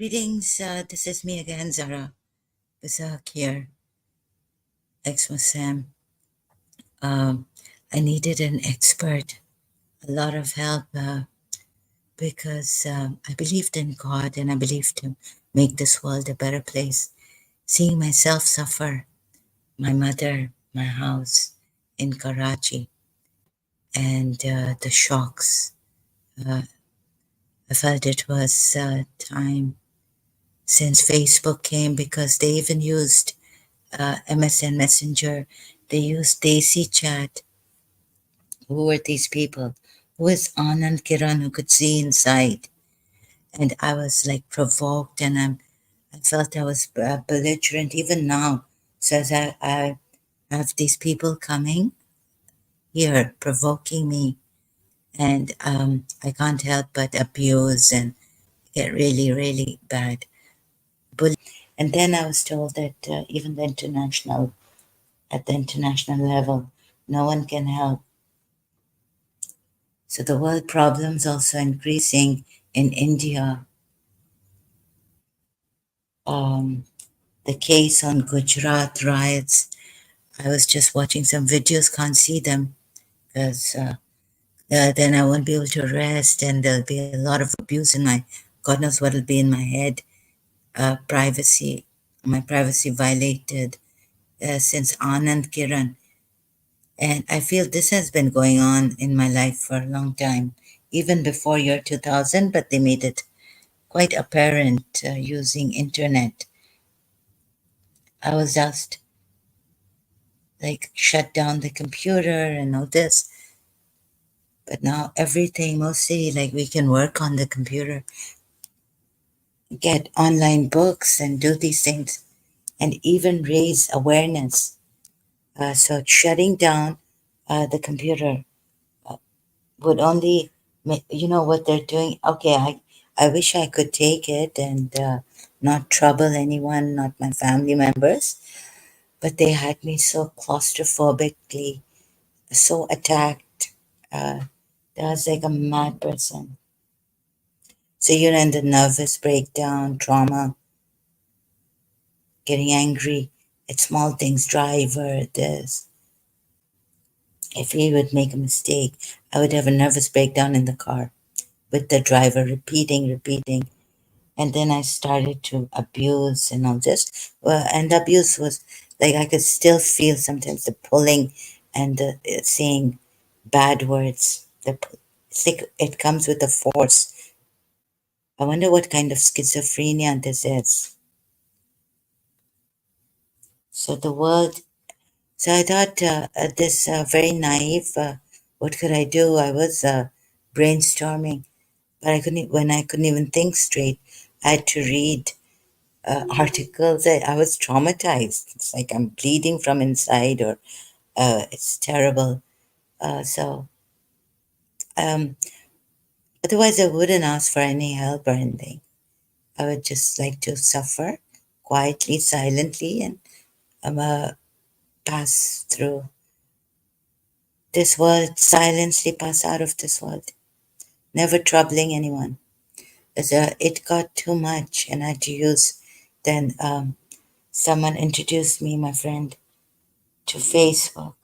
Greetings, this is me again, Zara Bizak here, ex-Muslim. Um, I needed an expert, a lot of help because I believed in God and I believed to make this world a better place. Seeing myself suffer, my mother, my house in Karachi, and the shocks. Uh, I felt it was time since Facebook came because they even used MSN Messenger. They used Daisy Chat. Who were these people? Who is Anand Kiran who could see inside? And I was like provoked and I felt I was belligerent even now. So as I have these people coming here provoking me and I can't help but abuse and get really, really bad. And then I was told that even at the international level, no one can help. So the world problems also increasing in India. Um, the case on Gujarat riots. I was just watching some videos, can't see them because then I won't be able to rest and there'll be a lot of abuse in my, God knows what'll be in my head. Privacy, my privacy violated since Anand Kiran. And I feel this has been going on in my life for a long time, even before year 2000, but they made it quite apparent using internet. I was just like shut down the computer and all this. But now everything, mostly like we can work on the computer, get online books and do these things and even raise awareness. So shutting down the computer would only, you know what they're doing? Okay, I wish I could take it and not trouble anyone, not my family members, but they had me so claustrophobically, so attacked. I was like a mad person. So you're in the nervous breakdown, trauma, getting angry at small things, driver, this. If he would make a mistake, I would have a nervous breakdown in the car with the driver repeating. And then I started to abuse and all this. Well, and abuse was like I could still feel sometimes the pulling and the saying bad words. It's like it comes with a force. I wonder what kind of schizophrenia this is. So the world. So I thought this very naive. What could I do? I was brainstorming, but I couldn't. When I couldn't even think straight, I had to read articles. I was traumatized. It's like I'm bleeding from inside, or it's terrible. So um, otherwise, I wouldn't ask for any help or anything. I would just like to suffer quietly, silently, and pass through this world, silently pass out of this world, never troubling anyone. It got too much, and I had to use. Then someone introduced me, my friend, to Facebook,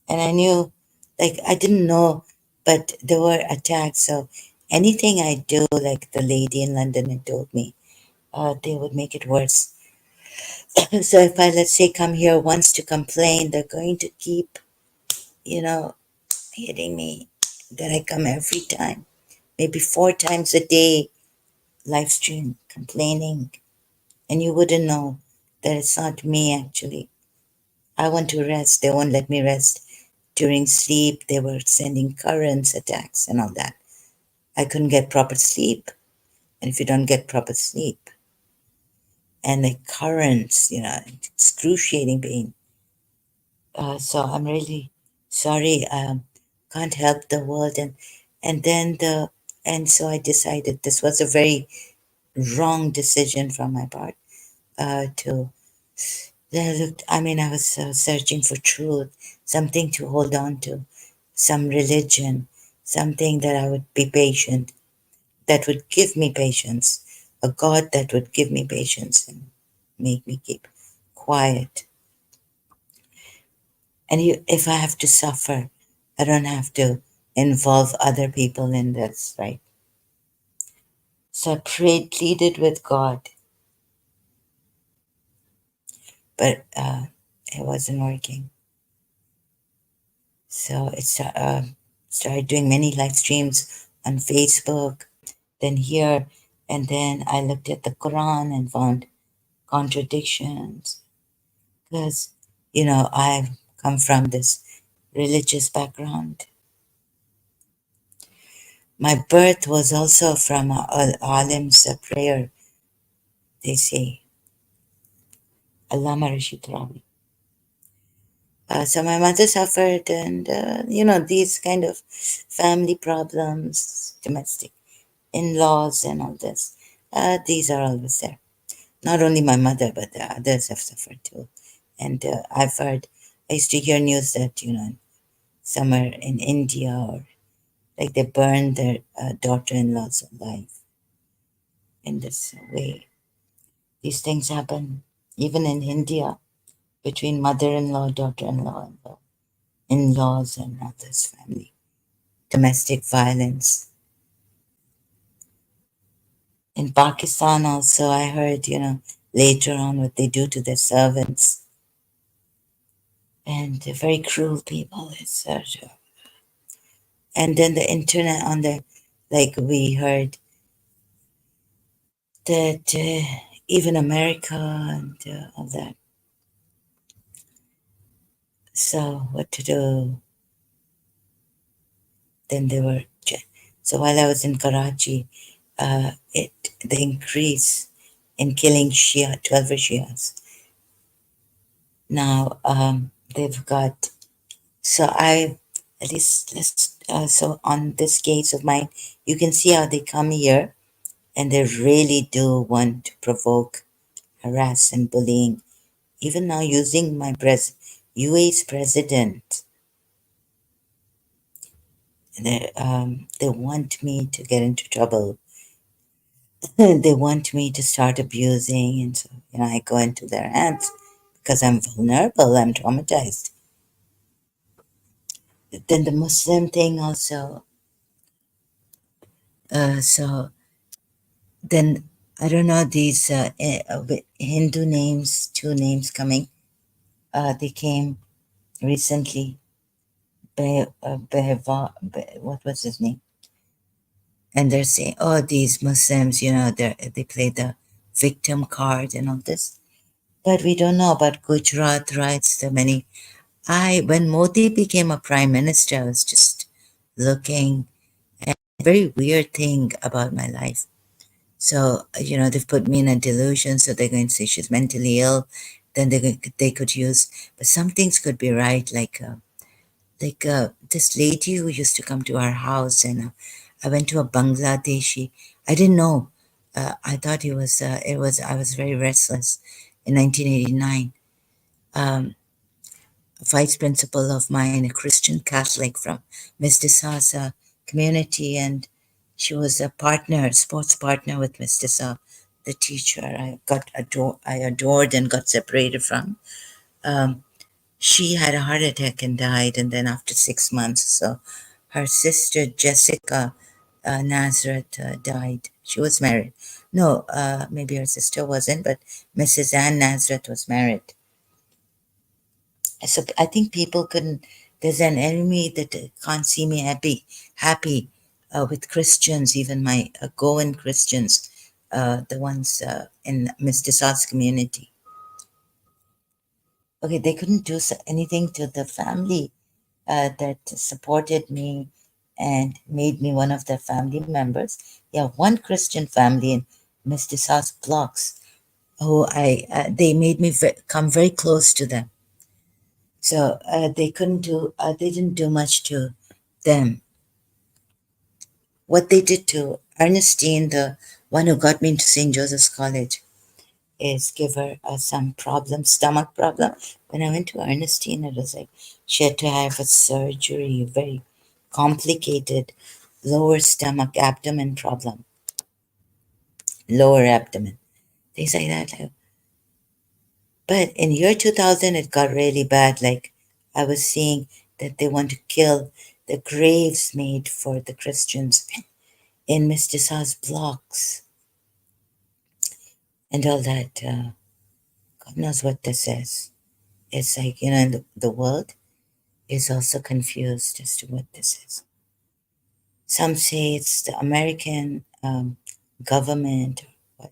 and I knew, like I didn't know, but there were attacks. So anything I do, like the lady in London had told me, they would make it worse. So if I, let's say, come here once to complain, they're going to keep, you know, hitting me. That I come every time, maybe 4 times a day, live stream complaining, and you wouldn't know that it's not me actually. I want to rest. They won't let me rest. During sleep, they were sending currents attacks and all that. I couldn't get proper sleep. And if you don't get proper sleep, and the currents, excruciating pain. So I'm really sorry. Can't help the world. And then and so I decided this was a very wrong decision from my part to I mean, I was searching for truth, something to hold on to, some religion, something that I would be patient, that would give me patience a God that would give me patience and make me keep quiet. And if I have to suffer, I don't have to involve other people in this, right? So I prayed, pleaded with God, but it wasn't working. So it's started doing many live streams on Facebook, then here, and then I looked at the Quran and found contradictions because, I've come from this religious background. My birth was also from alim's prayer, they say, Allama Rashid Rawi. So my mother suffered, and these kind of family problems, domestic in-laws, and all this. These are always there. Not only my mother, but the others have suffered too. And I used to hear news that somewhere in India, or like they burned their daughter-in-laws alive in this way. These things happen even in India between mother-in-law, daughter-in-law, in-laws, and others' family. Domestic violence. In Pakistan also, I heard, later on what they do to their servants. And they're very cruel people. And then the internet like we heard that even America and all that. So what to do? Then they were. So while I was in Karachi, the increase in killing Shia, 12 Shias. Now they've got. So I at least let's. So on this case of mine, you can see how they come here, and they really do want to provoke, harass, and bullying. Even now, using my UAE's president, they want me to get into trouble. They want me to start abusing, and so I go into their hands because I'm vulnerable. I'm traumatized. Then the Muslim thing also. So then I don't know these Hindu names, two names coming. They came recently. What was his name? And they're saying, oh, these Muslims, they play the victim card and all this. But we don't know about Gujarat riots, the many. When Modi became a prime minister, I was just looking at a very weird thing about my life. So, they've put me in a delusion, so they're going to say she's mentally ill. Then they could use, but some things could be right, like this lady who used to come to our house, and I went to a Bangladeshi. I didn't know. I thought I was very restless in 1989. Um, a vice principal of mine, a Christian Catholic from Mr. Sasa community, and she was a partner, sports partner with Mr. Sa, the teacher I adored and got separated from. Um, she had a heart attack and died, and then after 6 months or so, her sister Jessica Nazareth died. She was married. No, maybe her sister wasn't, but Mrs. Ann Nazareth was married. So I think people couldn't. There's an enemy that can't see me happy with Christians, even my Goan Christians, the ones in Mr. Sa's community. Okay, they couldn't do anything to the family that supported me and made me one of their family members. Yeah, one Christian family in Mr. Sa's blocks who they made me come very close to them. So they didn't do much to them. What they did to Ernestine, the one who got me into St. Joseph's College, is give her some problem, stomach problem. When I went to Ernestine, it was like she had to have a surgery, very complicated lower stomach abdomen problem. lower abdomen, things like that. But in year 2000, it got really bad. Like I was seeing that they want to kill the graves made for the Christians in Mr. Sa's blocks and all that. God knows what this is. It's like, the world is also confused as to what this is. Some say it's the American government, what,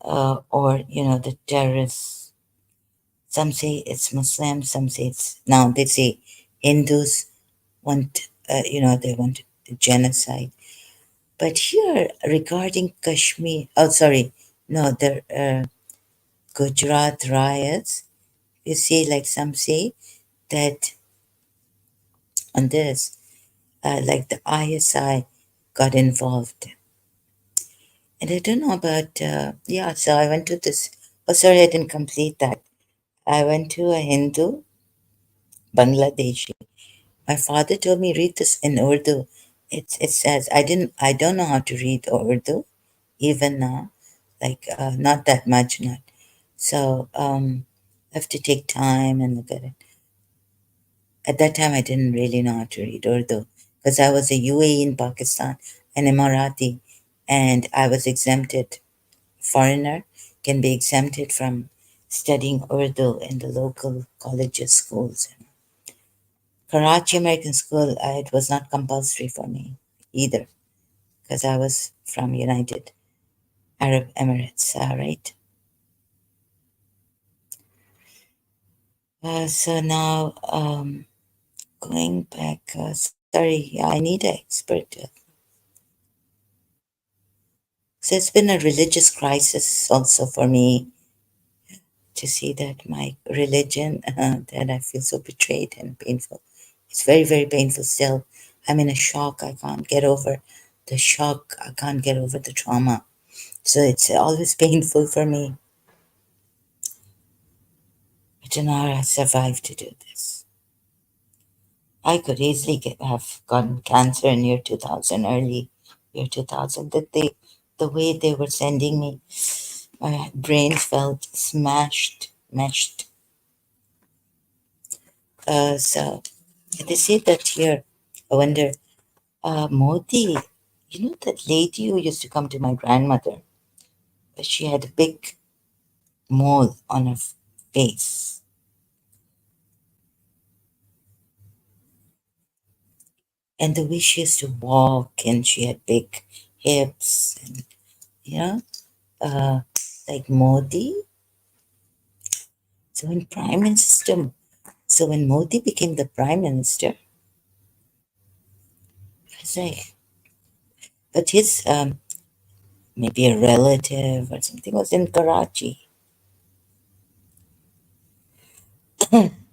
or, the terrorists. Some say it's Muslims, some say it's, now they say Hindus want, they want genocide. But here, regarding Kashmir, oh, sorry, no, the Gujarat riots, you see, like some say that on this, like the ISI got involved. And I don't know about, yeah, so I went to this, oh, sorry, I didn't complete that. I went to a Hindu, Bangladeshi. My father told me read this in Urdu. It says I don't know how to read Urdu even now, like not that much, not so. I have to take time and look at it. At that time, I didn't really know how to read Urdu because I was a UAE in Pakistan, an Emirati, and I was exempted. Foreigner can be exempted from studying Urdu in the local colleges, schools. Karachi American School, it was not compulsory for me either because I was from United Arab Emirates, right? So now, going back, sorry, yeah, I need an expert. So it's been a religious crisis also for me to see that my religion, that I feel so betrayed and painful. It's very, very painful still. I'm in a shock. I can't get over the shock. I can't get over the trauma. So it's always painful for me. I don't know how I survived to do this. I could easily have gotten cancer in year 2000, early year 2000. The way they were sending me, my brain felt smashed, meshed. So they say that here. I wonder, Modi, that lady who used to come to my grandmother, she had a big mole on her face. And the way she used to walk, and she had big hips, and, you know, uh, like Modi. So when Prime Minister, so when Modi became the Prime Minister, I was like, but his maybe a relative or something was in Karachi.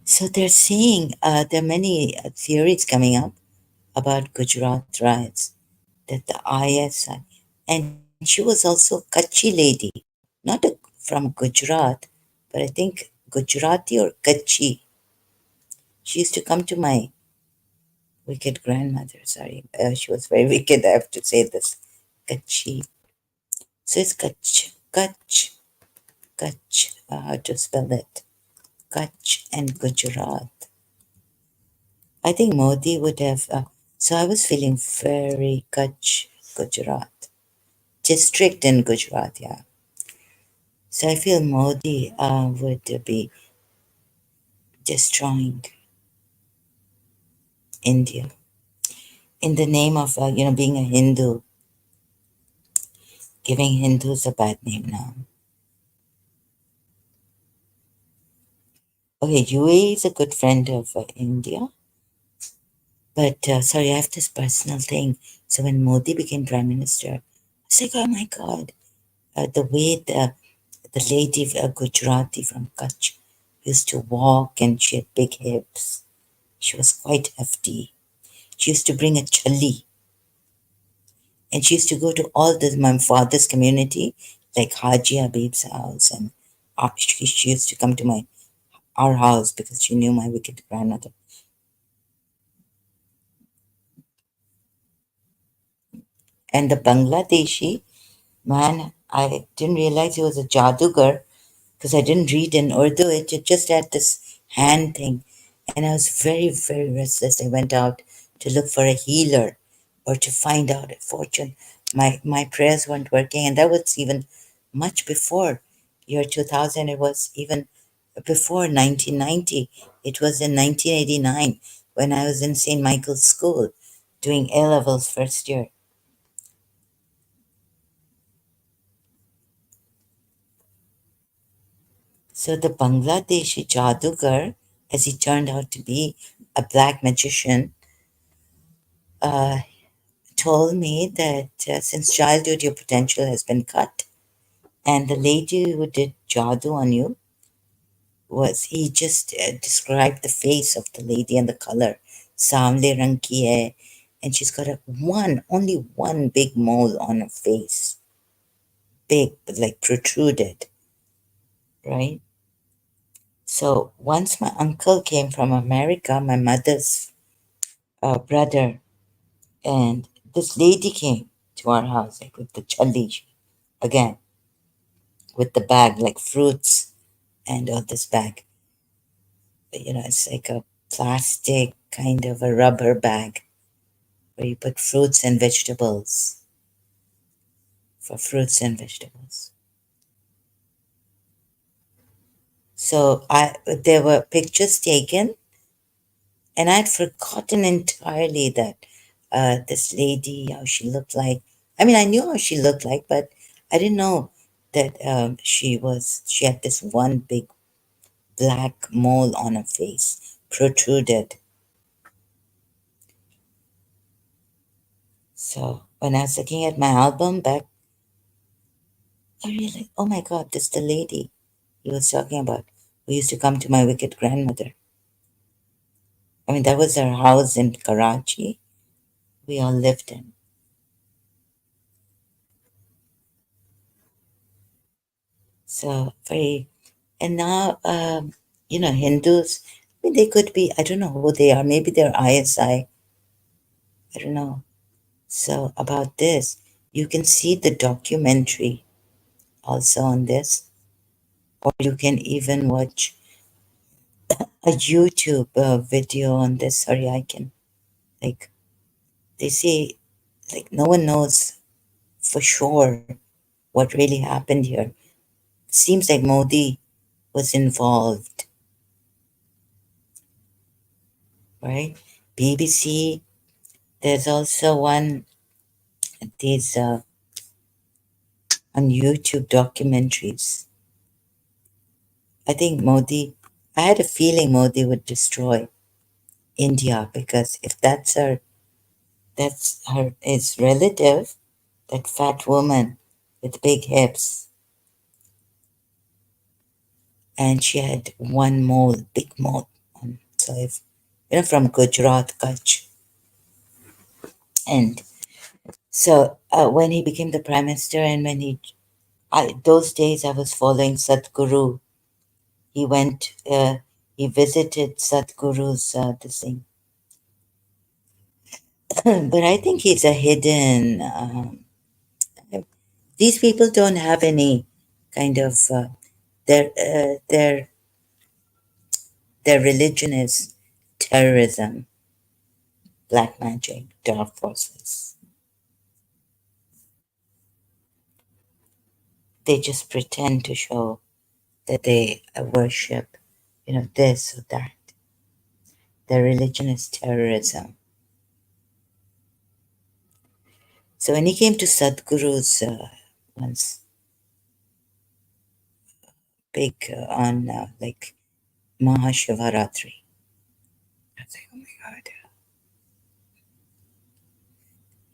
So they're saying there are many theories coming up about Gujarat riots, that the ISI, and she was also Kutchi lady, not from Gujarat, but I think Gujarati or Kutchi. She used to come to my wicked grandmother. Sorry, she was very wicked. I have to say this, Kutchi. So it's Kutch. How to spell it? Kutch and Gujarat. I think Modi would have. So I was feeling very Kutch, Gujarat, district in Gujarat. Yeah. So I feel Modi would be destroying India in the name of being a Hindu, giving Hindus a bad name now. Okay, UAE is a good friend of India, but sorry, I have this personal thing. So when Modi became prime minister, I was like, oh my God, the way the lady Gujarati from Kutch used to walk, and she had big hips. She was quite hefty. She used to bring a chali, and she used to go to all my father's community, like Haji Habib's house, and she used to come to our house because she knew my wicked grandmother. And the Bangladeshi, Man, I didn't realize he was a jadugar because I didn't read in Urdu. It just had this hand thing. And I was very, very restless. I went out to look for a healer or to find out a fortune. My prayers weren't working. And that was even much before year 2000. It was even before 1990. It was in 1989 when I was in St. Michael's School doing A levels first year. So the Bangladeshi Jadugar, as he turned out to be a black magician, uh, told me that since childhood your potential has been cut, and the lady who did Jadu on you was he just described the face of the lady and the color, samle rang ki hai, and she's got a only one big mole on her face, big but like protruded, right? So once my uncle came from America, my mother's brother, and this lady came to our house like with the challi again, with the bag like fruits and all this bag. It's like a plastic kind of a rubber bag where you put fruits and vegetables for fruits and vegetables. So there were pictures taken, and I'd forgotten entirely that this lady, how she looked like. I mean, I knew how she looked like, but I didn't know that she had this one big black mole on her face, protruded. So when I was looking at my album back, I realized, oh my God, this is the lady he was talking about who used to come to my wicked grandmother. I mean, that was her house in Karachi we all lived in. So very, and now, Hindus, I mean, they could be, I don't know who they are. Maybe they're ISI. I don't know. So about this, you can see the documentary also on this, or you can even watch a YouTube video on this. Sorry, I can, like, they say, like, no one knows for sure what really happened here. Seems like Modi was involved, right? BBC, there's also one, these on YouTube documentaries. I think Modi, I had a feeling Modi would destroy India because if his relative, that fat woman with big hips, and she had one mole, big mole. So if from Gujarat, Kutch, and so when he became the prime minister, and when those days I was following Sadhguru. He went, he visited Sadhguru's this thing, but I think he's a hidden. These people don't have any kind of their uh, their their religion is terrorism, black magic, dark forces. They just pretend to show that they worship, this or that. Their religion is terrorism. So when he came to Sadhguru's once big on like Mahashivaratri, I was like, oh my God.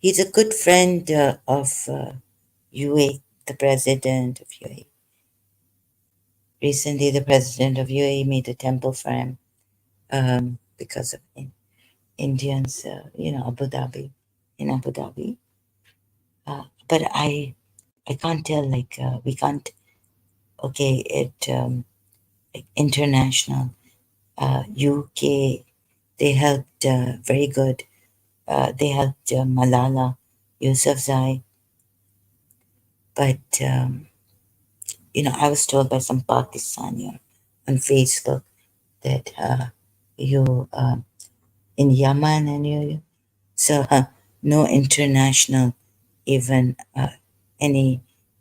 He's a good friend of UAE, the president of UAE. Recently, the president of UAE made a temple for him because of Indians, Abu Dhabi, in Abu Dhabi. But I can't tell, like, we can't, okay, like international, UK, they helped very good. They helped Malala Yousafzai, But I was told by some Pakistani on Facebook that you in Yemen and so no international, even any,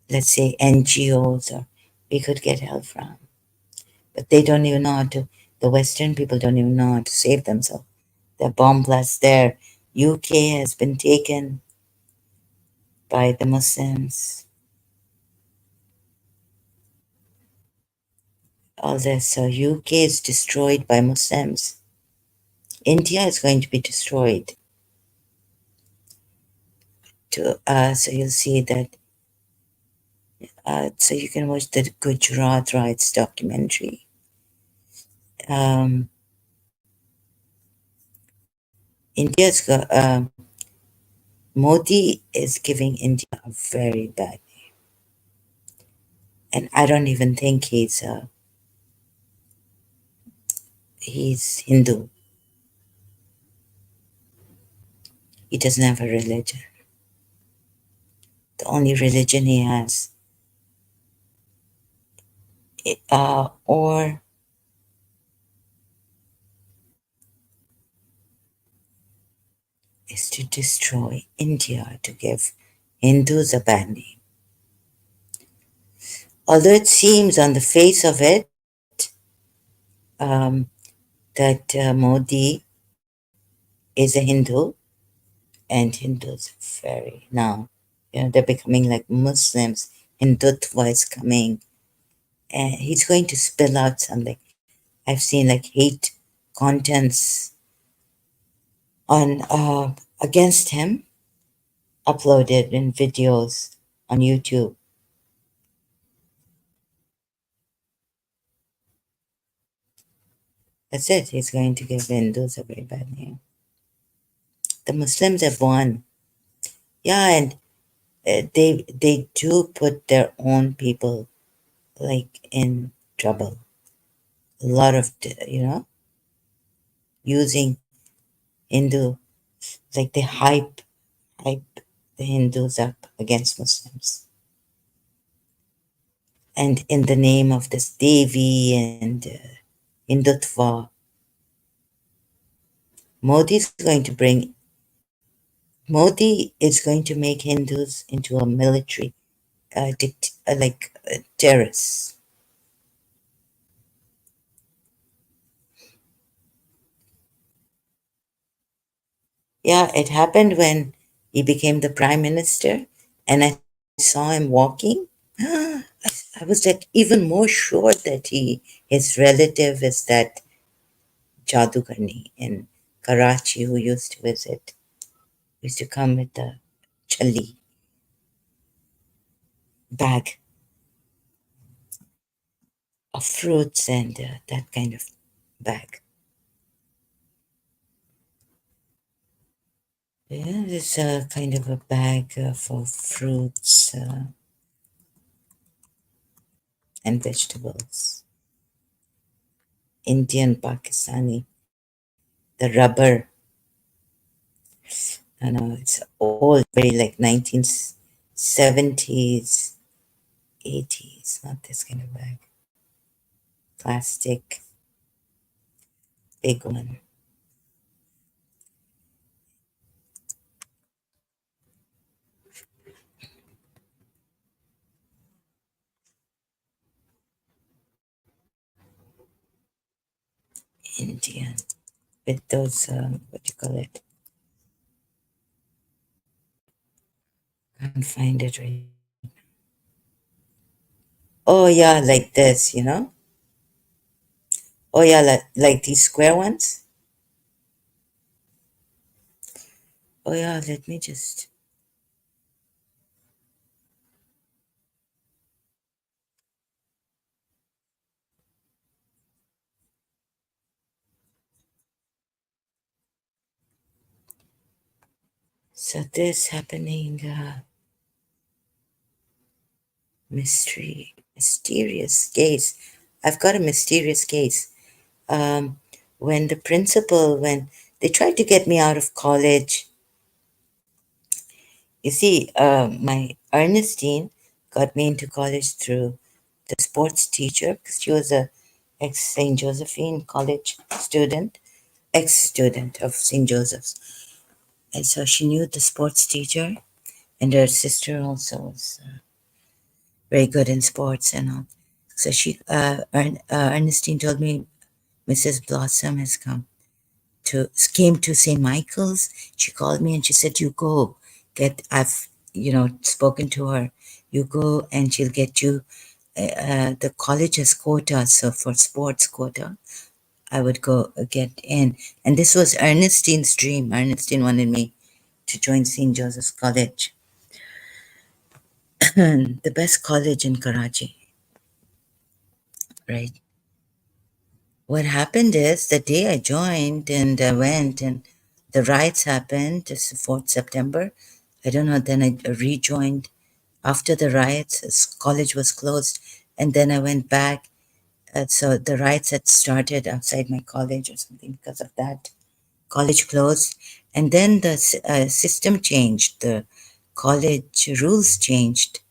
let's say NGOs or we could get help from, but they don't even know how to. The Western people don't even know how to save themselves. The bomb blast there. UK has been taken by the Muslims. All this. So UK is destroyed by Muslims. India is going to be destroyed. So you'll see that. So you can watch the Gujarat riots documentary. Um, India's got Modi is giving India a very bad, and I don't even think he's Hindu. He doesn't have a religion. The only religion he has, or is to destroy India to give Hindus a bad name. Although it seems on the face of it um, that Modi is a Hindu, and Hindus are very now, they're becoming like Muslims. Hindutva is coming, and he's going to spill out something. I've seen like hate contents on against him uploaded in videos on YouTube. That's it. He's going to give Hindus a very bad name. The Muslims have won. Yeah, and they do put their own people like in trouble. A lot of using Hindu, like they hype the Hindus up against Muslims, and in the name of this Devi and Hindutva, Modi is going to make Hindus into a military terrorists. Yeah, it happened when he became the prime minister, and I saw him walking. I was like even more sure that his relative is that Jadugarni in Karachi who used to visit, used to come with the chali bag of fruits and that kind of bag. Yeah, it's a kind of a bag for fruits and vegetables. Indian, Pakistani, the rubber. I know it's old, very like 1970s, 80s, not this kind of bag. Plastic, big one. Indian, with those, what do you call it? Can't find it right. Oh, yeah, like this, Oh, yeah, like these square ones. Oh, yeah, let me just. So this happening, mysterious case. I've got a mysterious case. Um, when the principal, when they tried to get me out of college, you see, my Ernestine, got me into college through the sports teacher because she was a ex St. Josephine College student, ex student of St. Joseph's. And so she knew the sports teacher, and her sister also was very good in sports and all. So Ernestine told me Mrs. Blossom has came to St. Michael's. She called me and she said, "You go I've spoken to her. You go and she'll get you. The college has quotas, so for sports quota, I would go get in." And this was Ernestine's dream. Ernestine wanted me to join St. Joseph's College, the best college in Karachi, right? What happened is the day I joined and I went and the riots happened, just 4th September. I don't know, then I rejoined after the riots. College was closed, and then I went back. So the riots had started outside my college or something because of that. College closed, and then the system changed. The college rules changed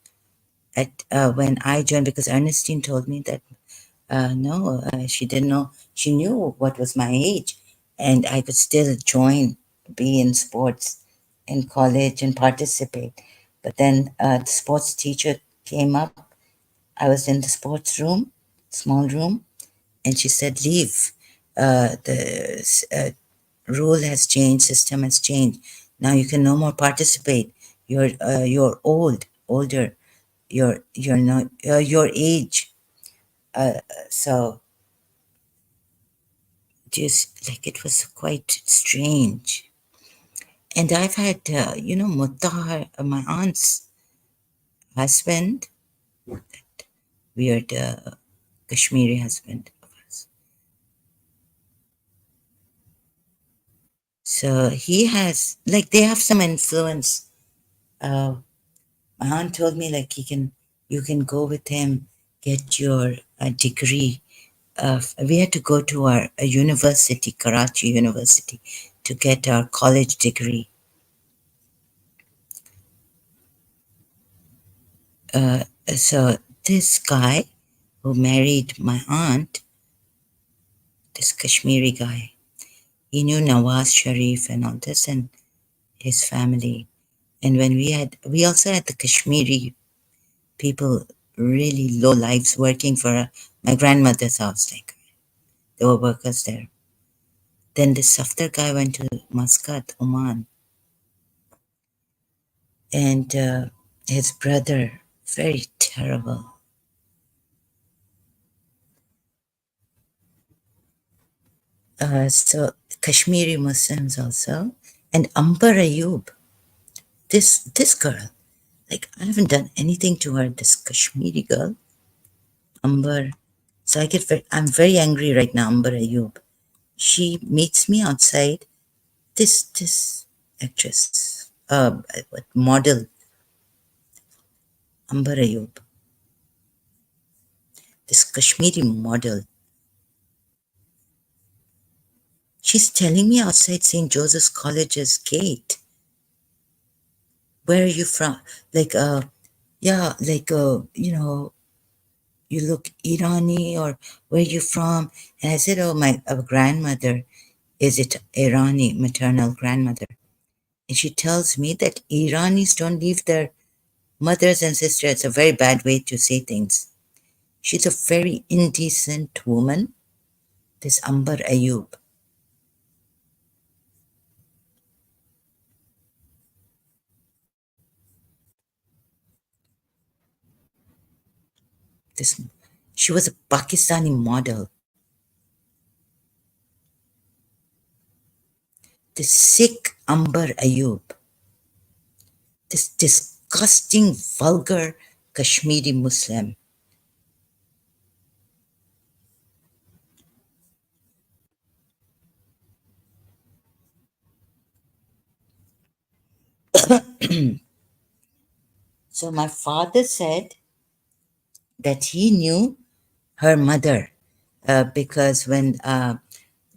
at when I joined because Ernestine told me that no, she didn't know. She knew what was my age, and I could still join, be in sports in college and participate. But then the sports teacher came up. I was in the sports room, small room, and she said, "Leave. The rule has changed, system has changed. Now you can no more participate. You're older. You're not your age." So just like it was quite strange. And I've had, Mutahar, my aunt's husband, weird Kashmiri husband of us. So he has, like, they have some influence. Uh, my aunt told me, like, you can go with him, get your degree. We had to go to our university, Karachi University, to get our college degree. So this guy who married my aunt, this Kashmiri guy, he knew Nawaz Sharif and all this and his family. And when we also had the Kashmiri people, really low lives working for my grandmother's house. Like there were workers there. Then the Safdar guy went to Muscat, Oman, and his brother, very terrible. So Kashmiri Muslims also, and Ambar Ayub, this girl. Like, I haven't done anything to her, this Kashmiri girl, Amber. So I'm very angry right now, Amber Ayub. She meets me outside. This actress, what model, Amber Ayub, this Kashmiri model. She's telling me outside St. Joseph's College's gate, "Where are you from?" Like, yeah, like, you look Irani, or where are you from? And I said, "Oh, my grandmother is it Irani maternal grandmother." And she tells me that Iranis don't leave their mothers and sisters. It's a very bad way to say things. She's a very indecent woman, this Amber Ayub. This She was a Pakistani model. This sick Amber Ayub. This disgusting, vulgar Kashmiri Muslim. So my father said that he knew her mother because when the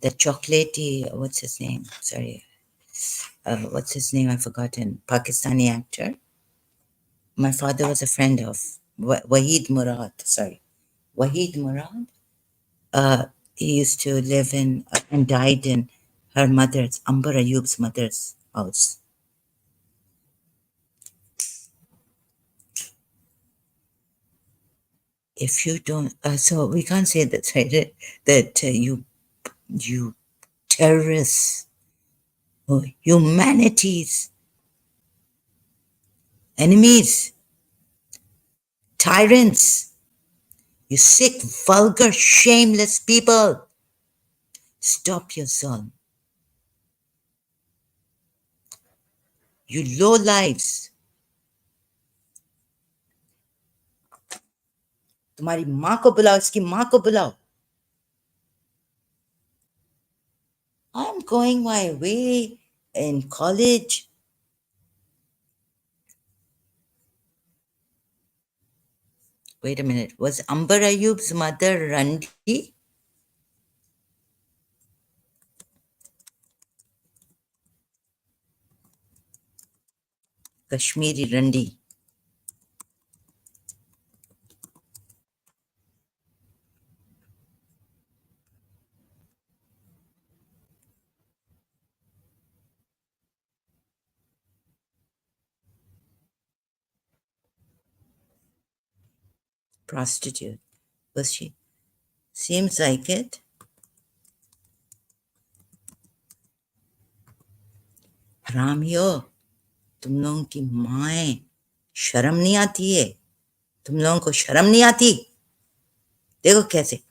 chocolatey, what's his name? Sorry, what's his name? I've forgotten. Pakistani actor. My father was a friend of Wahid Murad. Sorry, Wahid Murad. He used to live in and died in her mother's, Amber Ayub's mother's house. If you don't, so we can't say that, right? That you terrorists, humanities, enemies, tyrants, you sick, vulgar, shameless people. Stop yourself. You low lives. तुम्हारी माँ को बुलाओ, इसकी माँ को बुलाओ. I'm going my way in college. Wait a minute. Was Amber Ayub's mother Randi? Kashmiri Randi. Prostitute. Was she? Seems like it. हरामियो, तुम लोगों की माएं, शर्म नहीं आती है? तुम लोगों को शर्म नहीं आती? देखो कैसे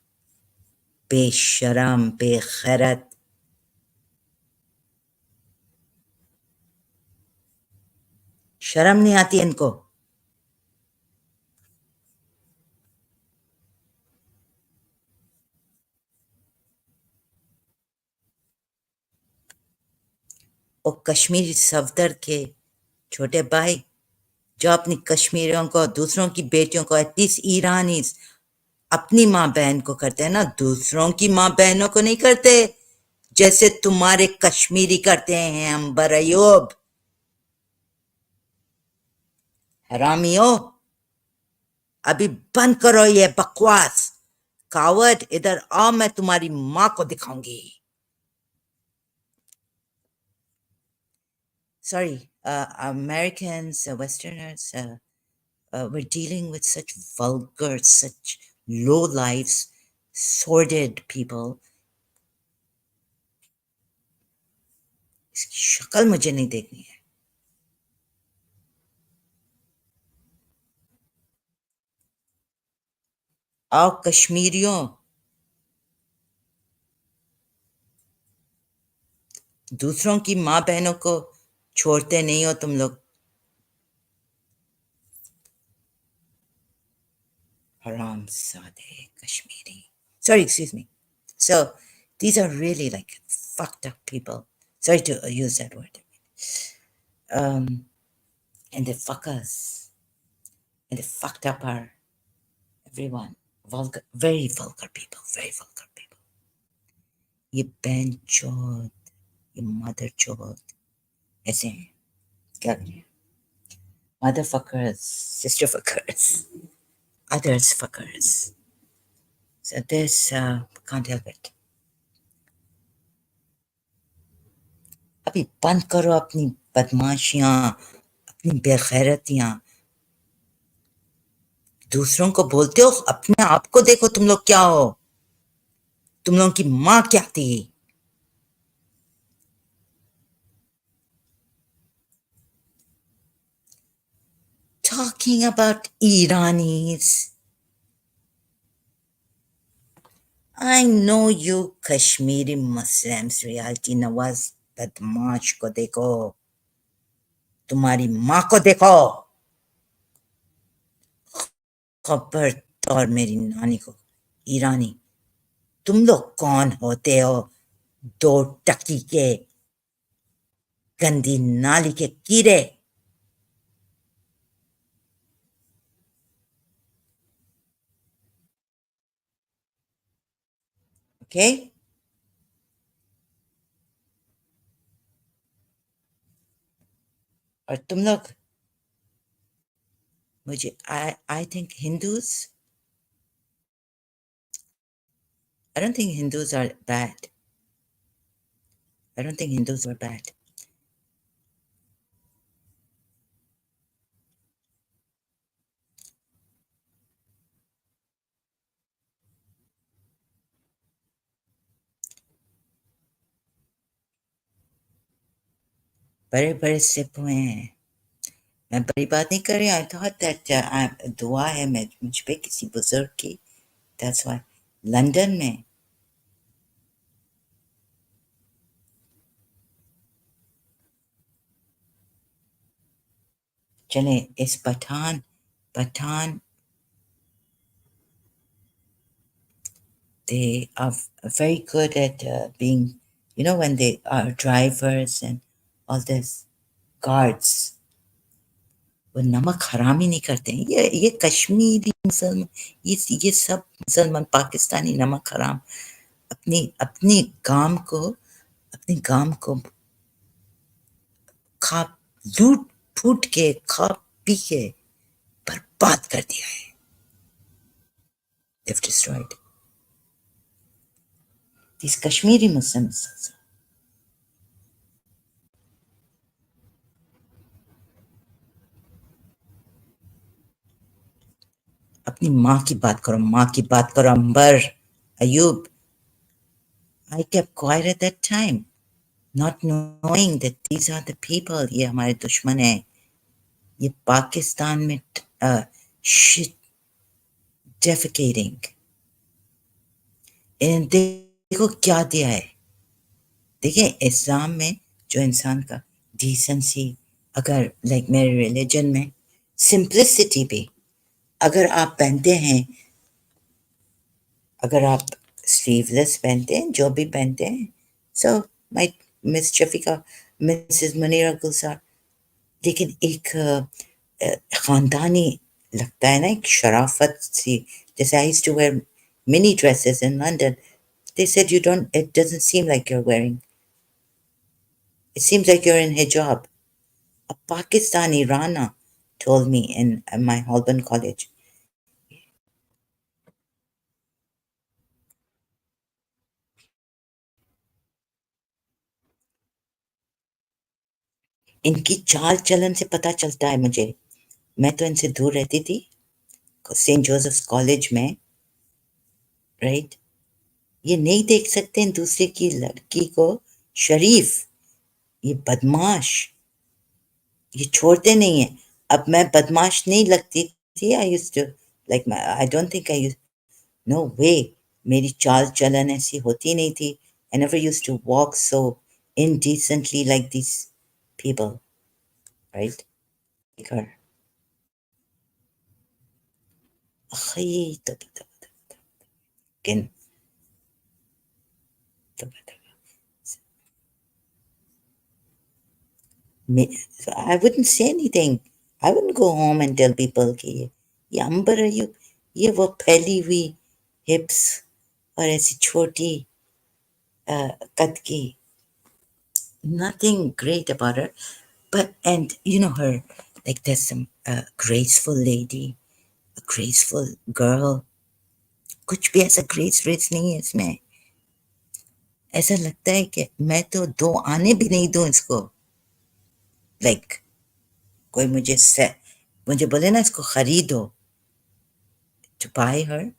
बेशरम, बेगैरत. शर्म नहीं आती इनको. और कश्मीरी सफदर के छोटे भाई जो अपनी कश्मीरियों को, दूसरों की बेटियों को, एटलीस्ट ईरानी अपनी माँ बहन को करते हैं ना, दूसरों की माँ बहनों को नहीं करते, जैसे तुम्हारे कश्मीरी करते हैं. अंबर अयूब, हरामियो, अभी बंद करो ये बकवास. कावट, इधर आओ, मैं तुम्हारी माँ को दिखाऊंगी. Sorry, Americans, Westerners, we're dealing with such vulgar, such low lives, sordid people. इसकी शक्ल मुझे नहीं देखनी है. आओ कश्मीरियों, दूसरों की माँ बहनों को छोड़ते नहीं हो तुम लोग. Haram Sadeh Kashmiri. Sorry, excuse me. So these are really like fucked up people. Sorry to use that word. Um, and they fuck us. And they fucked up our everyone. Vulgar, very vulgar people. Very vulgar people. ये बहन चोद, ये mother चोद, ऐसे क्या करें? Motherfuckers, sister fuckers, others fuckers. So this can't help it. अभी बंद करो अपनी बदमाशियां, अपनी बेगैरतियां. दूसरों को बोलते हो, अपने आप को देखो तुम लोग क्या हो. तुम लोगों की माँ क्या थी? Talking about Iranis. I know you Kashmiri Muslims, reality Nawaz बदमाश को देखो. तुम्हारी माँ को देखो. खबरदार मेरी नानी को. ईरानी, तुम लोग कौन होते हो? दो टकी के, गंदी नाली के कीड़े. ओके? और तुम लोग मुझे I think Hindus, I don't think Hindus are bad. I don't think Hindus were bad. बड़े बड़े सिप हुए हैं। मैं बड़ी बात नहीं कर रही। आई थॉट दैट दुआ है मैं मुझ पे किसी बुजुर्ग की। दैट्स व्हाई लंदन में। चले इस Pathan Pathan they are very good at being, you know, when they are drivers and all this guards, वो नमक हराम ही नहीं करते हैं। ये कश्मीरी मुसलमान, ये सब मुसलमान पाकिस्तानी नमक हराम अपनी अपनी काम को अपनी काम को खा लूट फूट के खा पी के बर्बाद कर दिया है। They've destroyed these Kashmiri Muslims। अपनी माँ की बात करो, माँ की बात करो अंबर, Ayub. I kept quiet at that time, not knowing that these are the people, ये हमारे दुश्मन हैं। ये पाकिस्तान में shit defecating। इन देखो क्या दिया है। देखिए इस्लाम में जो इंसान का डिसेंसी, अगर लाइक मेरे रिलीजन में सिंप्लिसिटी भी, अगर आप पहनते हैं, अगर आप स्लीवलेस पहनते हैं, जो भी पहनते हैं, so my Miss Shafiqa, Mrs Munira Gulzar, लेकिन एक खानदानी लगता है ना, एक शराफत सी। जैसे I used to wear mini dresses in London. They said you don't, it doesn't seem like you're wearing, it seems like you're in hijab. A Pakistani Rana told me in my Holborn college. इनकी चाल चलन से पता चलता है मुझे। मैं तो इनसे दूर रहती थी सेंट जोसेफ्स कॉलेज में, राइट। ये नहीं देख सकते हैं दूसरे की लड़की को शरीफ, ये बदमाश, ये छोड़ते नहीं है। अब मैं बदमाश नहीं लगती थी। I used to like I don't think I, no way, मेरी चाल चलन ऐसी होती नहीं थी। I never used to walk so indecently like these people, right? Her. أخي again. So I wouldn't say anything. I wouldn't go home and tell people कि ये अंबर है, ये वो फैली हुई हिप्स और ऐसी छोटी कद की, nothing great about her. But and you know her, like there's some graceful lady, a graceful girl, कुछ भी ऐसा ग्रेस व्रेस नहीं है इसमें। ऐसा लगता है कि मैं तो दो आने भी नहीं दूं इसको। लाइक कोई मुझे बोले ना इसको खरीदो, to buy her,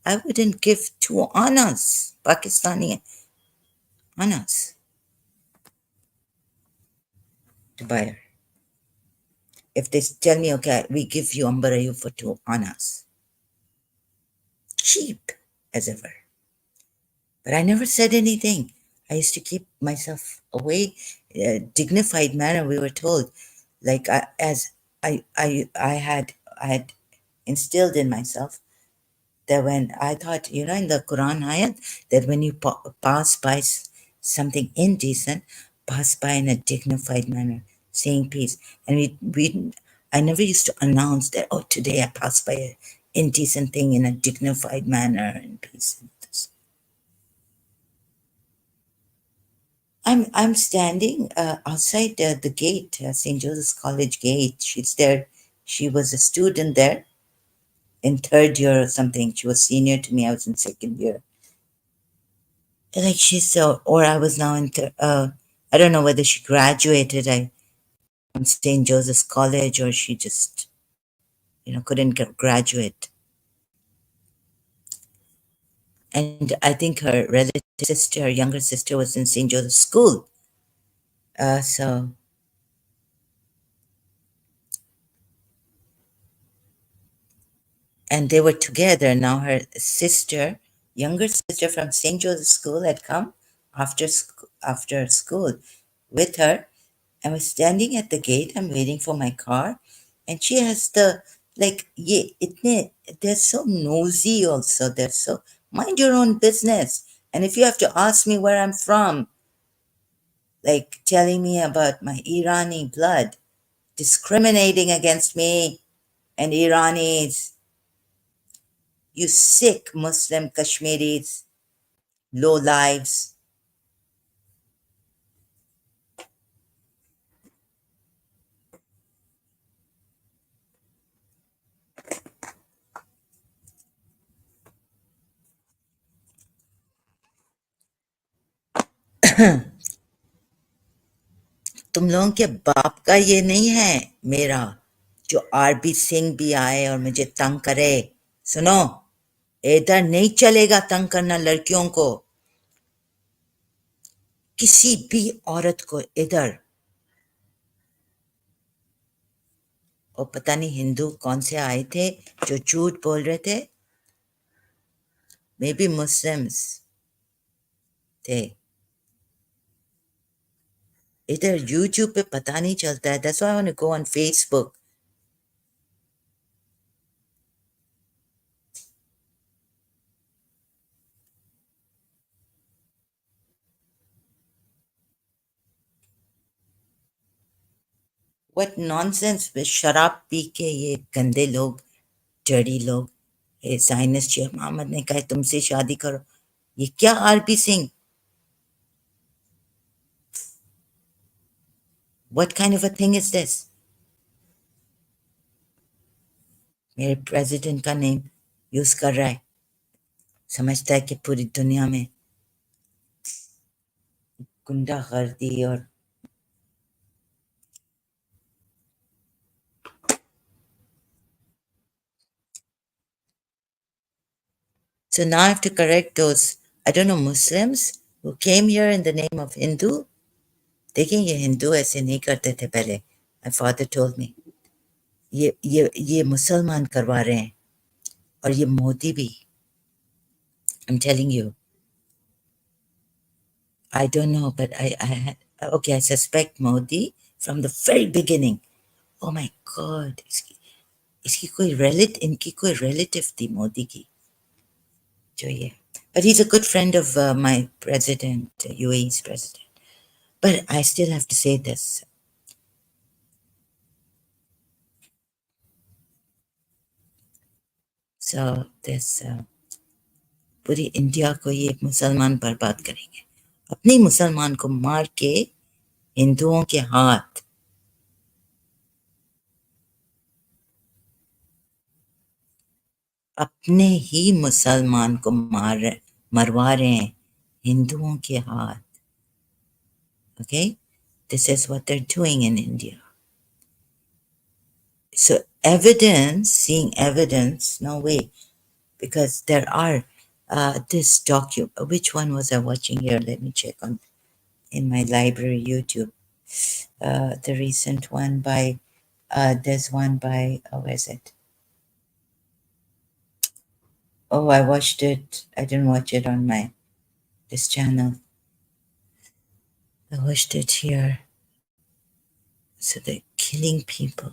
I wouldn't give 2 annas, Pakistani annas, to buy her. If they tell me, okay, we give you Ambarayu for 2 annas, cheap as ever. But I never said anything. I used to keep myself away, dignified manner. We were told, like as I had instilled in myself that when I thought, you know, in the Quran ayat, that when you pass by something indecent, pass by in a dignified manner, saying peace. And I never used to announce that, oh, today I passed by an indecent thing in a dignified manner and peace. I'm standing outside the gate, St. Joseph's College gate. She's there She was a student there in third year or something. She was senior to me. I was in second year. Like she's so, or I was now in, I don't know whether she graduated from St. Joseph's College or she just, couldn't graduate. And I think her relative sister, her younger sister, was in St. Joseph's School. So, and they were together. Now her sister, younger sister from St. Joseph's School, had come after school with her. I was standing at the gate. I'm waiting for my car, and she has the like. They're so nosy. Also, they're so mind your own business. And if you have to ask me where I'm from, like telling me about my Irani blood, discriminating against me and Iranis, you sick Muslim Kashmiris, low lives. तुम लोगों के बाप का ये नहीं है मेरा जो आरबी सिंह भी आए और मुझे तंग करे सुनो इधर नहीं चलेगा तंग करना लड़कियों को किसी भी औरत को इधर और पता नहीं हिंदू कौन से आए थे जो झूठ बोल रहे थे मे बी मुस्लिम्स थे इधर यूट्यूब पे पता नहीं चलता है that's why I want to go on Facebook what nonsense शराब पी के ये गंदे लोग जड़ी लोग साइनस शेख मोहम्मद ने कहा तुमसे शादी करो ये क्या RP Singh what kind of a thing is this मेरे प्रेसिडेंट का नेम यूज कर रहा है समझता है कि पूरी दुनिया में गुंडागर्दी और so now I have to correct those I don't know Muslims who came here in the name of Hindu देखिए ये हिंदू ऐसे नहीं करते थे पहले my father told me ये मुसलमान करवा रहे हैं और ये मोदी भी I'm telling you I don't know but okay I suspect Modi from the very beginning oh my god इसकी कोई इनकी कोई relative थी मोदी की जो ये but he's a good friend of my president UAE's president but I still have to say this so this पूरी India को ये मुसलमान बर्बाद करेंगे अपनी मुसलमान को मार के हिंदुओं के हाथ अपने ही मुसलमान को मरवा रहे हैं हिंदुओं के हाथ okay this is what they're doing in India so seeing evidence no way because there are this which one was I watching here let me check on in my library YouTube the recent one by there's one by where is it oh I watched it I didn't watch it on my this channel I watched it here so they're killing people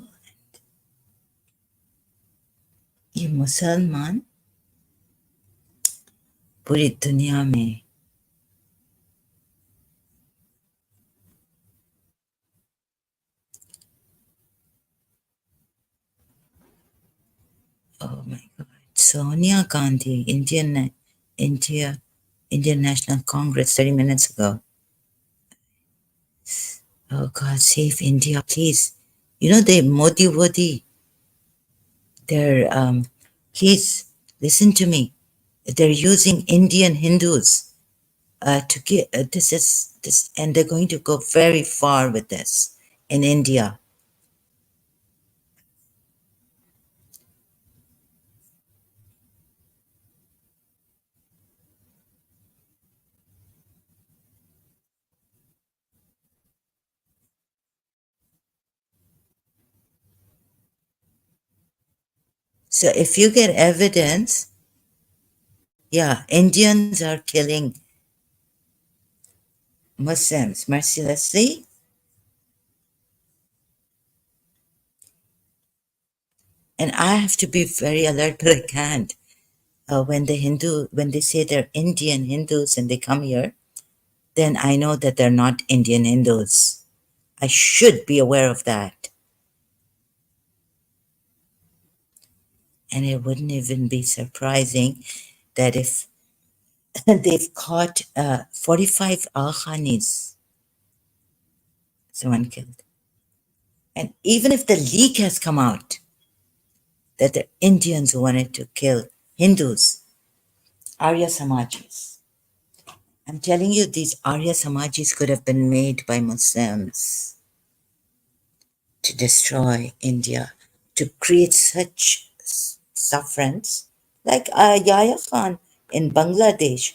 ये मुसलमान पूरी दुनिया में oh my god Sonia Gandhi Indian National Congress 30 minutes ago oh god save India please you know the Modi They're, please listen to me. They're using Indian Hindus to get, this is, this, and they're going to go very far with this in India. So if you get evidence, yeah, Indians are killing Muslims mercilessly. And I have to be very alert, but I can't. When they say they're Indian Hindus and they come here, then I know that they're not Indian Hindus. I should be aware of that. And it wouldn't even be surprising that if they've caught 45 Aghanis, someone killed. And even if the leak has come out that the Indians wanted to kill Hindus, Arya Samajis, I'm telling you, these Arya Samajis could have been made by Muslims to destroy India, to create such sufferance. Like Yahya Khan in Bangladesh.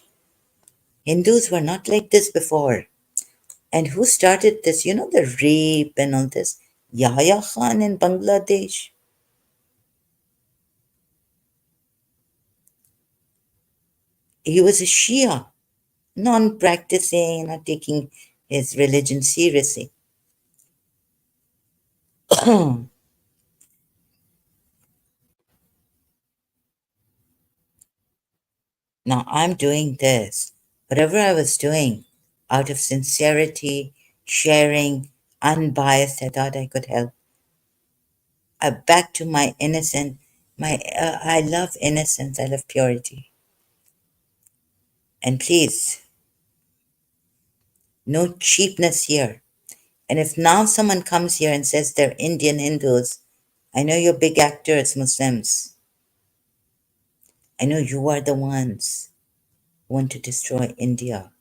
Hindus were not like this before. And who started this? You know, the rape and all this? Yahya Khan in Bangladesh. He was a Shia, non practicing, not taking his religion seriously. Now I'm doing this, whatever I was doing, out of sincerity, sharing, unbiased, I thought I could help. Back to my innocent, I love innocence, I love purity. And please, no cheapness here. And if now someone comes here and says they're Indian Hindus, I know you're big actors, Muslims. I know you are the ones who want to destroy India.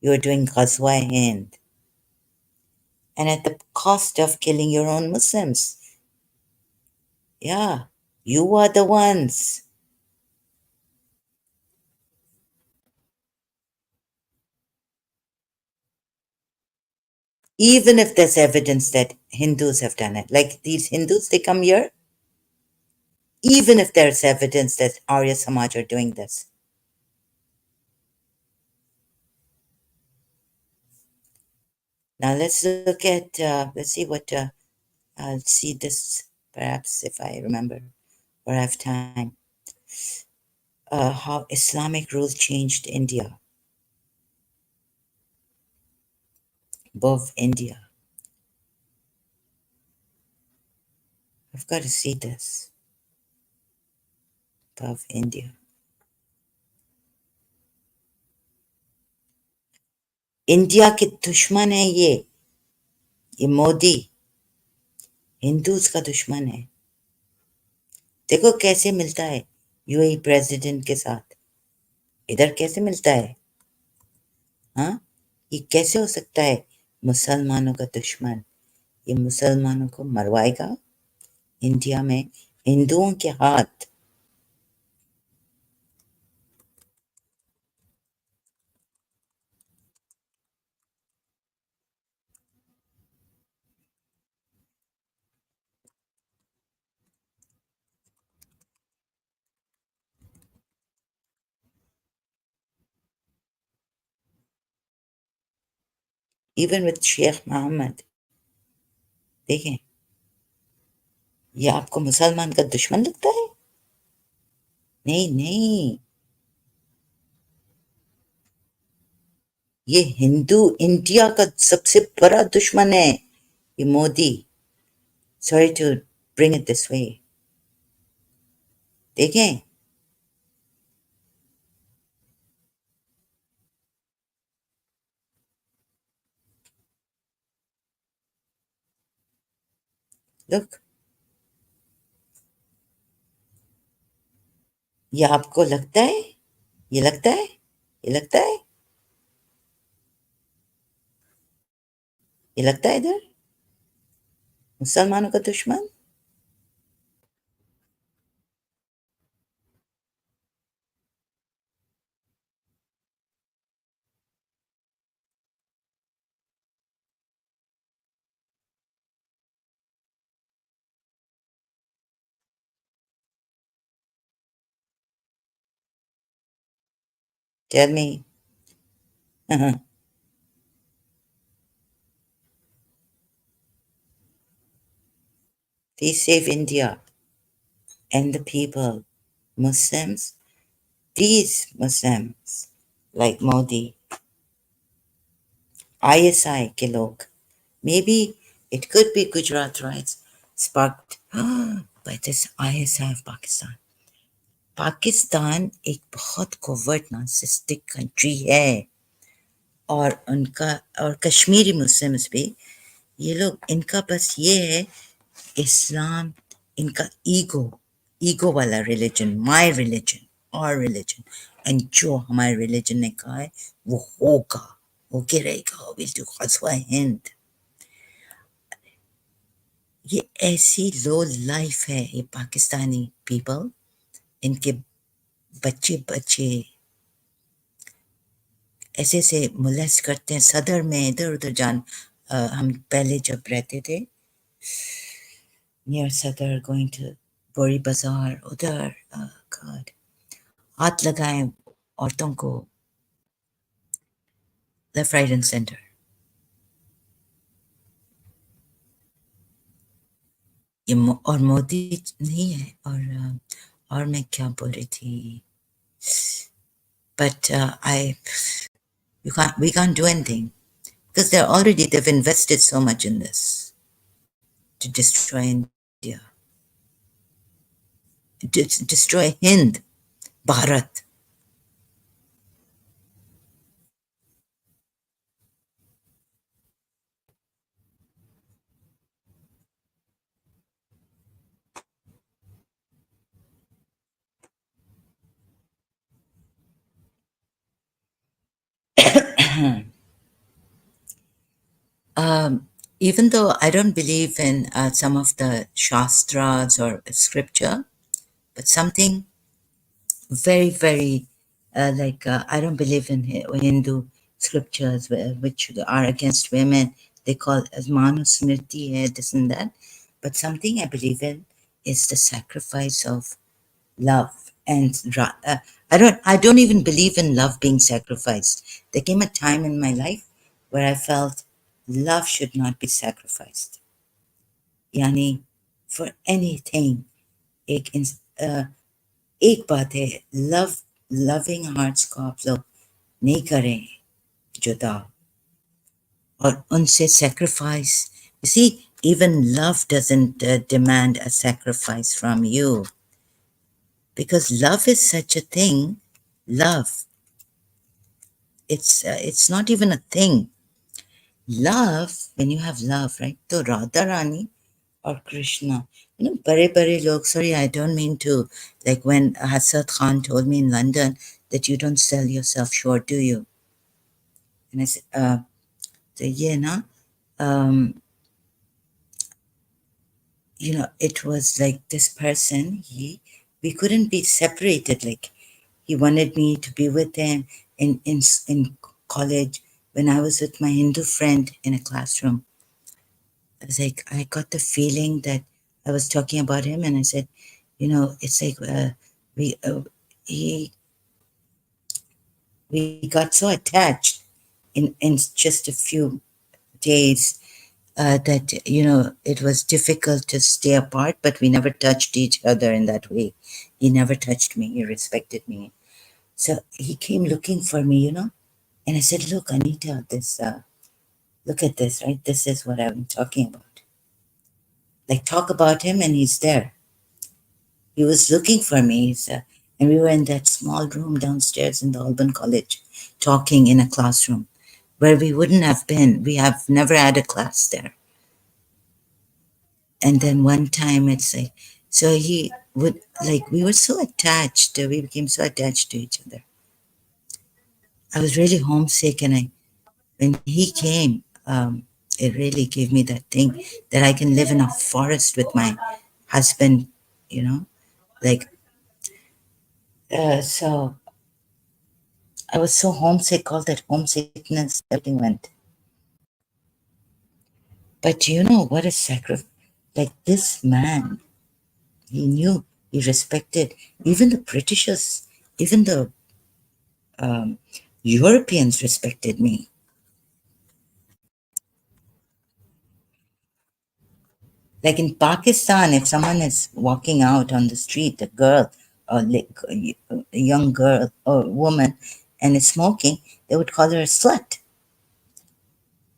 You're doing Ghazwa Hind. And at the cost of killing your own Muslims. Yeah, you are the ones. Even if there's evidence that Hindus have done it, like these Hindus, they come here, even if there's evidence that Arya Samaj are doing this. Now let's see what, I'll see this perhaps if I remember or have time. How Islamic rule changed India, above India. I've got to see this, above India. India के दुश्मन है ये Modi Hindus का दुश्मन है देखो कैसे मिलता है यूएई प्रेसिडेंट के साथ इधर कैसे मिलता है हाँ ये कैसे हो सकता है मुसलमानों का दुश्मन ये मुसलमानों को मरवाएगा इंडिया में हिंदुओं के हाथ इवन विद शेख मोहम्मद देखें ये आपको मुसलमान का दुश्मन लगता है नहीं नहीं ये हिंदू इंडिया का सबसे बड़ा दुश्मन है ये Modi sorry to bring it this way देखें look ये आपको लगता है? ये लगता है? ये लगता है? ये लगता है इधर मुसलमानों का दुश्मन? Tell me. Please save India and the people. Muslims, these Muslims like Modi, ISI के लोग. Maybe it could be Gujarat riots sparked by this ISI of Pakistan. Pakistan एक बहुत कोवर्ट नार्सिसिस्टिक कंट्री है और उनका और कश्मीरी मुस्लिम्स भी ये लोग इनका बस ये है इस्लाम इनका ईगो वाला रिलीजन माय रिलीजन और रिलीजन एंड जो हमारे रिलीजन ने कहा है वो होगा होके रहेगा विल डू गज़वा हिंद ये ऐसी लो लाइफ है ये पाकिस्तानी पीपल इनके बच्चे बच्चे ऐसे ऐसे मोलेस्ट करते हैं सदर में इधर उधर हम पहले जब रहते थे नियर सदर गोइंग टू बोरी बाजार उधर गॉड हाथ लगाए औरतों को लेफ्ट राइट एंड सेंटर और मोदी नहीं है और मैं क्या बोल रही थी but I we can't do anything because they've invested so much in this to destroy India destroy Hind Bharat. Even though I don't believe in some of the shastras or scripture, but something very, very I don't believe in Hindu scriptures which are against women. They call as Manusmriti, this and that. But something I believe in is the sacrifice of love and I don't even believe in love being sacrificed. There came a time in my life where I felt love should not be sacrificed. यानी for anything एक एक बात है love loving hearts को आप लोग नहीं करें जुदा और उनसे sacrifice you see even love doesn't demand a sacrifice from you because love is such a thing love it's not even a thing love when you have love right तो Radha Rani or Krishna bare log sorry I don't mean to like when Hassan Khan told me in London that you don't sell yourself short do you and I said so yeah na um it was like this person we couldn't be separated like he wanted me to be with him in college when I was with my Hindu friend in a classroom. I was like, I got the feeling that I was talking about him, and I said, it's like we he we got so attached in just a few days that it was difficult to stay apart, but we never touched each other in that way. He never touched me. He respected me. So he came looking for me, and I said, "Look, Anita, this look at this, right? This is what I'm talking about. Like talk about him, and he's there." He was looking for me, and we were in that small room downstairs in the Alban College, talking in a classroom where we wouldn't have been. We have never had a class there. And then one time it's like, so would like we were so attached. We became so attached to each other. I was really homesick, and I when he came, it really gave me that thing that I can live in a forest with my husband. You know, like so. I was so homesick. All that homesickness, everything went. But you know what a sacrifice! Like this man, he knew, he respected even the Britishers, even the um, Europeans respected me. Like in Pakistan, if someone is walking out on the street, a girl or like a young girl or woman, and is smoking, they would call her a slut.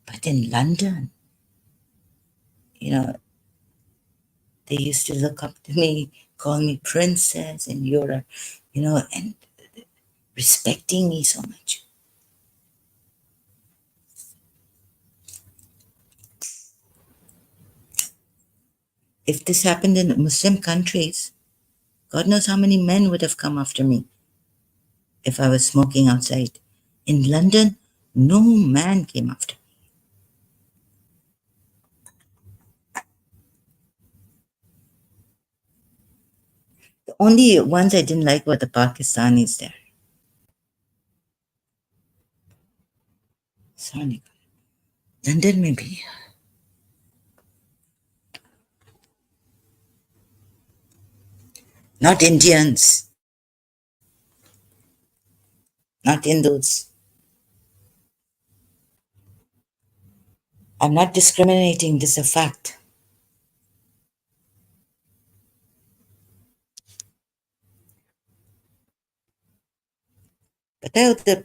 But in London, you know, they used to look up to me, call me princess, and you're a, and respecting me so much. If this happened in Muslim countries, God knows how many men would have come after me if I was smoking outside. In London, no man came after me. The only ones I didn't like were the Pakistanis there. Sorry. London, maybe. Not Indians, not Hindus. I'm not discriminating, this is a fact. बताया उधर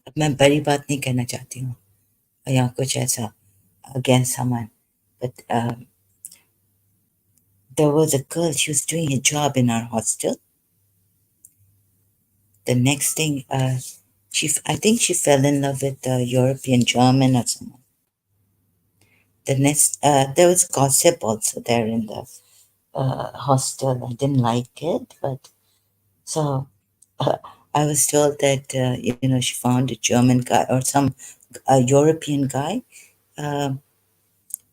अब मैं बड़ी बात नहीं कहना चाहती हूँ या कुछ ऐसा against someone. But there was a girl, she was doing a job in our hostel. The next thing, I think she fell in love with a European German or someone. The next, there was gossip also there in the hostel. I didn't like it, but so uh, I was told that she found a German guy or some European guy, um,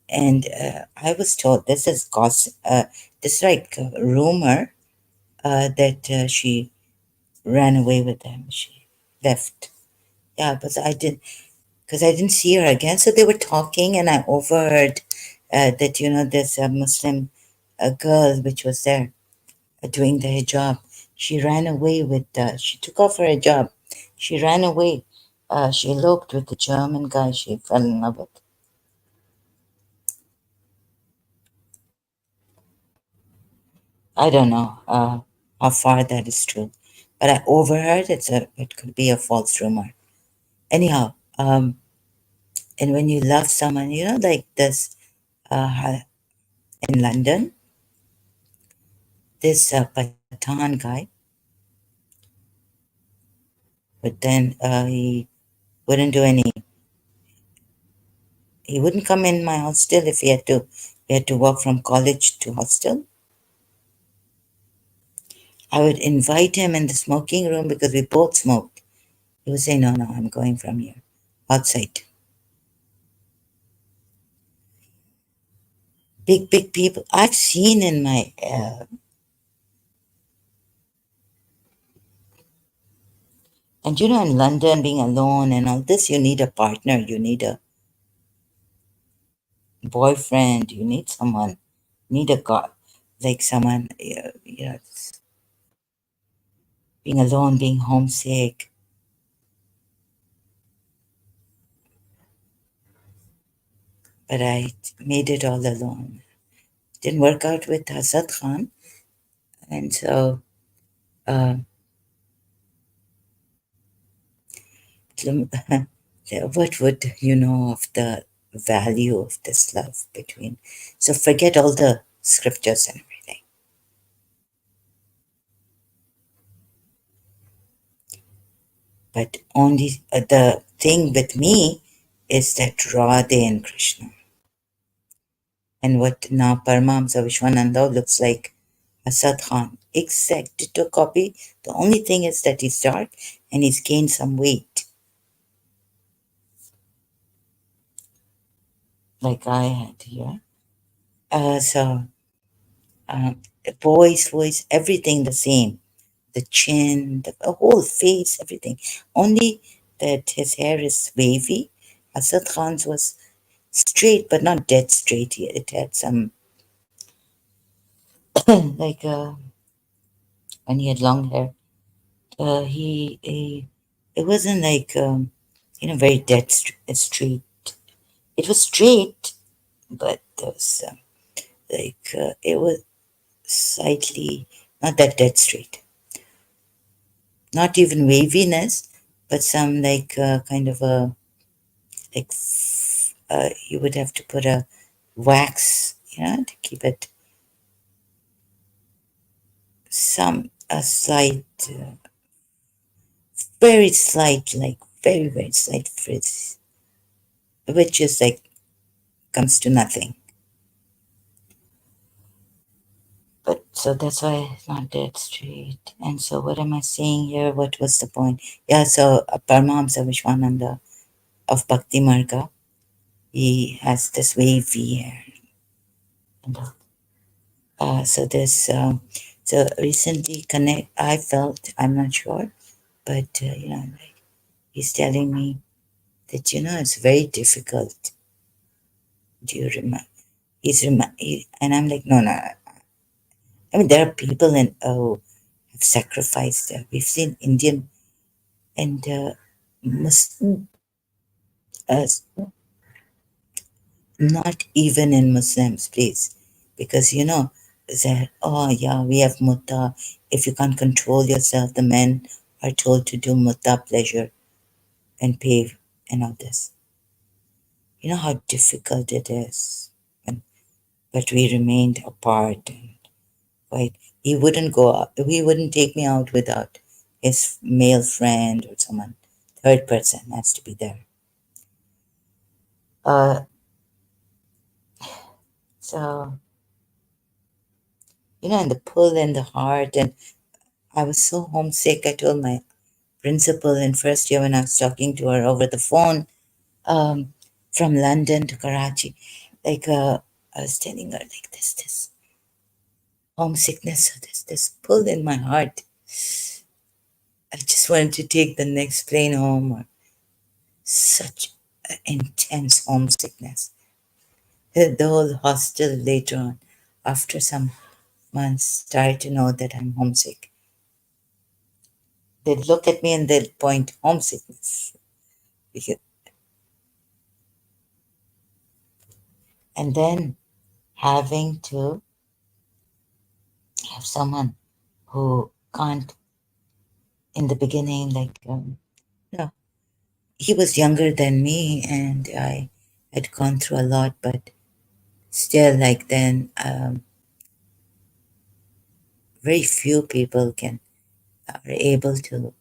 and I was told this is gossip, this like rumor that she ran away with him. She left. Yeah, but I didn't because I didn't see her again. So they were talking, and I overheard that there's a Muslim girl which was there doing the hijab. She ran away with. She took off her hijab. She ran away. She eloped with the German guy she fell in love with. I don't know how far that is true, but I overheard it could be a false rumor. Anyhow, and when you love someone, like this in London, this Pathan guy, but then wouldn't do any, he wouldn't come in my hostel if he had to walk from college to hostel. I would invite him in the smoking room because we both smoked. He would say, no, no, I'm going from here, outside. Big, big people. I've seen in my, and in London, being alone and all this, you need a partner, you need a boyfriend, you need someone, need a god, like someone, being alone, being homesick. But I made it all alone. Didn't work out with Hazrat Khan, and so uh, what would you know of the value of this love between? So forget all the scriptures and everything. But only the thing with me is that Radhe and Krishna. And what now Paramahamsa Vishwananda looks like Asad Khan. Exact ditto copy. The only thing is that he's dark and he's gained some weight, like I had here. So, voice, everything the same. The chin, the whole face, everything. Only that his hair is wavy. Asad Khan's was straight, but not dead straight. It had some, like, when he had long hair, he it wasn't like, very dead straight. It was straight, but there was, it was slightly not that dead straight, not even waviness, but some like, kind of a, like, you would have to put a wax, to keep it some a slight, very slight, like very very slight frizz, which is like comes to nothing. But so that's why it's not dead straight. And so what am I saying here? What was the point? Yeah, so Paramahamsa Vishwananda of Bhakti Marga, he has this wavy hair. And so this, so recently connect, I felt, I'm not sure, but like he's telling me that it's very difficult. Do you remember? And I'm like, no, no. I mean, there are people in have sacrificed. We've seen Indian and Muslim, uh, not even in Muslims, please, because that, oh yeah, we have mutta. If you can't control yourself, the men are told to do mutta, pleasure and pay and all this. You know how difficult it is, and, but we remained apart. And right, he wouldn't go out. He wouldn't take me out without his male friend or someone. Third person has to be there. Uh, so and the pull in the heart, and I was so homesick. I told my principal in first year when I was talking to her over the phone, um, from London to Karachi, like, I was telling her like this homesickness, so this pull in my heart. I just wanted to take the next plane home, or such intense homesickness. The whole hostel later on, after some months, started to know that I'm homesick. They'd look at me and they'd point homesickness. Because, and then having to have someone who can't, in the beginning, like, no, he was younger than me and I had gone through a lot, but still, like then, very few people are able to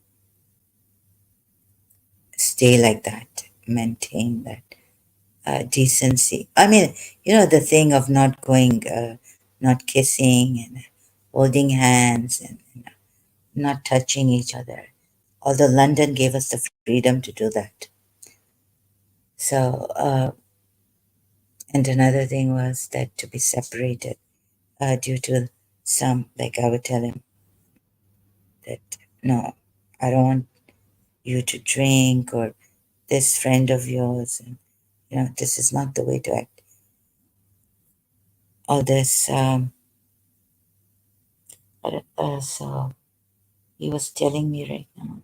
stay like that, maintain that decency. I mean, the thing of not going, not kissing and holding hands and not touching each other. Although London gave us the freedom to do that. So, and another thing was that to be separated, due to some, like I would tell him that, no, I don't want you to drink, or this friend of yours, and this is not the way to act. All this, so he was telling me right now,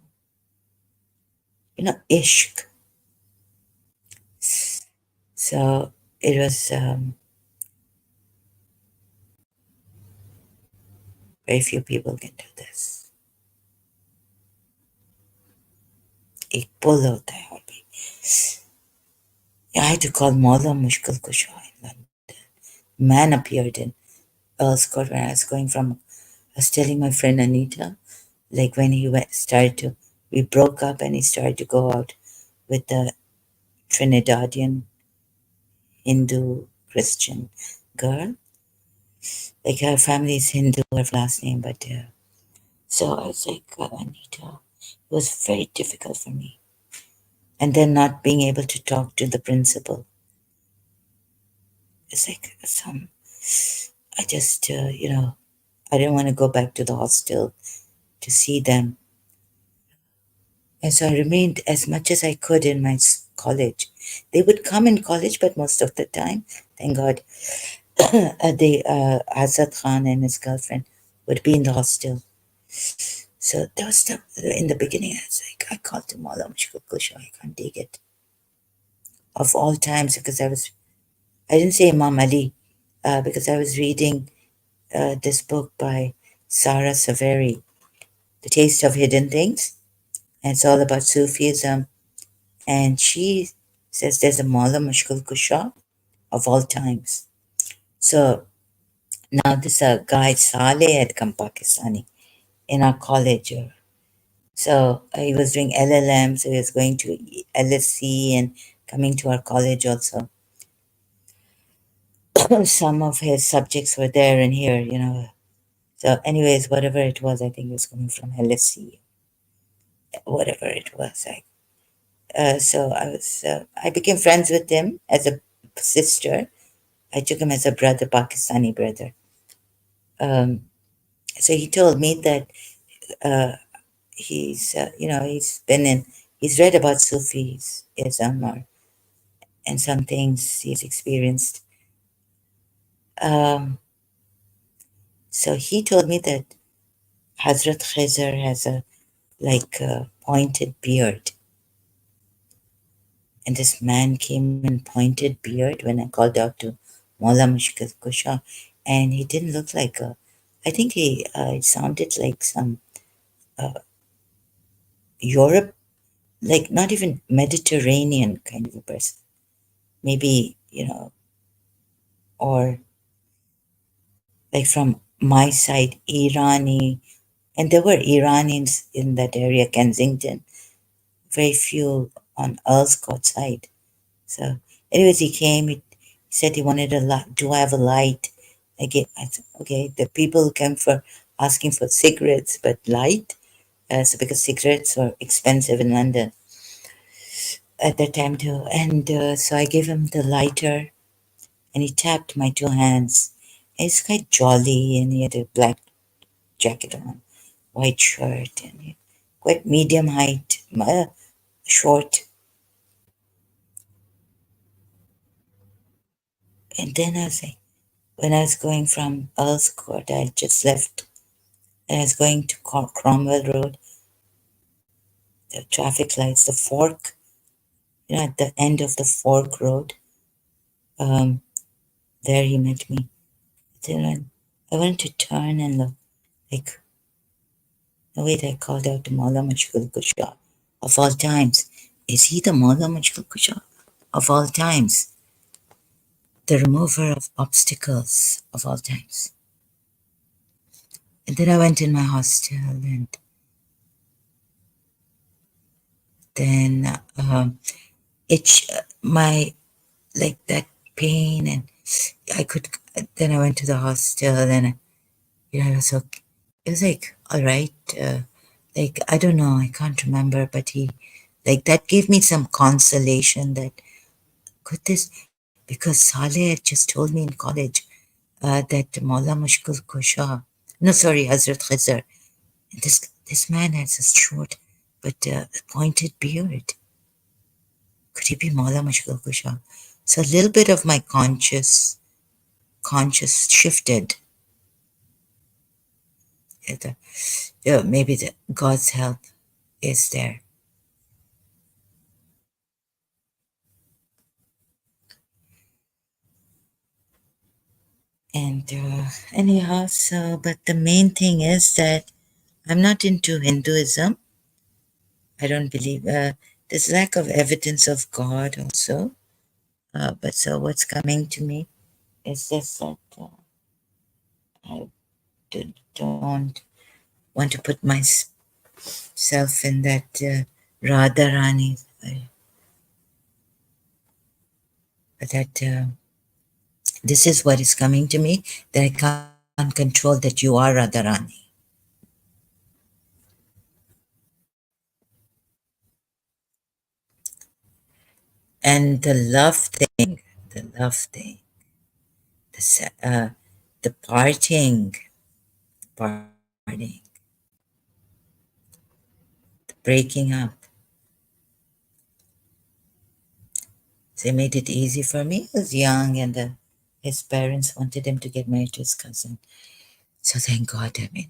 ishq. So it was, very few people can do this. एक पुल होता है और भी. I had to call Mawla Mushkil Kusha in London. Man appeared in Earl's Court when I was going from. I was telling my friend Anita, like when he we broke up and he started to go out with the Trinidadian Hindu Christian girl. Like her family is Hindu, her last name, but so I was like, Anita, it was very difficult for me. And then not being able to talk to the principal. It's like I just, I didn't want to go back to the hostel to see them. And so I remained as much as I could in my college. They would come in college, but most of the time, thank God, Azad Khan and his girlfriend would be in the hostel. So there was stuff in the beginning. I was like, I called him all, I can't take it. Of all times, because I didn't say Imam Ali, because I was reading this book by Sarah Saveri, The Taste of Hidden Things. And it's all about Sufism. And she says there's a Maula Mushkil Kusha of all times. So now this guy Saleh had come Pakistani in our college. So he was doing LLM, so he was going to LSC and coming to our college also. Some of his subjects were there and here. So anyways, whatever it was, I think it was coming from LSC, whatever it was. So I became friends with him as a sister. I took him as a brother, Pakistani brother. Um, so he told me that uh, he's read about Sufism and some things he's experienced. Um, so he told me that Hazrat Khizr has a pointed beard. And this man came in pointed beard when I called out to Maula Mushkil Kusha, and he didn't look like I think it sounded like some Europe, like not even Mediterranean kind of a person. Maybe, or like from my side, Irani, and there were Iranians in that area, Kensington, very few on Earl's Court side. So, anyways, he came. He said he wanted a light. Do I have a light? I said, okay. The people came for asking for cigarettes, but light. So because cigarettes were expensive in London at that time too, and so I gave him the lighter, and he tapped my two hands. And he's quite jolly, and he had a black jacket on, white shirt, and quite medium height, short. And then I was like, when I was going from Earl's Court, I just left. And I was going to Cromwell Road, the traffic lights, the fork, at the end of the fork road. Um, there he met me. Then I wanted to turn and look. Like, no, wait, I called out to Maula Mashkul Kusha of all times. Is he the Maula Mashkul Kusha of all times? The remover of obstacles of all times. And then I went in my hostel, and then my like that pain, and I could. Then I went to the hostel, and it was okay. It was like all right. Like I don't know, I can't remember, but he like that gave me some consolation that could this because Saleh had just told me in college that Maula Mushkil Kusha, no sorry, Hazrat Khizr, this man has a short but pointed beard. Could he be Maula Mushkil Kusha? So a little bit of my conscious shifted. Maybe God's help is there. And anyhow, but the main thing is that I'm not into Hinduism. I don't believe, there's lack of evidence of God also. But so what's coming to me is just that I don't want to put myself in that Radharani, that This is what is coming to me, that I can't control, that you are Radharani. And the love thing, the the parting, the breaking up. They made it easy for me. He was young, and his parents wanted him to get married to his cousin. So thank God. I mean,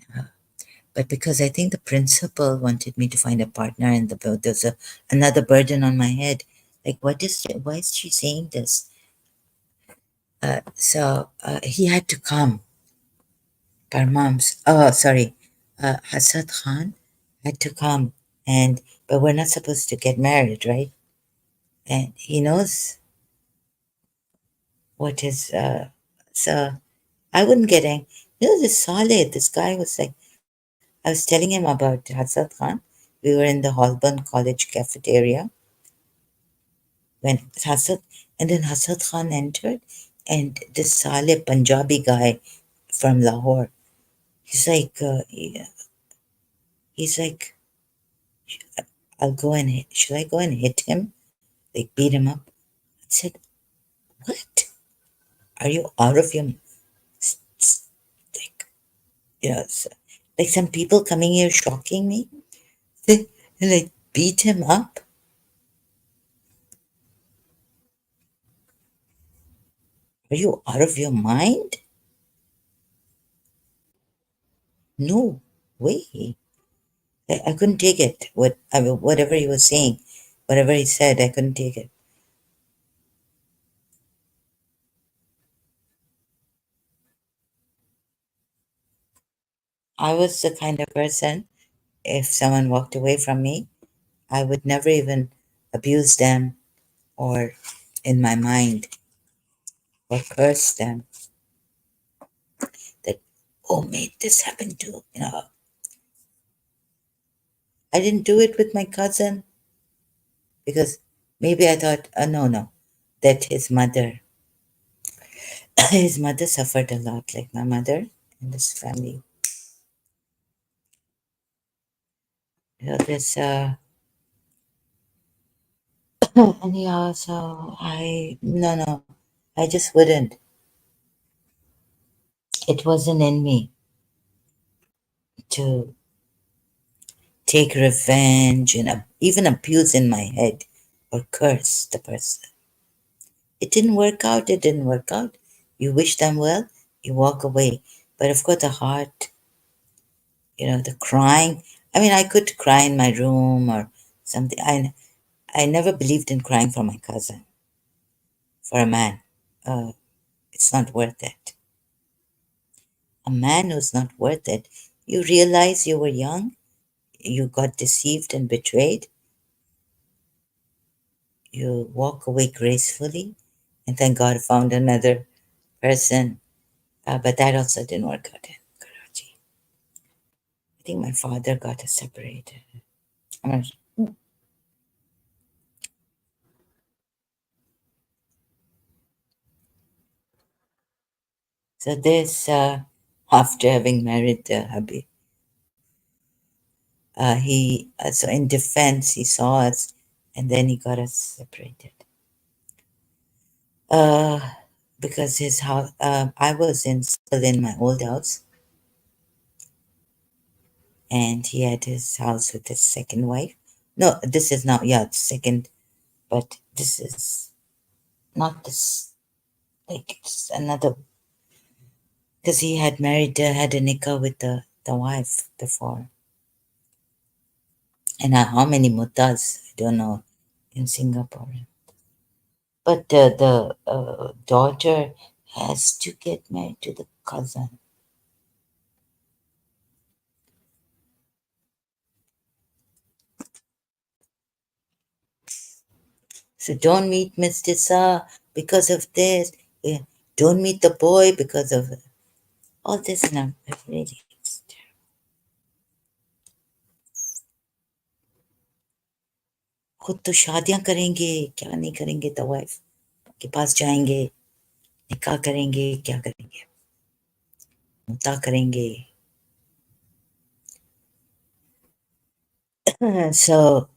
but because I think the principal wanted me to find a partner, and there's another burden on my head. Like, why is she saying this? So he had to come. Parmams. Oh, sorry. Hassad Khan had to come, and but we're not supposed to get married, right? And he knows what is. So I wouldn't get angry. This Saleh, this guy was like, I was telling him about Hassad Khan. We were in the Holborn College cafeteria when Hassad, and then Hassad Khan entered, and this Saleh Punjabi guy from Lahore, he's like, he's like, I'll go and should I go and hit him, like beat him up? I said, what? Are you out of your like, like some people coming here shocking me? They like beat him up. Are you out of your mind? No way. I couldn't take it. Whatever he was saying, whatever he said, I couldn't take it. I was the kind of person, if someone walked away from me, I would never even abuse them or in my mind or curse them that, oh, mate, this happened to, I didn't do it with my cousin because maybe I thought, no, no, that his mother, his mother suffered a lot, like my mother and his family. This, and yeah, so no, no, I just wouldn't. It wasn't in me to take revenge and even abuse in my head or curse the person. It didn't work out, it didn't work out. You wish them well, you walk away. But of course, the heart, the crying. I mean, I could cry in my room or something. I never believed in crying for my cousin, for a man. Uh, it's not worth it. A man who's not worth it, you realize you were young, you got deceived and betrayed, you walk away gracefully, and thank God found another person. But that also didn't work out in Karachi. I think my father got us separated. I'm not- So this, after having married the hubby, so in defense, he saw us, and then he got us separated. Uh, because his house, I was still in my old house, and he had his house with his second wife. No, this is not, yeah, second, but this is not this, like, it's another, because he had had a nikah with the wife before. And how many muttas, I don't know, in Singapore. But the daughter has to get married to the cousin. So don't meet Mr. Sa because of this. Yeah, don't meet the boy because of all this. Now, really, खुद तो शादियां करेंगे क्या नहीं करेंगे the wife के पास जाएंगे निकाह करेंगे क्या करेंगे मुता करेंगे so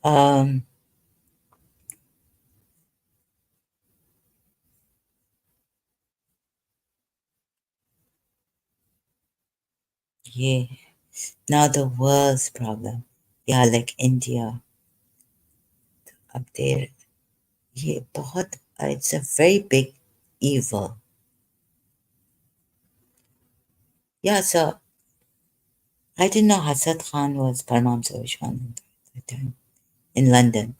yeah, now the world's problem, yeah, like India up there, yeah, बहुत it's a very big evil. Yeah, so I didn't know Hassan Khan was Paramount Khan at that time in London.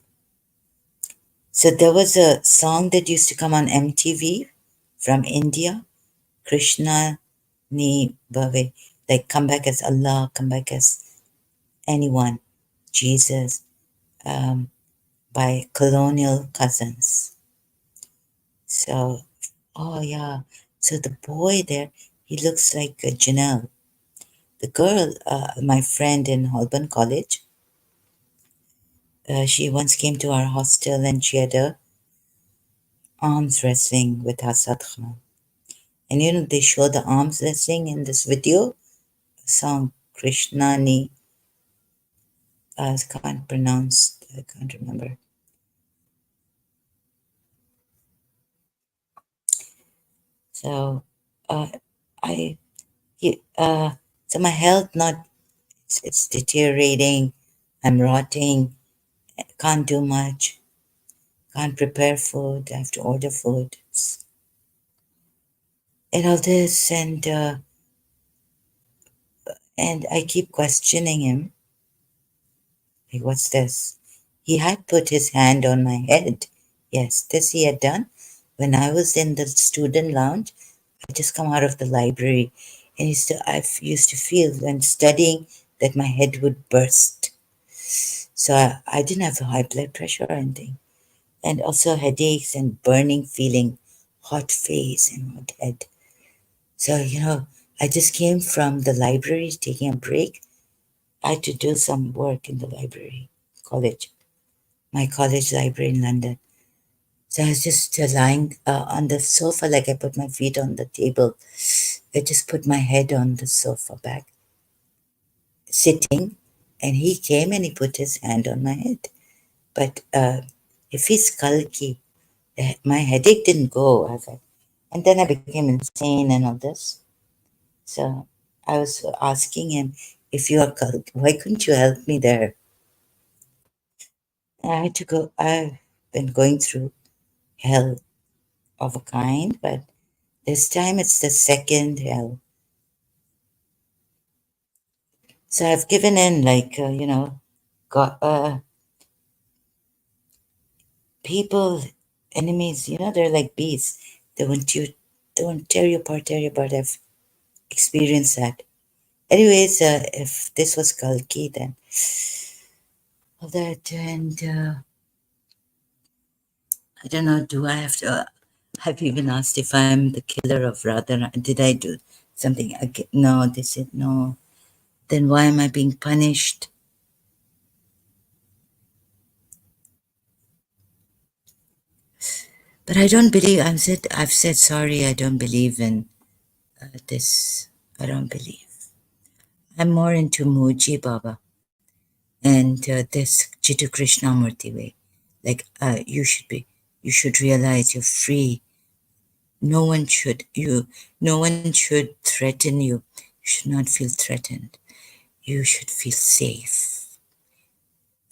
So there was a song that used to come on MTV from India, Krishna Ni Bhave, like come back as Allah, come back as anyone, Jesus, um, by Colonial Cousins. So, oh yeah, so the boy there, he looks like Janelle. The girl, my friend in Holborn College, she once came to our hostel and she had a arms wrestling with Asad Khan. And you know, they show the arms wrestling in this video song, Krishnani. I can't pronounce, I can't remember. So, uh, I, so my health not, it's deteriorating. I'm rotting. Can't do much. Can't prepare food. I have to order food. And all this, and I keep questioning him. Like, what's this? He had put his hand on my head. Yes, this he had done. When I was in the student lounge, I just come out of the library, and I used to feel when studying that my head would burst. So I didn't have high blood pressure or anything, and also headaches and burning feeling, hot face and hot head. So I just came from the library taking a break. I had to do some work in the library, college, my college library in London. So I was just lying on the sofa, like I put my feet on the table. I just put my head on the sofa back, sitting, and he came and he put his hand on my head. But if he's sulky, my headache didn't go. I was like, and then I became insane and all this. So I was asking him, if you are sulky, why couldn't you help me there? I had to go. I've been going through hell of a kind, but this time it's the second hell. So I've given in, like, got people, enemies, they're like bees. They want you, they want to tear you apart, tear you apart. I've experienced that. Anyways, if this was Kalki, then all that, and I don't know, do I have to, I've even asked if I'm the killer of Radha. Did I do something? No, they said no. Then why am I being punished? But I don't believe, I've said sorry, I don't believe in this. I don't believe. I'm more into Muji Baba and this Chitu Krishnamurti way. Like, you should realize you're free. No one should, no one should threaten you. You should not feel threatened. You should feel safe.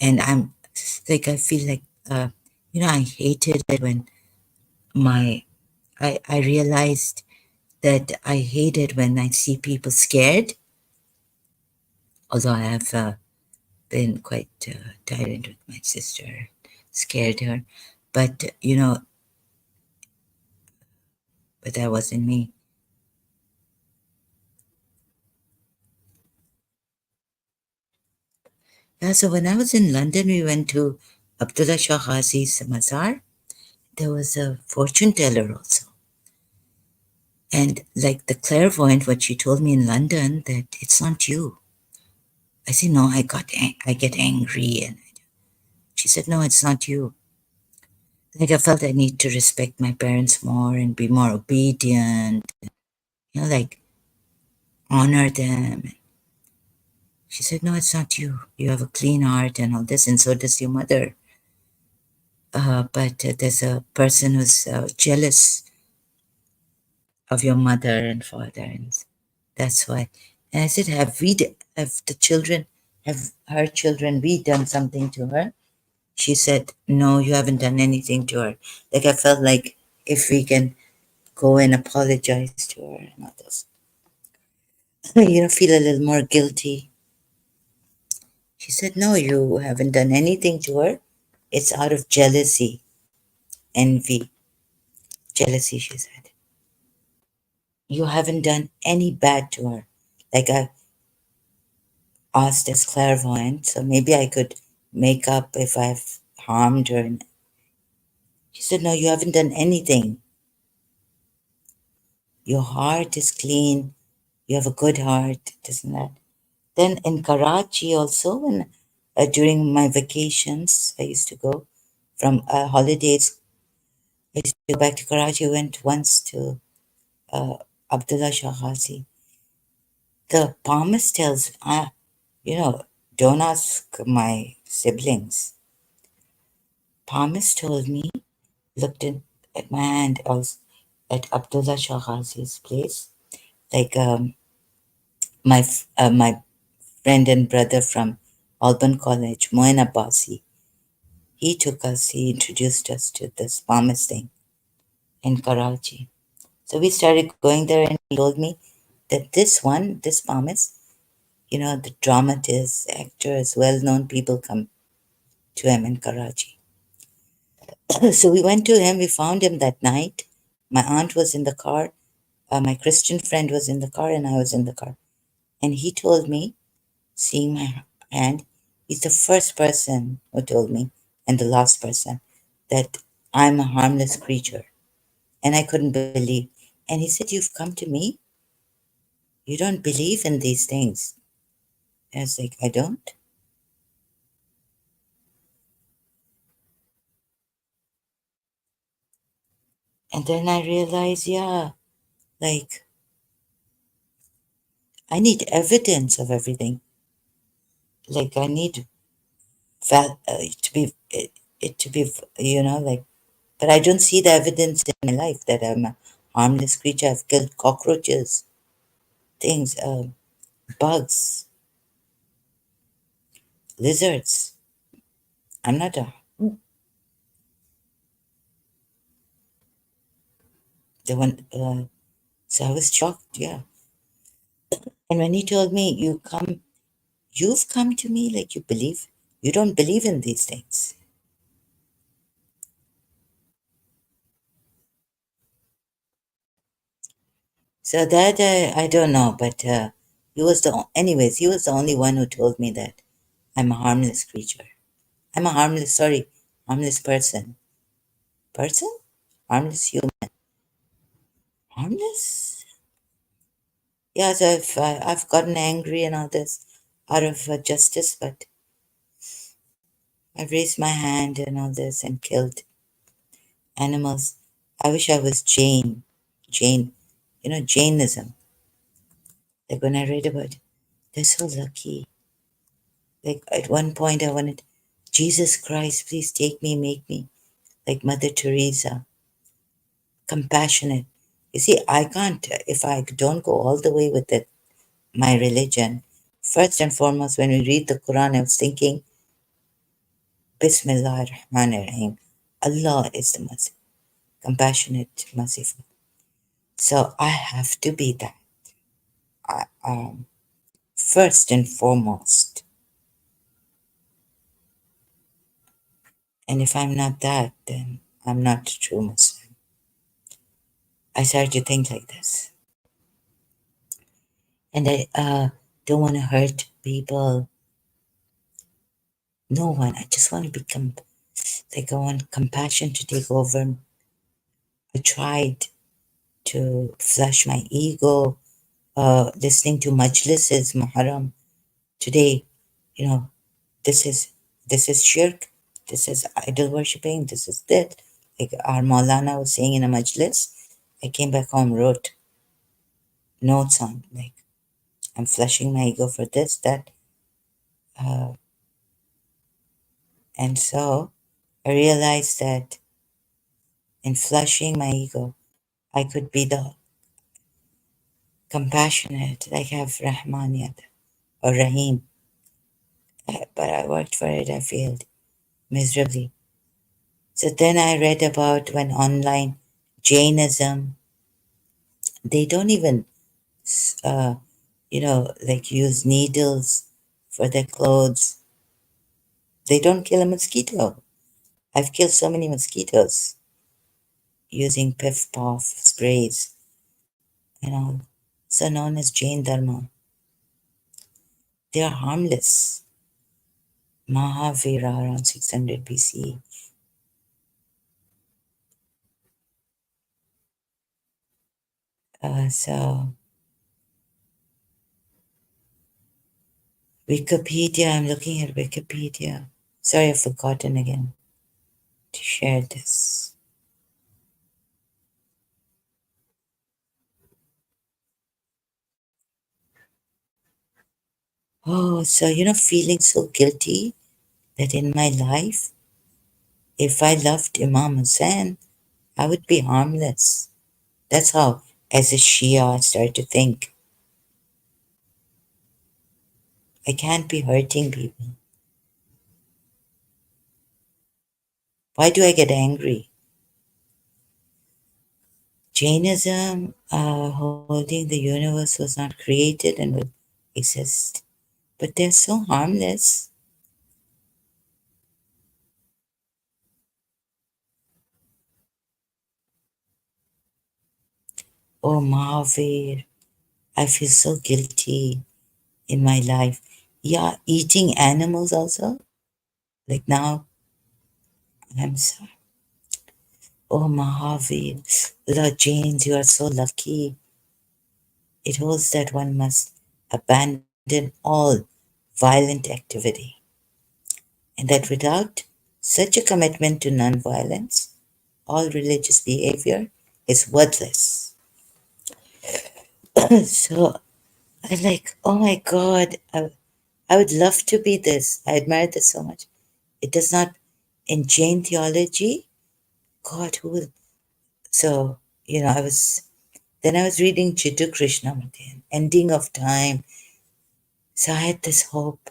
And I'm, like, I feel like, I hated it when I realized that I hate it when I see people scared, although I have been quite tyrant with my sister, scared her. But, but that wasn't me. Yeah, so when I was in London, we went to Abdullah Shah Ghazi's Mazar. There was a fortune teller also. And like the clairvoyant, what she told me in London, that it's not you. I said, no, I get angry. And she said, no, it's not you. Like I felt I need to respect my parents more and be more obedient, like honor them. She said, "No, it's not you. You have a clean heart and all this, and so does your mother. But there's a person who's jealous of your mother and father, and that's why." And I said, have the children, have her children, we done something to her?" She said, "No, you haven't done anything to her." Like I felt like if we can go and apologize to her and all this, feel a little more guilty. She said, "No, you haven't done anything to her. It's out of jealousy, envy, jealousy," she said. "You haven't done any bad to her." Like I asked as clairvoyant, so maybe I could make up if I've harmed her. And she said, "No, you haven't done anything. Your heart is clean. You have a good heart, this and that." Then in Karachi also, when during my vacations, I used to go from holidays. I used to go back to Karachi. I went once to uh, Abdullah Shah Ghazi. The palmist tells, you know, don't ask my siblings. Palmist told me, looked at my hand, I was at Abdullah Shah Ghazi's place. Like my friend and brother from Alban College, Moin Abbasi, he took us, he introduced us to this palmist thing in Karachi. So we started going there, and he told me that this palmist, the dramatist, actors, well-known people come to him in Karachi. So we went to him, we found him that night. My aunt was in the car, my Christian friend was in the car, and I was in the car. And he told me, seeing my hand, he's the first person who told me, and the last person, that I'm a harmless creature. And I couldn't believe. And he said, "You've come to me? You don't believe in these things." And I was like, "I don't." And then I realized, yeah, like I need evidence of everything. Like I need to be it to be like, but I don't see the evidence in my life that I'm a harmless creature. I've killed cockroaches, things, bugs, lizards. I'm not a the one. So I was shocked, yeah. And when he told me, you've come to me, like you don't believe in these things." So that I don't know, but anyways, he was the only one who told me that I'm a harmless creature. I'm a harmless person. Person? Harmless human. Harmless? Yeah, so I've gotten angry and all this out of justice, but I've raised my hand and all this and killed animals. I wish I was Jane. Jane, Jainism. Like when I read about it, they're so lucky. Like at one point, I wanted, Jesus Christ, please take me, make me like Mother Teresa, compassionate. You see, I can't, if I don't go all the way with it, my religion. First and foremost, when we read the Quran, I was thinking, Bismillah ar-Rahman ar-Rahim. Allah is the compassionate, merciful. So I have to be that. First and foremost. And if I'm not that, then I'm not a true Muslim. I started to think like this. And I don't want to hurt people. No one. I just want to become, like, I want compassion to take over. I tried to flush my ego, listening to majlises, muharram. Today, you know, this is shirk, this is idol worshipping, this is that. like our Maulana was saying in a majlis, I came back home, wrote notes on, like, I'm flushing my ego for this, that. Uh, and so I realized that in flushing my ego, I could be the compassionate, like have Rahmaniyat or Rahim. But I worked for it, I failed miserably. So then I read about when online Jainism, they don't even, uh, like use needles for their clothes. They don't kill a mosquito. I've killed so many mosquitoes using piff puff sprays and all. So known as Jain Dharma. They are harmless. Mahavira around 600 BC. So Wikipedia, I'm looking at Wikipedia. Sorry, I've forgotten again to share this. Oh, so feeling so guilty that in my life, if I loved Imam Hussein, I would be harmless. That's how, as a Shia, I started to think. I can't be hurting people. Why do I get angry? Jainism, holding the universe was not created and will exist. But they're so harmless. Oh, Mahavir, I feel so guilty in my life. Yeah, eating animals also. Like now, I'm sorry. Oh, Mahavir, Lord James, you are so lucky. It holds that one must abandon all violent activity, and that without such a commitment to nonviolence, all religious behavior is worthless. So I like, oh my God, I would love to be this. I admire this so much. It does not, in Jain theology, God, who will, so, I was reading Jiddu Krishnamurti, Ending of Time. So I had this hope.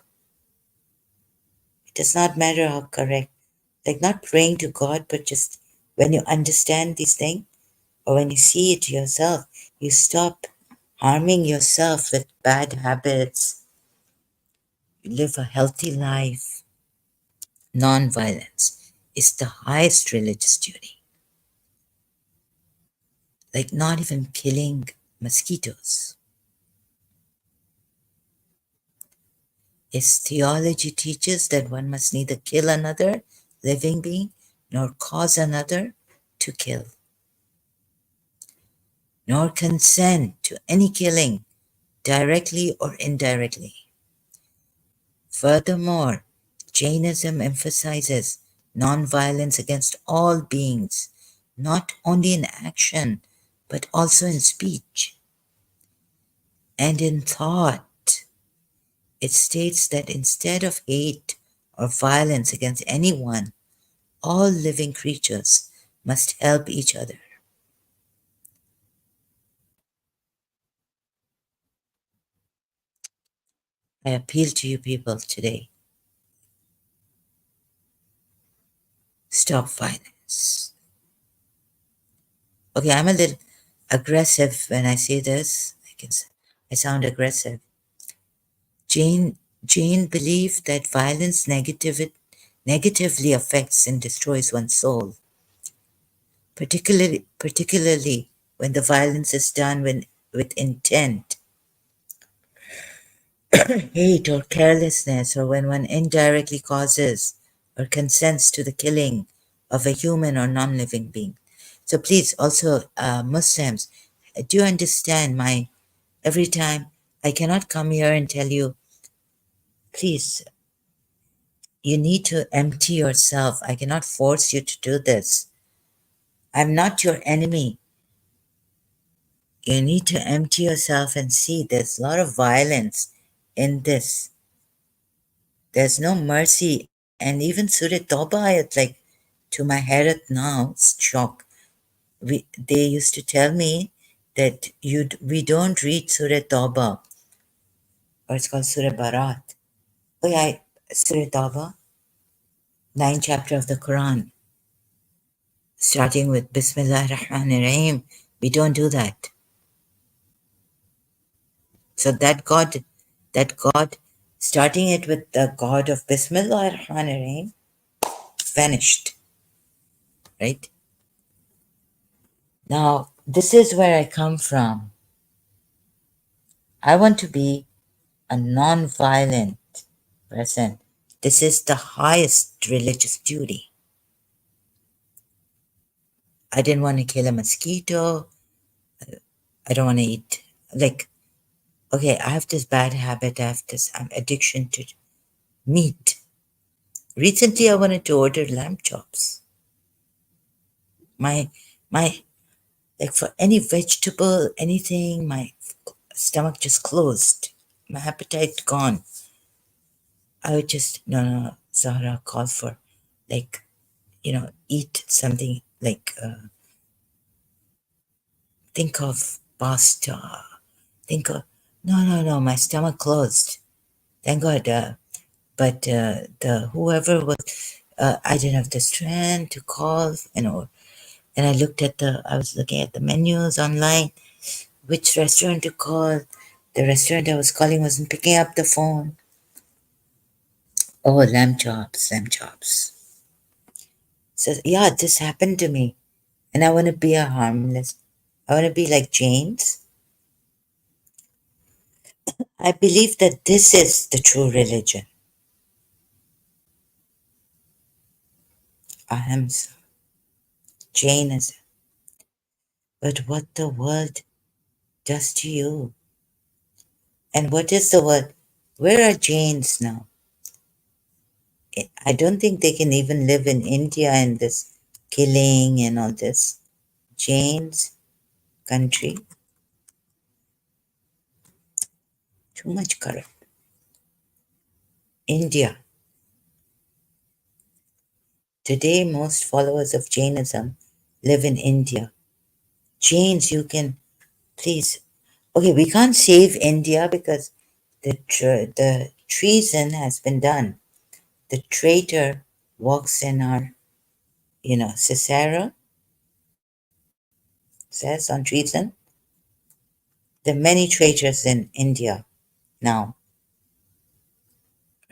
It does not matter how correct, like not praying to God, but just when you understand these things or when you see it yourself, you stop harming yourself with bad habits. You live a healthy life. Non-violence is the highest religious duty. Like not even killing mosquitoes. Its theology teaches that one must neither kill another living being nor cause another to kill, nor consent to any killing, directly or indirectly. Furthermore, Jainism emphasizes nonviolence against all beings, not only in action, but also in speech and in thought. It states that instead of hate or violence against anyone, all living creatures must help each other. I appeal to you people today. Stop violence. Okay, I'm a little aggressive when I say this. I sound aggressive. Jane believed that violence negatively affects and destroys one's soul, particularly when the violence is done with intent, hate, or carelessness, or when one indirectly causes or consents to the killing of a human or non-living being. So please, also Muslims, do you understand my every time I cannot come here and tell you, please, you need to empty yourself. I cannot force you to do this. I'm not your enemy. You need to empty yourself and see there's a lot of violence in this. There's no mercy. And even Surah Tawbah, it's like to my heret now, it's shock. They used to tell me that we don't read Surah Tawbah, or it's called Surah Barat. Oh yeah, Surah Tawbah, ninth chapter of the Quran, starting with Bismillah Rahman Rahim. We don't do that. So that God, starting it with the God of Bismillah Rahman Rahim, vanished, right? Now, this is where I come from. I want to be a non-violent person. This is the highest religious duty. I didn't want to kill a mosquito. I don't want to eat, like, okay, I have this bad habit. I have this addiction to meat. Recently, I wanted to order lamb chops. My, my, like for any vegetable, anything, my stomach just closed. My appetite gone. I would just, no, no, no, Zahra, call for, like, eat something like, think of pasta. Think of, no, no, no, my stomach closed. Thank God. But the whoever was, I didn't have the strength to call, and I was looking at the menus online, which restaurant to call. The restaurant I was calling wasn't picking up the phone. Oh, lamb chops, lamb chops. So yeah, this happened to me. And I want to be a harmless. I want to be like James. I believe that this is the true religion. Ahimsa, Jainism. But what the world does to you. And what is the world? Where are Jains now? I don't think they can even live in India in this killing and all this. Jains country, too much corrupt. India. Today, most followers of Jainism live in India. Jains, you can please. Okay, we can't save India because the treason has been done. The traitor walks in our, Cicero says on treason. There are many traitors in India now.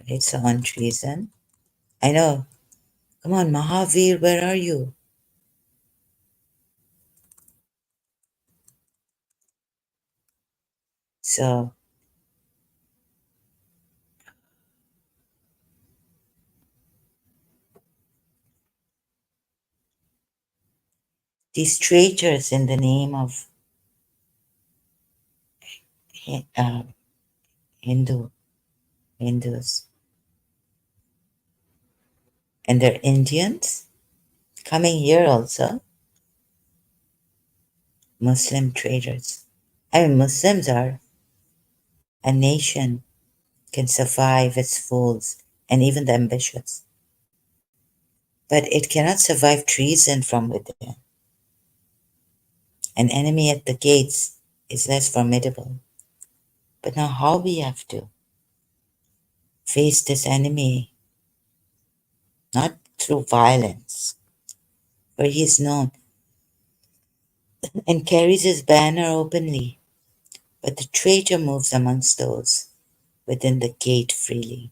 Right? So on treason. I know. Come on, Mahavir, where are you? So these traitors in the name of uh, Hindu, Hindus, and they're Indians coming here also, Muslim traitors. I mean, Muslims are a nation can survive its fools and even the ambitious, but it cannot survive treason from within. An enemy at the gates is less formidable. But now, how we have to face this enemy, not through violence, where he is known and carries his banner openly, but the traitor moves amongst those within the gate freely,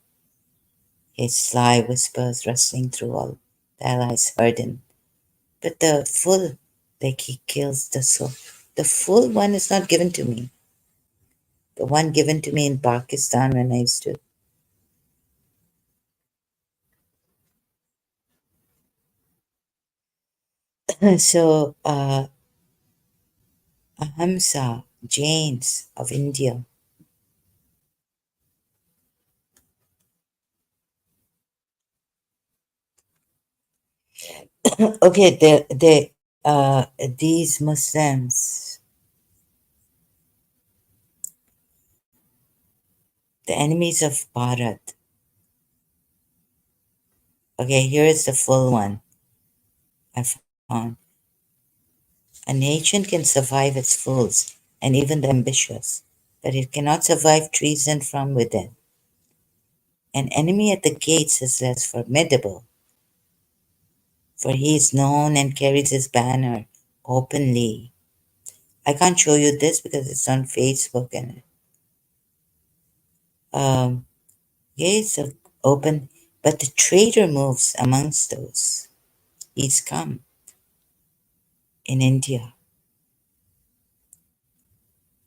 his sly whispers rustling through all the allies heard him. But the full, like he kills the soul. The full one is not given to me. The one given to me in Pakistan when I used to. So, Ahamsa, Jains of India. Okay, these Muslims, the enemies of Bharat. Okay, here is the full one I found. A nation can survive its fools and even the ambitious, but it cannot survive treason from within. An enemy at the gates is less formidable, for he is known and carries his banner openly. I can't show you this because it's on Facebook and gates are open, but the traitor moves amongst those. He's come in India.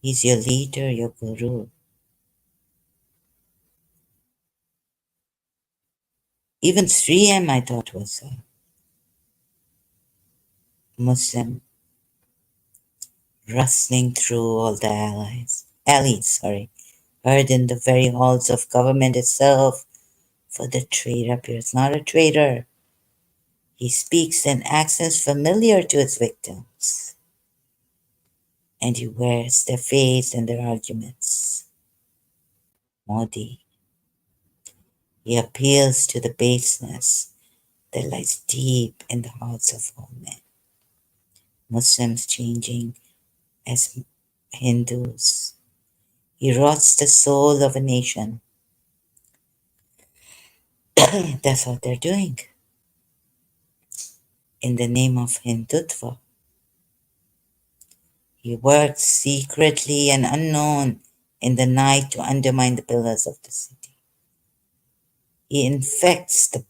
He's your leader, your guru. Even 3M I thought was a Muslim rustling through all the alleys, heard in the very halls of government itself, for the traitor appears not a traitor. He speaks in accents familiar to his victims, and he wears their face and their arguments. Modi, he appeals to the baseness that lies deep in the hearts of all men. Muslims changing as Hindus. He rots the soul of a nation. That's what they're doing in the name of Hindutva. He works secretly and unknown in the night to undermine the pillars of the city. He infects the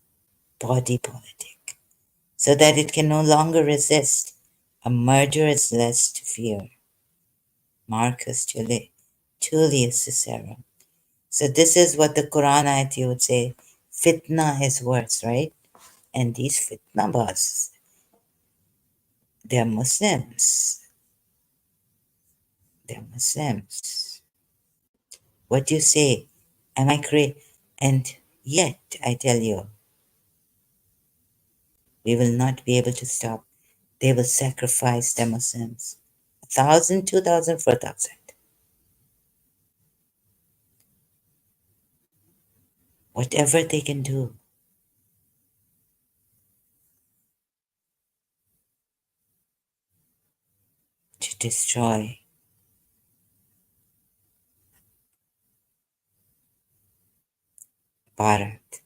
body politic so that it can no longer resist. A murder is less to fear. Marcus Tullius Cicero. So this is what the Quran ayat you would say, fitna is worse, right? And these fitna bosses, they're Muslims. They're Muslims. What do you say? Am I crazy? And yet, I tell you, we will not be able to stop. They will sacrifice the Muslims. 1,000, 2,000, 4,000. Whatever they can do to destroy Bharat.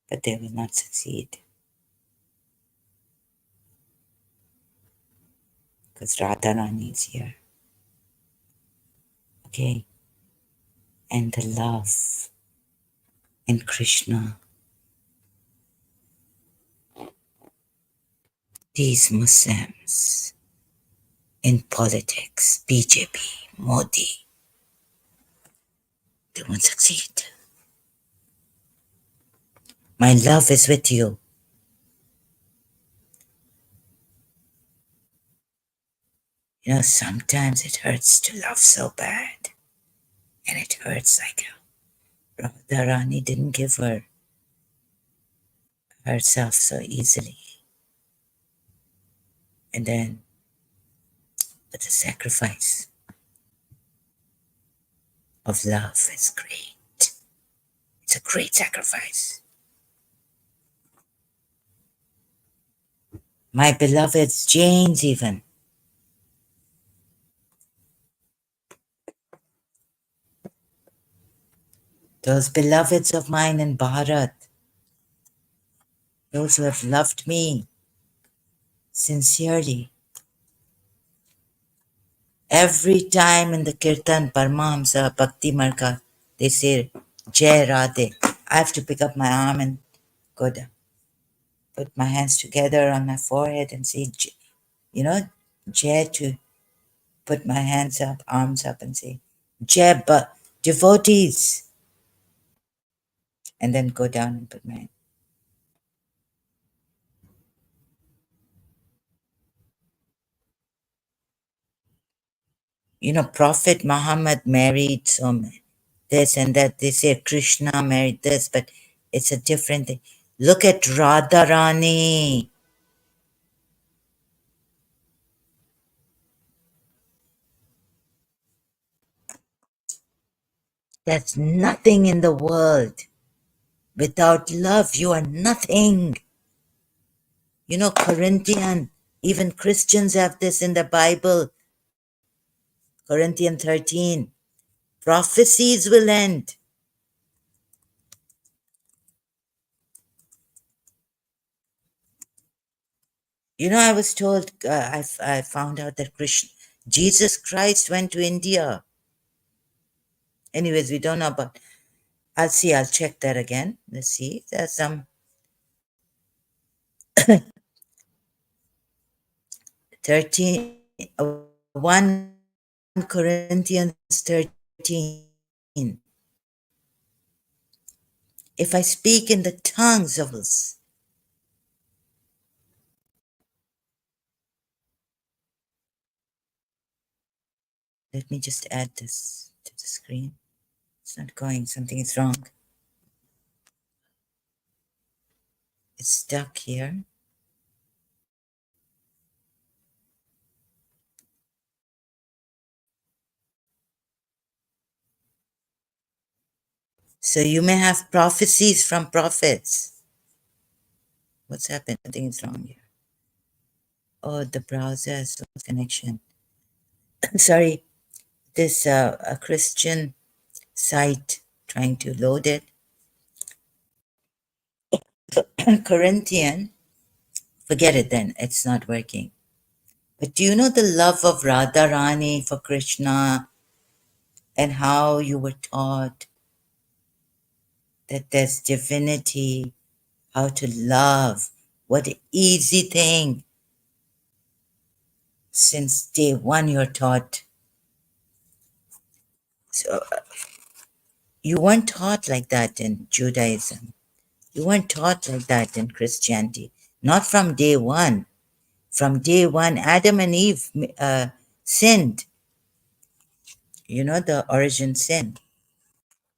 But they will not succeed because Radharani is here. Okay? And the love in Krishna. These Muslims in politics, BJP, Modi, they won't succeed. My love is with you. You know, sometimes it hurts to love so bad. And it hurts like Radharani didn't give herself so easily. And then, but the sacrifice of love is great. It's a great sacrifice. My beloveds, Jains even, those beloveds of mine in Bharat, those who have loved me sincerely. Every time in the Kirtan, Paramahamsa, Bhakti Marga, they say, Jai Radhe. I have to pick up my arm and go down, put my hands together on my forehead and say, you know, Jai to put my hands up, arms up and say, Jai devotees, and then go down and put my hand. You know, Prophet Muhammad married so many. this and that. They say Krishna married this, but it's a different thing. Look at Radharani. That's nothing in the world. Without love, you are nothing. You know, Corinthian, even Christians have this in the Bible, Corinthian 13. Prophecies will end. You know, I was told, I found out that Jesus Christ went to India. Anyways, we don't know about. I'll see. I'll check that again. Let's see. There's some 13, 1 Corinthians 13. If I speak in the tongues of us, let me just add this to the screen. It's not going. Something is wrong. It's stuck here. So you may have prophecies from prophets. What's happened? Something is wrong here. Oh, the browser has lost connection. Sorry, this a Christian site trying to load it. Corinthian, forget it then. It's not working. But do you know the love of Radharani for Krishna and how you were taught that there's divinity, how to love? What an easy thing. Since day one, you're taught. So you weren't taught like that in Judaism. You weren't taught like that in Christianity. Not from day one. From day one, Adam and Eve sinned. You know, the origin sin.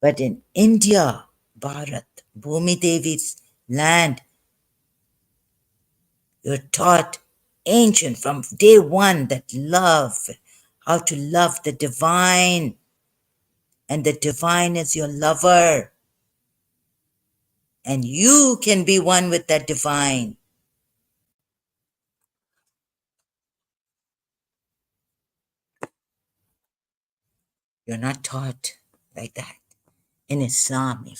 But in India, Bharat, Bhumi Devi's land, you're taught ancient from day one that love, how to love the divine, and the divine is your lover. And you can be one with that divine. You're not taught like that in Islam, even.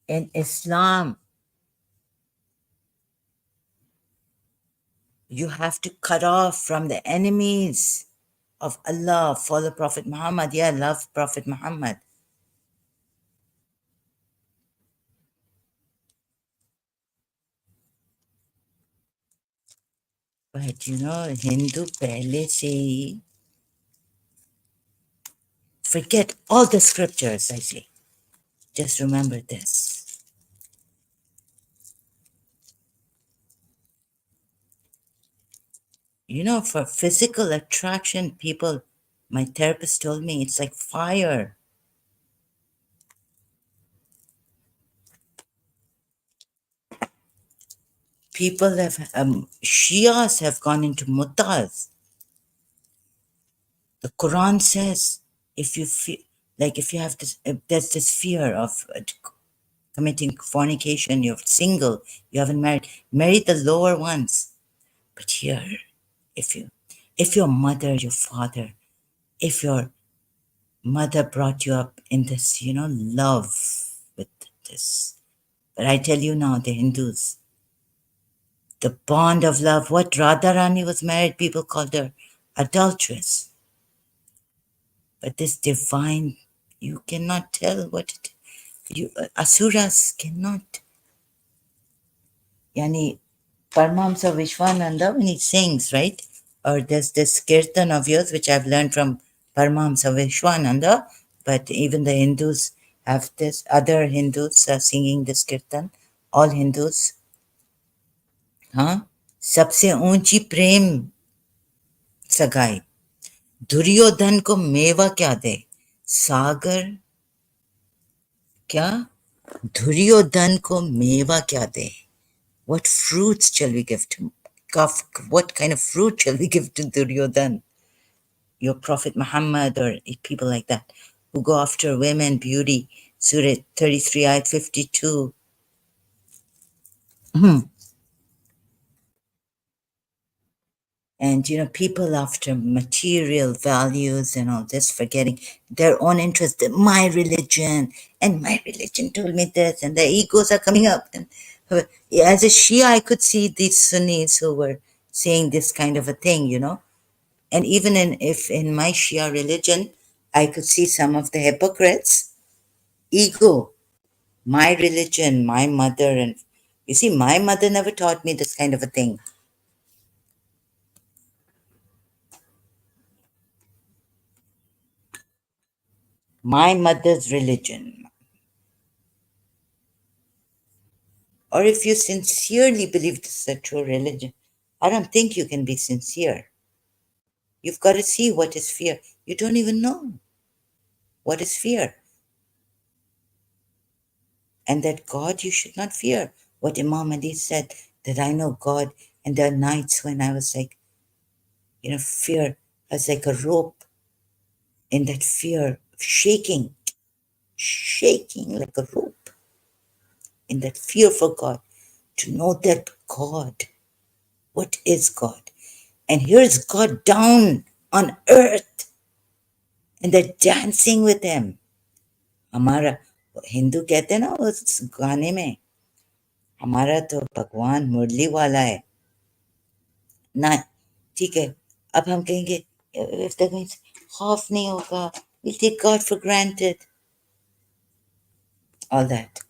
In Islam, you have to cut off from the enemies of Allah, follow Prophet Muhammad. Yeah, love Prophet Muhammad. But you know, Hindu pehle se hi, forget all the scriptures, I say. Just remember this. You know, for physical attraction, people, my therapist told me it's like fire. People have, Shias have gone into muttas. The Quran says if you feel like if you have this, if there's this fear of committing fornication, you're single, you haven't married, marry the lower ones. But here, if you, if your mother, your father, if your mother brought you up in this, you know, love with this. But I tell you now, the Hindus, the bond of love, what Radharani was married, people called her adulteress. But this divine, you cannot tell what it, you, asuras cannot. Yani, Paramahamsa Vishwananda, when he sings, right? Or there's this kirtan of yours, which I've learned from Paramahamsa Vishwananda, but even the Hindus have this, other Hindus are singing this kirtan, all Hindus. Huh? सबसे ऊंची प्रेम सगाई दुर्योधन को मेवा क्या दे सागर क्या दुर्योधन को मेवा क्या दे what fruits shall we give to what kind of fruit shall we give to Duryodhan your prophet Muhammad or people like that who go after women beauty surah 33 ayat 52. And people after material values and all this, forgetting their own interest, and my religion told me this, and their egos are coming up. And as a Shia, I could see these Sunnis who were saying this kind of a thing. And even if in my Shia religion, I could see some of the hypocrites, ego, my religion, my mother, and you see, my mother never taught me this kind of a thing. My mother's religion. Or if you sincerely believe this is a true religion, I don't think you can be sincere. You've got to see what is fear. You don't even know what is fear. And that God you should not fear. What Imam Ali said, that I know God. And there are nights when I was like, fear. I was like a rope in that fear, shaking like a rope in that fear for God. To know that God, what is God? And here's God down on earth and they're dancing with him. हमारा हिंदू कहते हैं ना उस गाने में हमारा तो भगवान मुरली वाला है ना ठीक है अब हम कहेंगे if they're going to say, खौफ नहीं होगा we'll take God for granted all that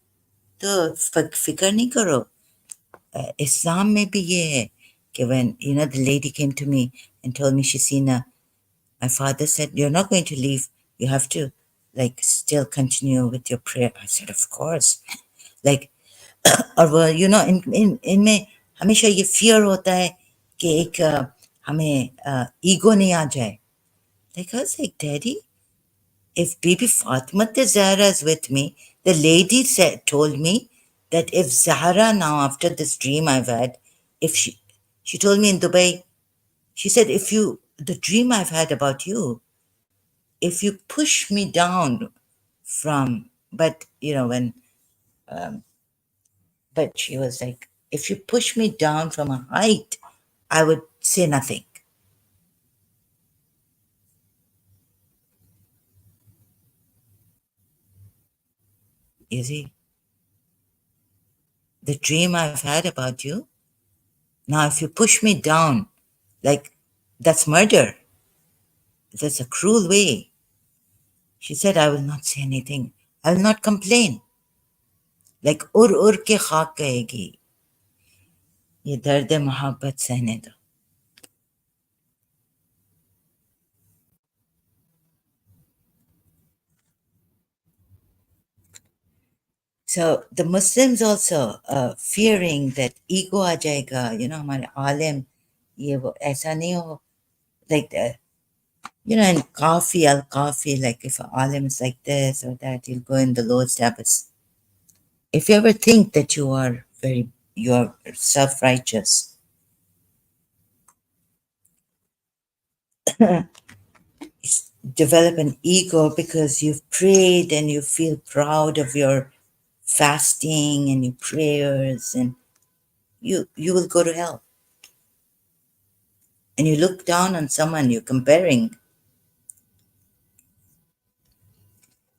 तो फिक्र नहीं करो इस्लाम में भी ये है कि when the lady came to me and told me she's seen my father said, you're not going to leave. You have to, still continue with your prayer. I said, of course. और वो, इनमें हमेशा ये fear होता है कि एक हमें ईगो नहीं आ जाए. I was like, Daddy, if Bibi Fatima Zahra is with me, the lady told me that if Zahra now, after this dream I've had, if she told me in Dubai, she said, the dream I've had about you, if you push me down from, but but she was like, if you push me down from a height, I would say nothing. You see, the dream I've had about you, now if you push me down, that's murder. That's a cruel way. She said, I will not say anything. I will not complain. Like ur ke खाक कहेगी ये दर्द मोहब्बत सहने दो. So the Muslims also fearing that ego आ जाएगा, हमारे आलिम ये वो ऐसा नहीं हो, like in Kafi al-Kafi, like if an alim is like this or that, he'll go in the lowest abyss. If you ever think that you're self-righteous, develop an ego because you've prayed and you feel proud of your fasting and your prayers, and you will go to hell. And you look down on someone you're comparing.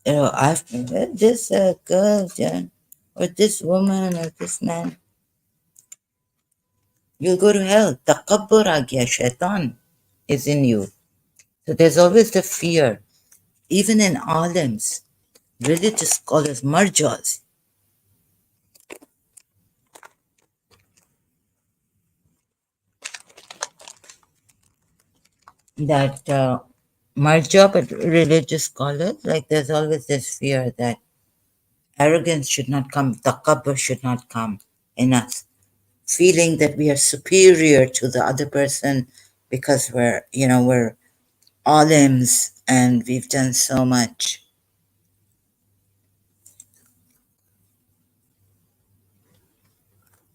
I've this girl, yeah, or this woman, or this man. You'll go to hell. Takabbur aa gaya, shaitan is in you. So there's always the fear, even in alims, religious scholars, marjas, that marja, but religious scholars, there's always this fear that arrogance should not come, takabbur should not come in us. Feeling that we are superior to the other person, because we're olims and we've done so much.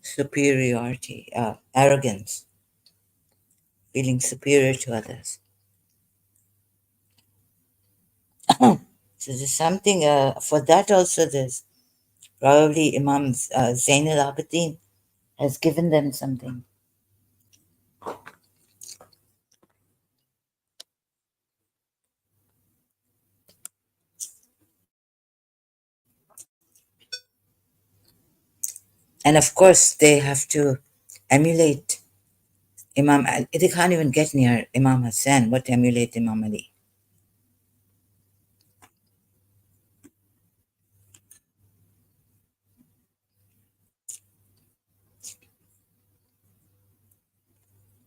Superiority, arrogance, feeling superior to others. So there's something for that also. There's probably Imam Zain al-Abidin has given them something. And of course, they have to emulate Imam Ali. They can't even get near Imam Hassan, but emulate Imam Ali.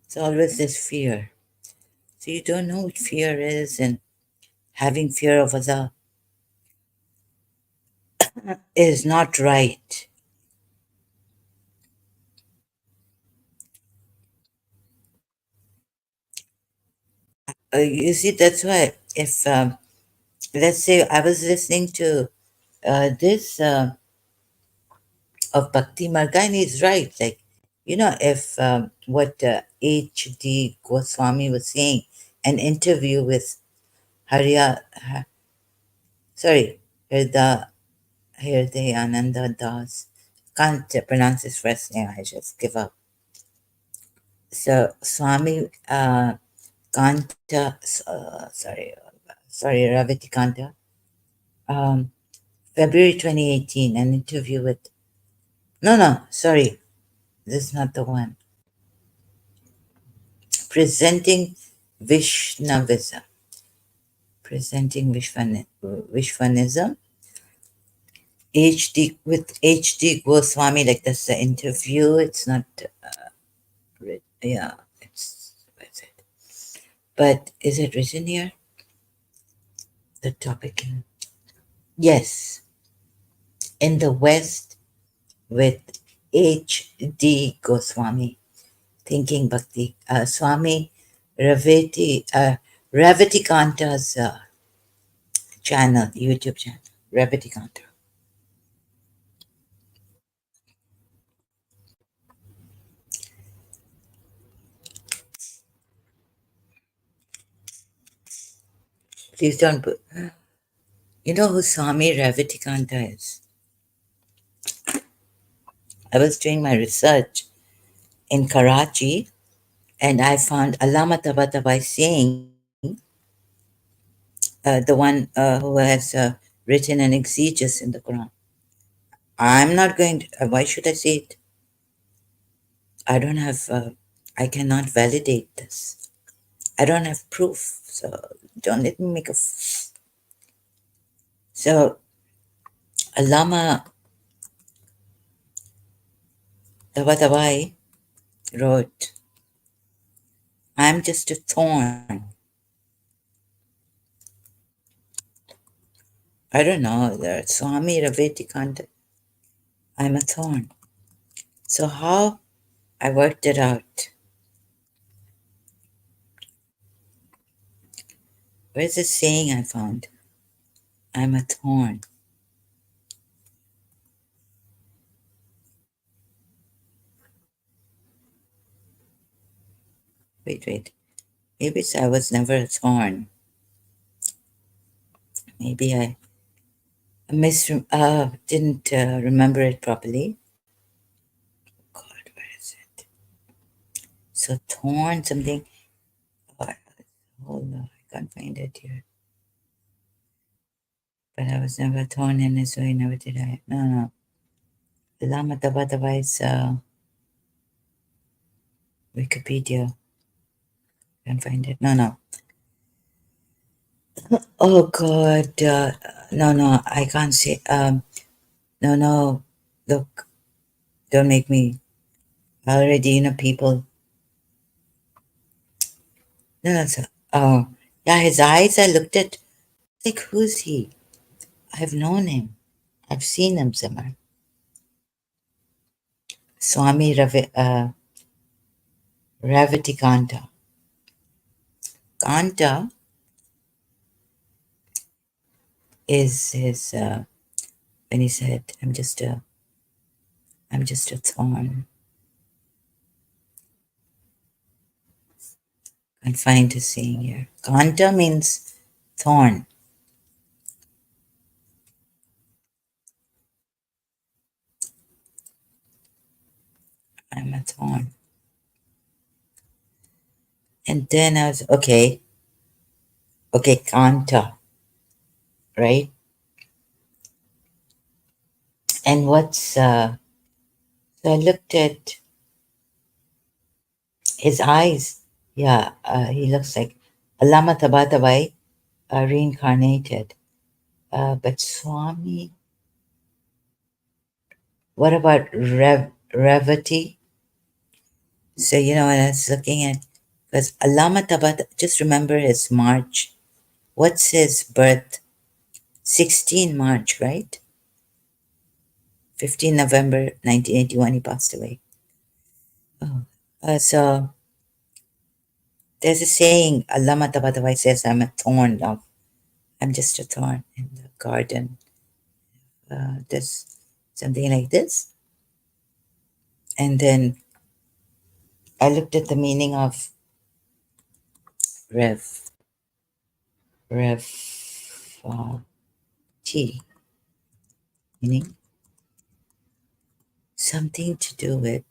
It's always this fear. So you don't know what fear is, and having fear of Allah is not right. You see, that's why if, let's say, I was listening to this of Bhakti Margani is right. Like, if what H.D. Goswami was saying, an interview with Harya, sorry, Hirda, Hirdayananda Das. Can't pronounce his first name, I just give up. So, Swami Kanta, sorry, Raviti Kanta, um, February 2018, an interview with, no, sorry, this is not the one. Presenting Vishnavism. Presenting Vishvanism. HD with HD Goswami, like that's the interview. It's not, yeah, where's it? But is it written here? The topic. Yes, in the West with HD Goswami, Thinking Bhakti. Swami Raviti Kanta's channel, YouTube channel. Raviti Kanta. Please don't put. You know who Swami Raviti Kanta is? I was doing my research in Karachi and I found Allama Tabatabai saying, the one who has written an exegesis in the Quran. I'm not going to, why should I say it? I don't have, I cannot validate this. I don't have proof. So don't let me make a. So Allama Tabatabai wrote, I'm just a thorn. I don't know, the Swami Raveti Kanta. I'm a thorn. So how I worked it out. Where's the saying I found? I'm a thorn. Wait. Maybe it's I was never a thorn. Maybe I didn't remember it properly. God, where is it? So thorn something. Oh, hold on, I can't find it here. But I was never a thorn in his way, never did I. No. Lama Tabatabai is Wikipedia. Can't find it. No. Oh God, no, I can't say. No. Look, don't make me already. People. No, so, oh, yeah, his eyes. I looked at. Like, who's he? I've known him. I've seen him somewhere. Swami Ravitikanta. Kanta is his when he said, I'm just a thorn. Can't find the saying here. Kanta means thorn. I'm a thorn. And then I was okay, Kanta, right? And so I looked at his eyes. Yeah, he looks like Allama Tabatabai reincarnated. But Swami, what about Revati? So, when I was looking at, because Allama Tabata, just remember his March. What's his birth? 16 March, right? 15 November 1981, he passed away. Oh. So there's a saying, Allama Tabatabai says, I'm just a thorn in the garden. There's something like this. And then I looked at the meaning of Rev, Rev, T, meaning something to do with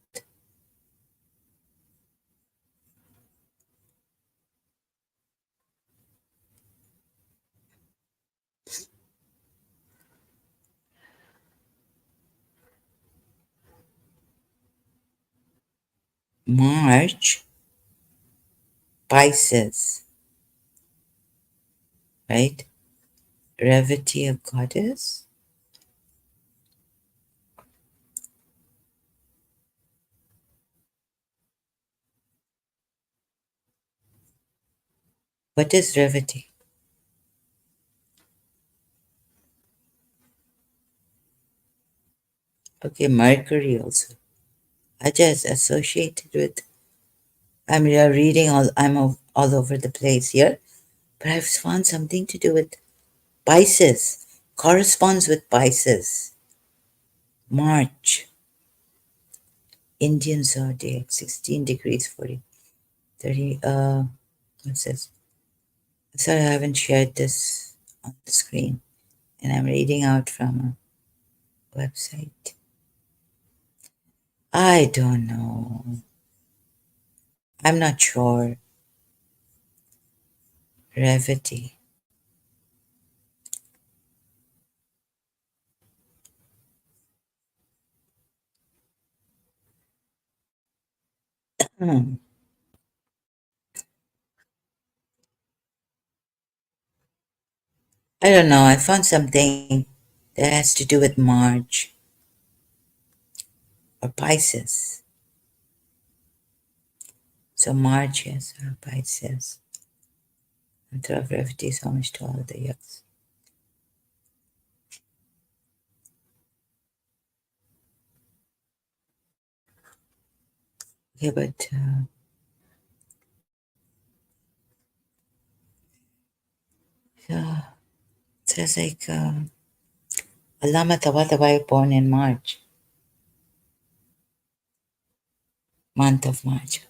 March, Pisces, right? Revati, a goddess. What is Revati? Okay, Mercury also. I just associated with. I'm reading all over the place here, but I've found something to do with Pisces. Corresponds with Pisces. March, Indian zodiac, 16 degrees 40, 30. What's this? Sorry, I haven't shared this on the screen, and I'm reading out from a website. I don't know. I'm not sure. Revity. Hmm. I don't know. I found something that has to do with March or Pisces. So March, yes, or Pisces. And throw Revity is homage to all the years. Okay, but yeah, it says like Alama Tabatabai born in March, month of March.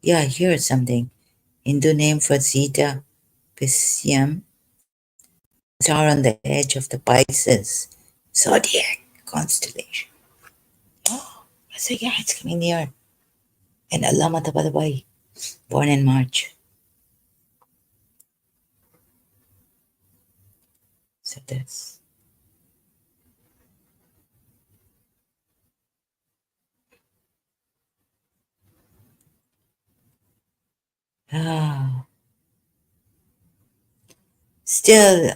Yeah, here's something. Hindu name for Zeta Piscium, star on the edge of the Pisces zodiac constellation. Oh, I say, yeah, it's coming near. And Alama Tabatabai, born in March. So that's. Ah, still,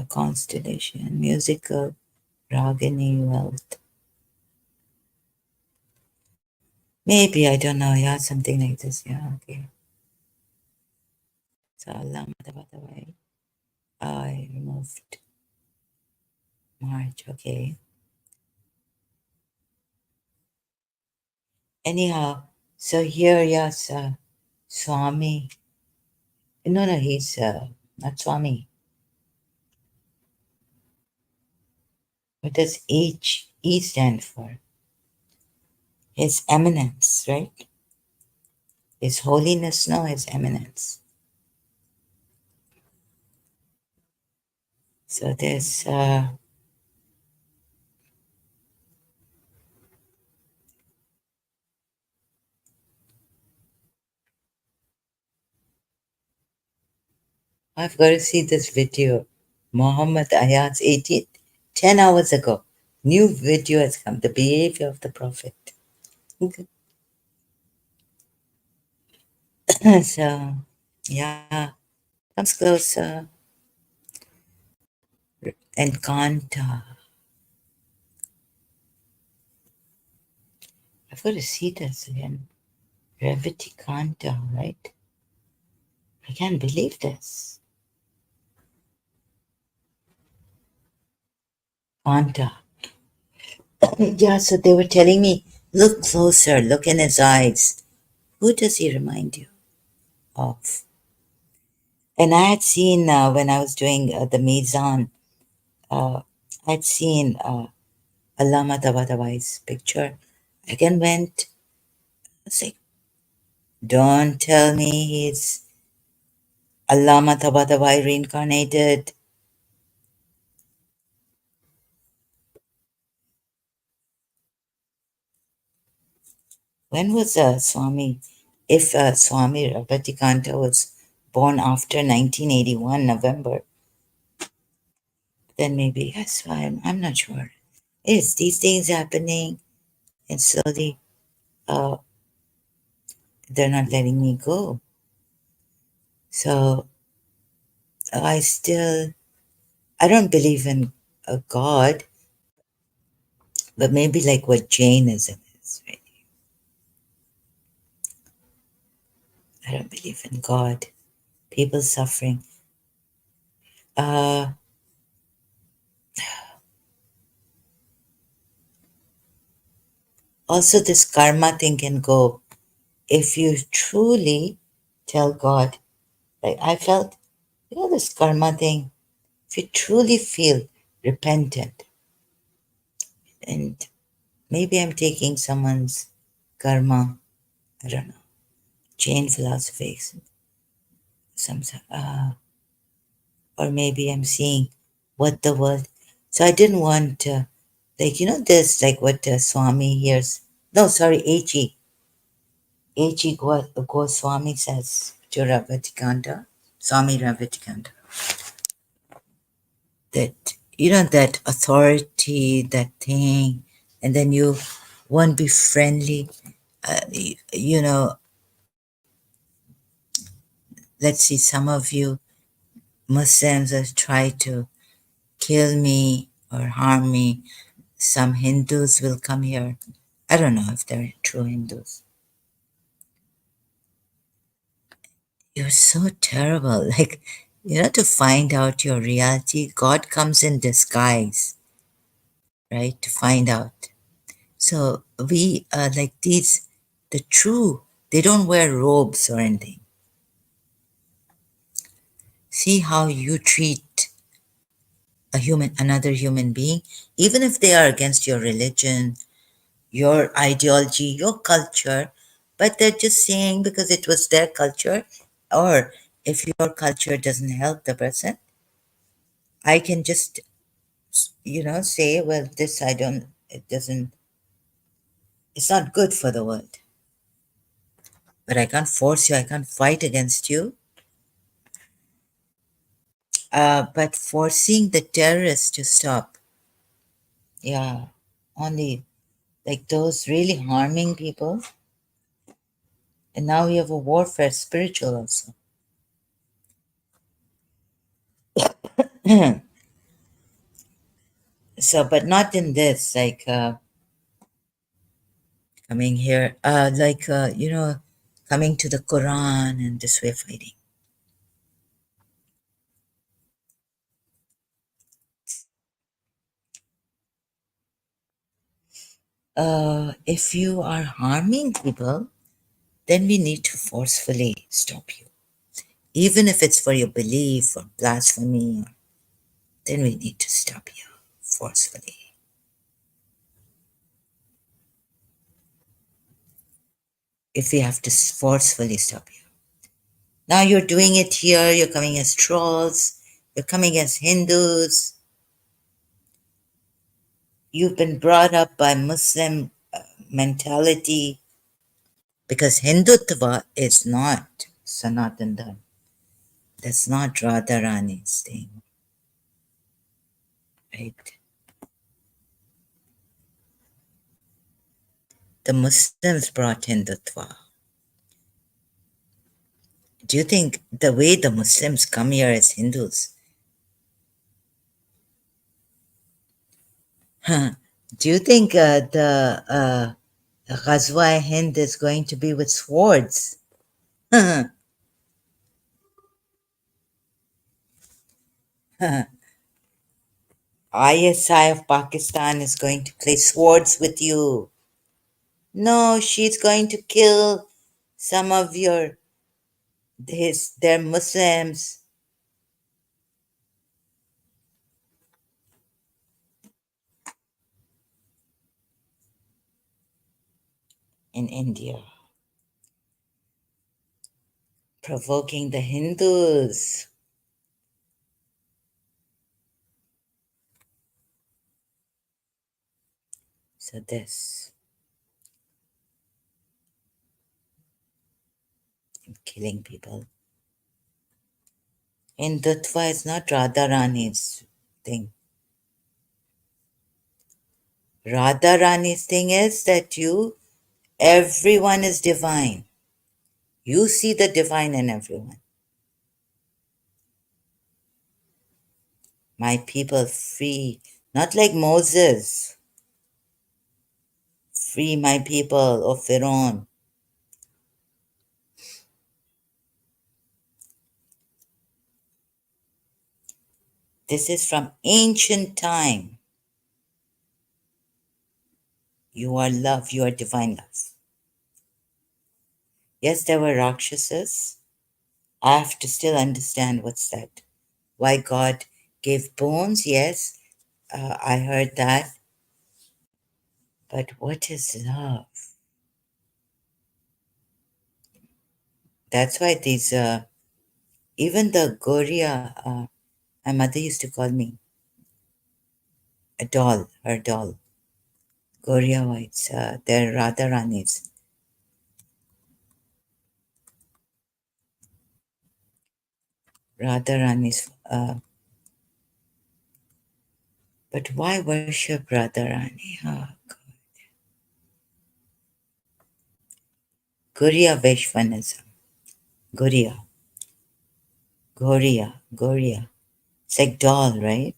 constellation, musical, Ragini wealth. Maybe, I don't know. Yeah, something like this. Yeah, okay. So Allah Madhavadavai. I removed March. Okay. Anyhow, so here, yes, Swami. No, no, he's not Swami. What does E stand for? His Eminence, right? His Holiness, no, His Eminence. So there's, I've got to see this video. Muhammad Ayat's 10 hours ago. New video has come. The behavior of the Prophet. Okay. So, yeah, comes closer. Encanta. I've got to see this again. Reviticanta, right? I can't believe this. Kanta. Yeah, so they were telling me, look closer, look in his eyes. Who does he remind you of? And I had seen when I was doing the Mizan, uh, I'd seen Allama Tabatabai picture. Again went, I was like, don't tell me he's Allama Tabatabai reincarnated. When was Swami? If Swami Ravatikanta was born after 1981 November, then maybe yes. I'm not sure. It's these things happening, and slowly, uh, they're not letting me go. So I still, I don't believe in a God, but maybe like what Jainism is. Right? I don't believe in God. People suffering. Uh, Also, this karma thing can go if you truly tell God. Like I felt, this karma thing. If you truly feel repentant, and maybe I'm taking someone's karma. I don't know. Jain philosophy, some, or maybe I'm seeing what the world. So I didn't want to, like this, like what Swami hears. No, sorry, H.E. Goswami says to Ravatikanta, Swami Ravatikanta, that that authority, that thing, and then you won't be friendly. You know, let's see, some of you Muslims have tried to kill me or harm me. Some Hindus will come here. I don't know if they're true Hindus. You're so terrible. Like, to find out your reality, God comes in disguise, right? To find out. So we like these, the true, they don't wear robes or anything. See how you treat another human being, even if they are against your religion, your ideology, your culture, but they're just saying because it was their culture, or if your culture doesn't help the person, I can just, say, well, this I don't, it doesn't, it's not good for the world. But I can't force you, I can't fight against you. But forcing the terrorists to stop, yeah, only like those really harming people. And now we have a warfare, spiritual also. So, but not in this, like, Coming here, coming to the Quran and this way of fighting. If you are harming people, then we need to forcefully stop you. Even if it's for your belief or blasphemy, then we need to stop you forcefully. If we have to forcefully stop you. Now you're doing it here, you're coming as trolls, you're coming as Hindus. You've been brought up by Muslim mentality because Hindutva is not Sanatan Dharma. That's not Radharani's thing, right? The Muslims brought Hindutva. Do you think the way the Muslims come here as Hindus, do you think the Ghazwa Hind is going to be with swords? ISI of Pakistan is going to play swords with you. No, she's going to kill some of their Muslims in India, provoking the Hindus. So this, killing people. Hindutva is not Radharani's thing. Radharani's thing is that everyone is divine. You see the divine in everyone. My people free, not like Moses. Free my people of Pharaoh. This is from ancient time. You are love, you are divine love. Yes, there were Rakshasas. I have to still understand what's that. Why God gave bones, yes, I heard that. But what is love? That's why even the Goria, my mother used to call me a doll, her doll. Goria whites, they're Radharanis. Radharanis. But why worship Radharani? Oh, Guriya Vaishvanism. Guriya. Goria. It's like doll, right?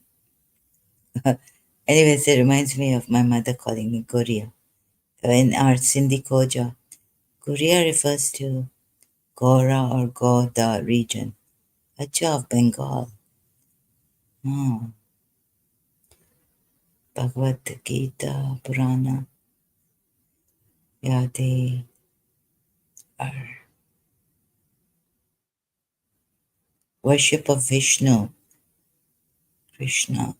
Anyways, it reminds me of my mother calling me Guriya. In our Sindhi Koja, Guriya refers to Gora or Goda region, Acha of Bengal. Oh, Bhagavad Gita, Purana. Yeah, they are worship of Vishnu, Krishna,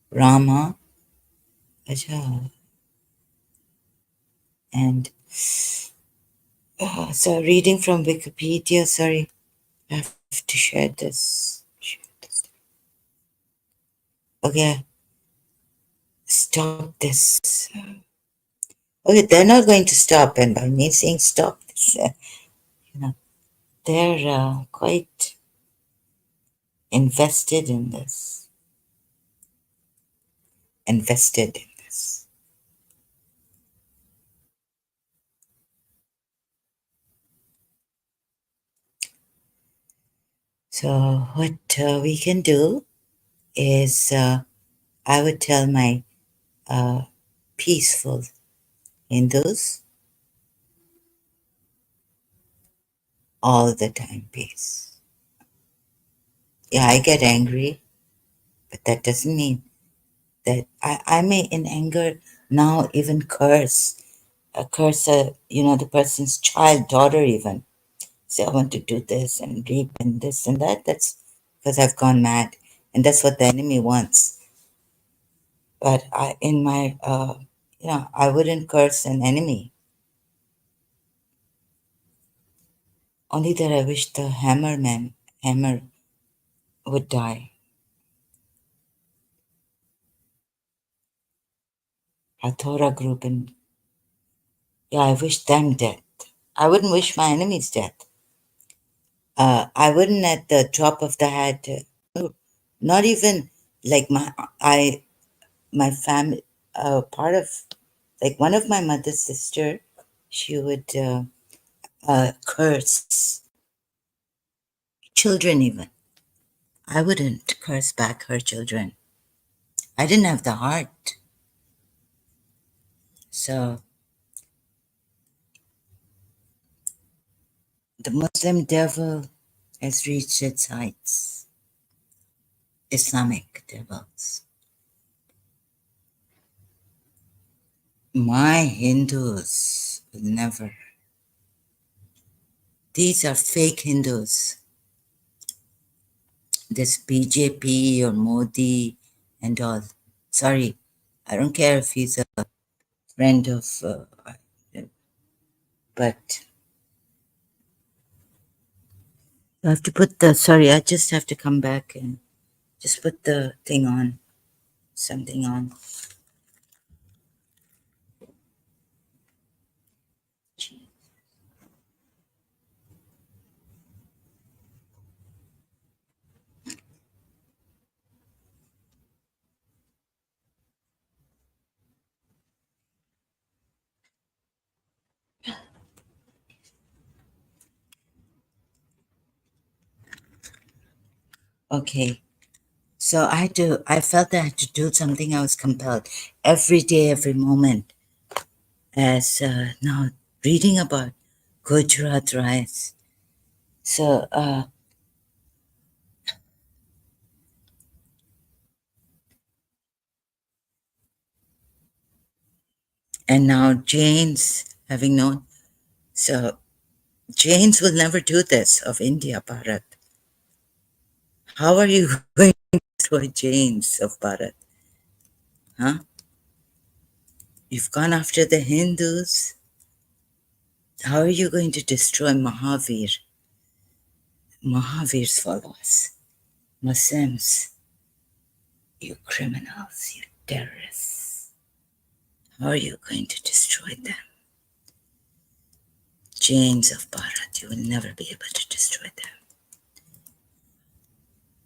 Rama, Acha. And so reading from Wikipedia, sorry, I have to share this. Okay, stop this. Okay, they're not going to stop, and by me saying stop this, you know, they're quite invested in this. Invested in this. So what we can do is, I would tell my uh, peaceful Hindus all the time peace. Yeah, I get angry, but that doesn't mean that I may in anger now even curse the person's child, daughter even. Say I want to do this and rape and this and that. That's because I've gone mad. And that's what the enemy wants. But I wouldn't curse an enemy. Only that I wish the hammer would die. Hathora group and yeah, I wish them death. I wouldn't wish my enemies death. I wouldn't at the drop of the hat. Not even like my family. Part of like one of my mother's sister, she would curse children even. I wouldn't curse back her children. I didn't have the heart. So the Muslim devil has reached its heights. Islamic devils. My Hindus will never. These are fake Hindus. This BJP or Modi and all. Sorry, I don't care if he's a friend of, but I have to put sorry, I just have to come back and just put the thing on, something on. Okay. So I felt I had to do something. I was compelled every day, every moment, as now reading about Gujarat riots. So, and now Jains, having known, so Jains will never do this of India, Bharat. How are you going to destroy Jains of Bharat? Huh? You've gone after the Hindus. How are you going to destroy Mahavir's followers? Muslims, you criminals, you terrorists. How are you going to destroy them? Jains of Bharat, you will never be able to destroy them.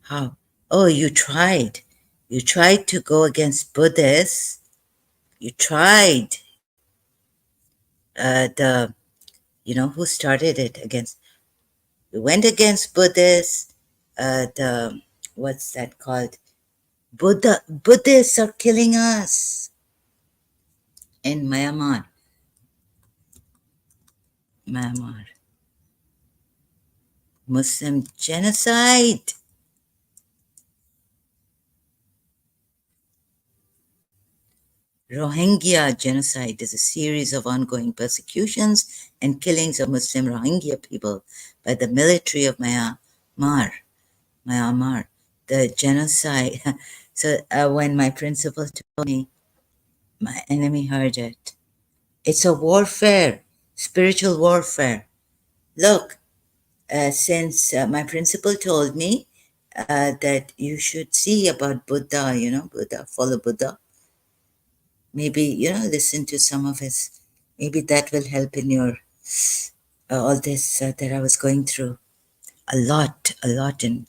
How? Oh, you tried. You tried to go against Buddhists. You tried who started it against, you went against Buddhists, what's that called? Buddhists are killing us in Myanmar. Myanmar. Muslim genocide. Rohingya genocide is a series of ongoing persecutions and killings of Muslim Rohingya people by the military of Myanmar. Myanmar. The genocide. So when my principal told me, my enemy heard it. It's a warfare, spiritual warfare. Look, since my principal told me that you should see about Buddha, Buddha, follow Buddha. Maybe, listen to some of his, maybe that will help in your, all this that I was going through. A lot. And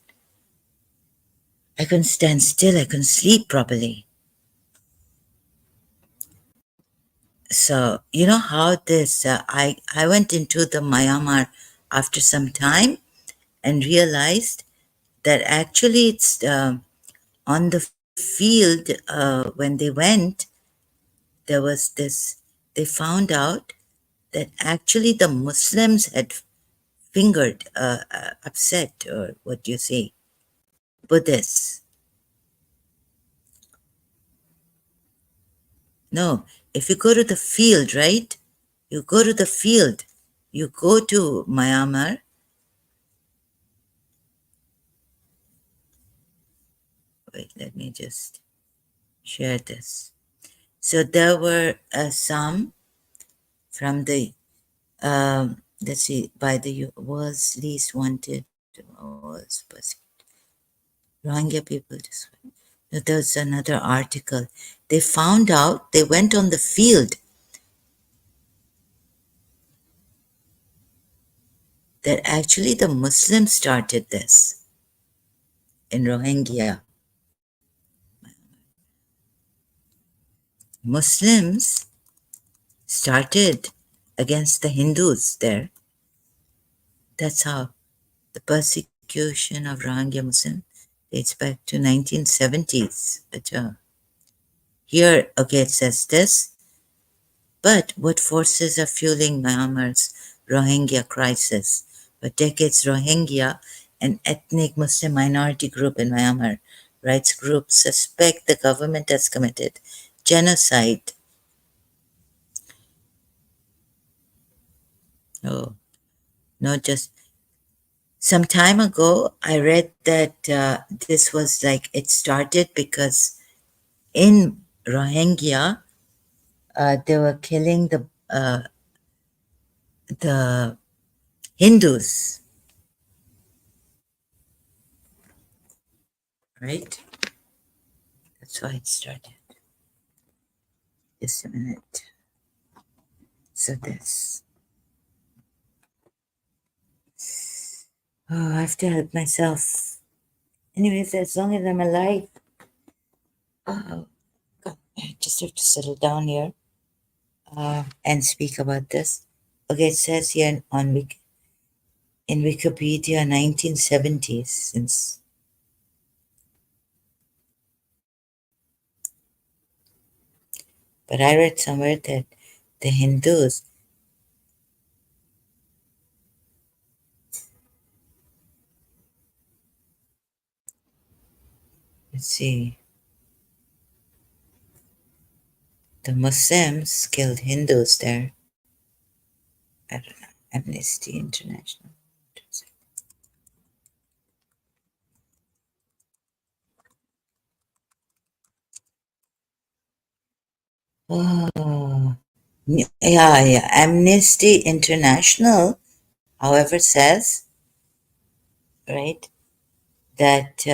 I couldn't stand still. I couldn't sleep properly. So, you know how this, I went into the Myanmar after some time and realized that actually it's on the field when they went, there was this, they found out that actually the Muslims had fingered, upset, or what do you say, Buddhists. No, if you go to the field, right? You go to the field. You go to Myanmar. Wait, let me just share this. So there were some from the, let's see, by the world's least wanted, was Rohingya people. There's another article. They found out, they went on the field, that actually the Muslims started this in Rohingya. Muslims started against the Hindus there. That's how the persecution of Rohingya Muslims dates back to 1970s. Here, okay, it says this. But what forces are fueling Myanmar's Rohingya crisis? For decades, Rohingya, an ethnic Muslim minority group in Myanmar, rights groups suspect the government has committed genocide. Oh, not just. Some time ago, I read that this was like it started because in Rohingya, they were killing the Hindus, right? That's why it started. Just a minute. So this. Oh, I have to help myself. Anyways, as long as I'm alive, God, I just have to settle down here and speak about this. Okay, it says here in Wikipedia 1970s, since, but I read somewhere that the Hindus, let's see, the Muslims killed Hindus there. I don't know. Amnesty International. Oh, yeah. Amnesty International, however, says, right, that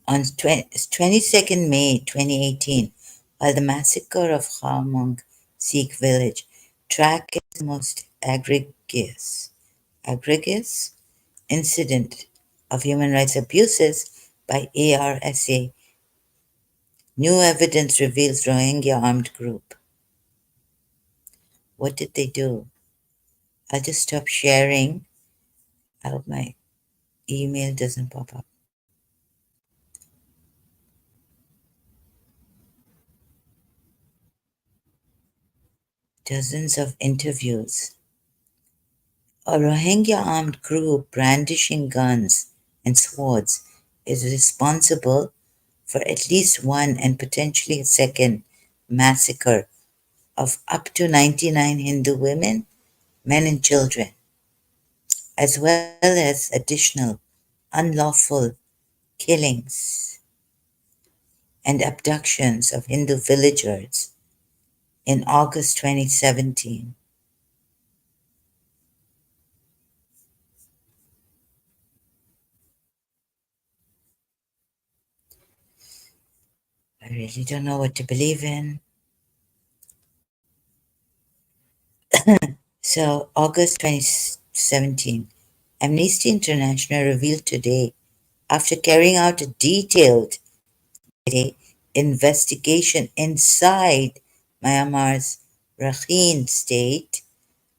on 22nd May 2018, while the massacre of Khamong Sikh village tracked as the most egregious incident of human rights abuses by ARSA, new evidence reveals Rohingya armed group. What did they do? I'll just stop sharing. I hope my email doesn't pop up. Dozens of interviews. A Rohingya armed group brandishing guns and swords is responsible for at least one and potentially a second massacre of up to 99 Hindu women, men, and children, as well as additional unlawful killings and abductions of Hindu villagers in August 2017. I really don't know what to believe in. So, August 2017, Amnesty International revealed today, after carrying out a detailed investigation inside Myanmar's Rakhine state,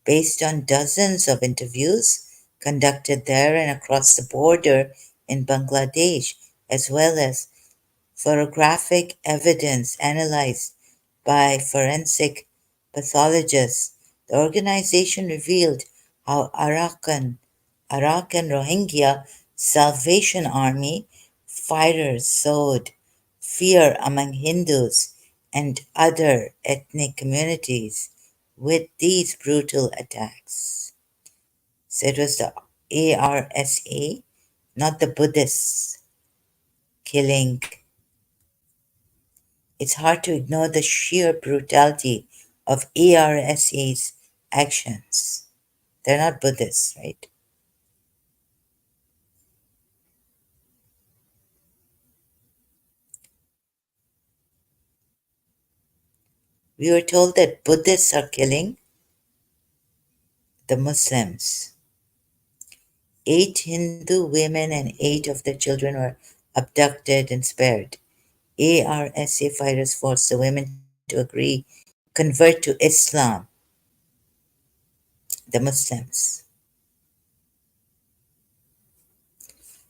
based on dozens of interviews conducted there and across the border in Bangladesh, as well as photographic evidence analyzed by forensic pathologists. The organization revealed how Arakan Rohingya Salvation Army fighters sowed fear among Hindus and other ethnic communities with these brutal attacks. So it was the ARSA, not the Buddhists, killing. It's hard to ignore the sheer brutality of ARSA's actions. They're not Buddhists, right? We were told that Buddhists are killing the Muslims. 8 Hindu women and 8 of their children were abducted and spared. ARSA fighters forced the women to agree, convert to Islam, the Muslims.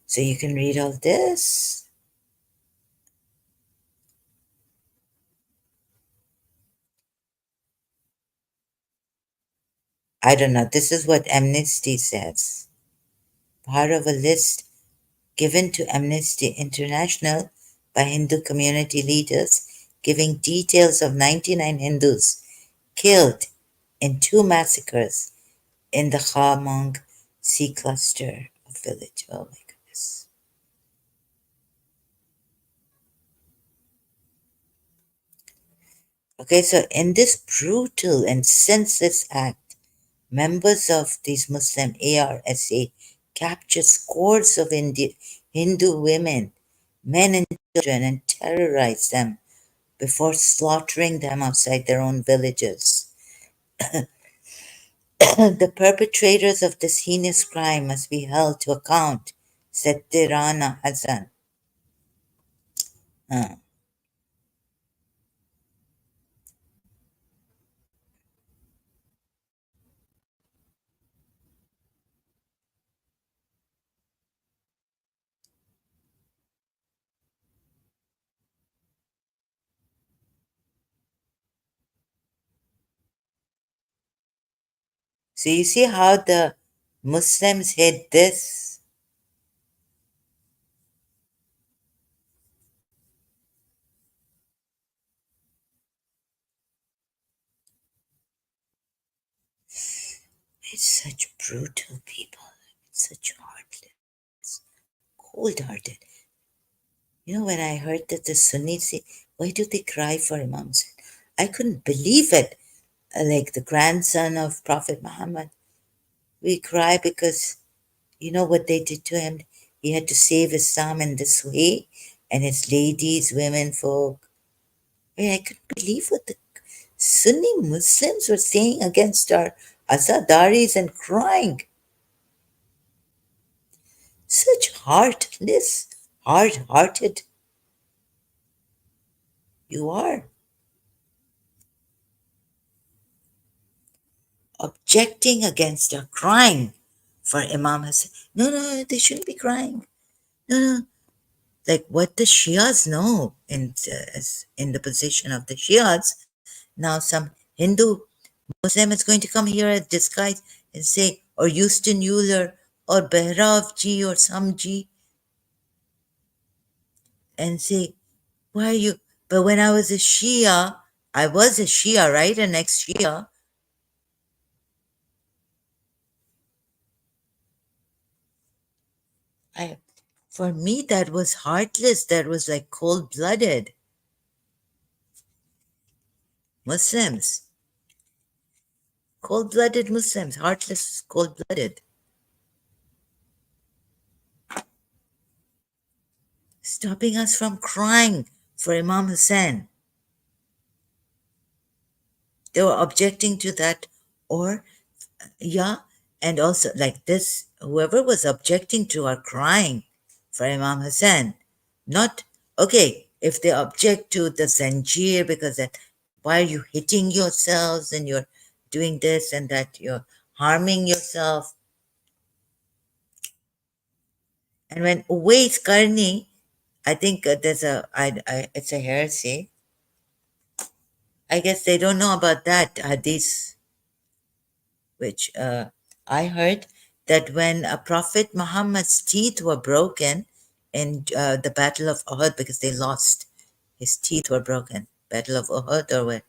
So you can read all this. I don't know. This is what Amnesty says. Part of a list given to Amnesty International by Hindu community leaders, giving details of 99 Hindus killed in 2 massacres in the Khamong Sea cluster of village. Oh my goodness. Okay, so in this brutal and senseless act, members of these Muslim ARSA captured scores of Hindu women, men, and children and terrorized them before slaughtering them outside their own villages. The perpetrators of this heinous crime must be held to account, said Tirana Hassan. Uh, so you see how the Muslims hid this? It's such brutal people. It's such heartless, cold-hearted. You know, when I heard that the Sunnis say, why do they cry for Imam Hussein? I couldn't believe it. Like the grandson of Prophet Muhammad. We cry because you know what they did to him? He had to save Islam in this way, and his ladies, women, folk. I mean, I couldn't believe what the Sunni Muslims were saying against our Azadaris and crying. Such heartless, hard-hearted you are. Objecting against our crying for Imam Hassan. No, no, they shouldn't be crying. No, no. Like what the Shias know in the position of the Shias. Now some Hindu Muslim is going to come here as disguise and say, or Houston Euler or Behrav ji or some ji and say, why are you? But when I was a Shia, I was a Shia, right? An ex-Shia. I, for me, that was heartless. That was like cold-blooded. Muslims, cold-blooded Muslims, heartless, cold-blooded. Stopping us from crying for Imam Hussein. They were objecting to that, or yeah, and also like this, whoever was objecting to our crying for Imam Hussein, not okay, if they object to the Zanjir because that why are you hitting yourselves and you're doing this and that, you're harming yourself. And when Uwais Karni, I think there's it's a heresy. I guess they don't know about that hadith, which I heard that when Prophet Muhammad's teeth were broken in the Battle of Uhud, because they lost, his teeth were broken. Battle of Uhud, or where?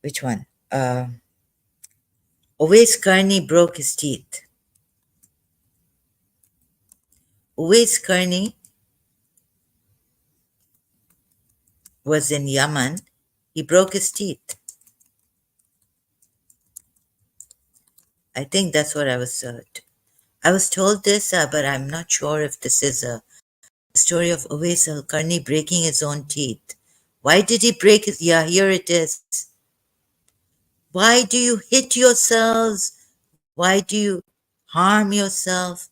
Which one? Uwais Karni broke his teeth. Uwais Karni was in Yemen. He broke his teeth. I think that's what I was told this, but I'm not sure if this is a story of Uwais al-Qarni breaking his own teeth. Why did he break his? Yeah, here it is. Why do you hit yourselves? Why do you harm yourself?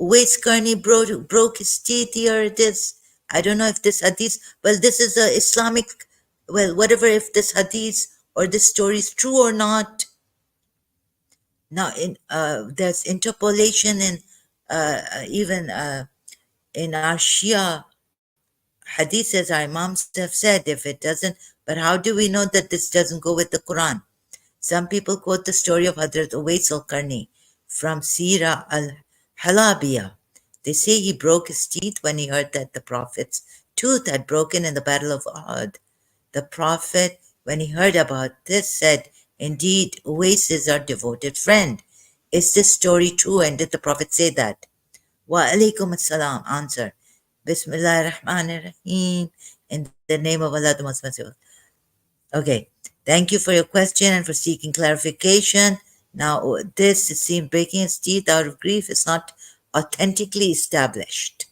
Uwais Qarni broke his teeth. Here it is. I don't know if this hadith, well, this is a Islamic, well, whatever, if this hadith or this story is true or not. Now, there's interpolation in even in our Shia hadiths, as our Imams have said, if it doesn't, but how do we know that this doesn't go with the Quran? Some people quote the story of Hadrat Uwais al-Qarni from Sira al-Halabiyah. They say he broke his teeth when he heard that the Prophet's tooth had broken in the Battle of Uhud. The Prophet, when he heard about this, said, "Indeed, Uwais is our devoted friend." Is this story true? And did the Prophet say that? Wa alaikum assalam. Answer. Bismillah ar-Rahman ar-Rahim. In the name of Allah, the Most Merciful. Okay. Thank you for your question and for seeking clarification. Now, this, it seems, breaking his teeth out of grief is not authentically established.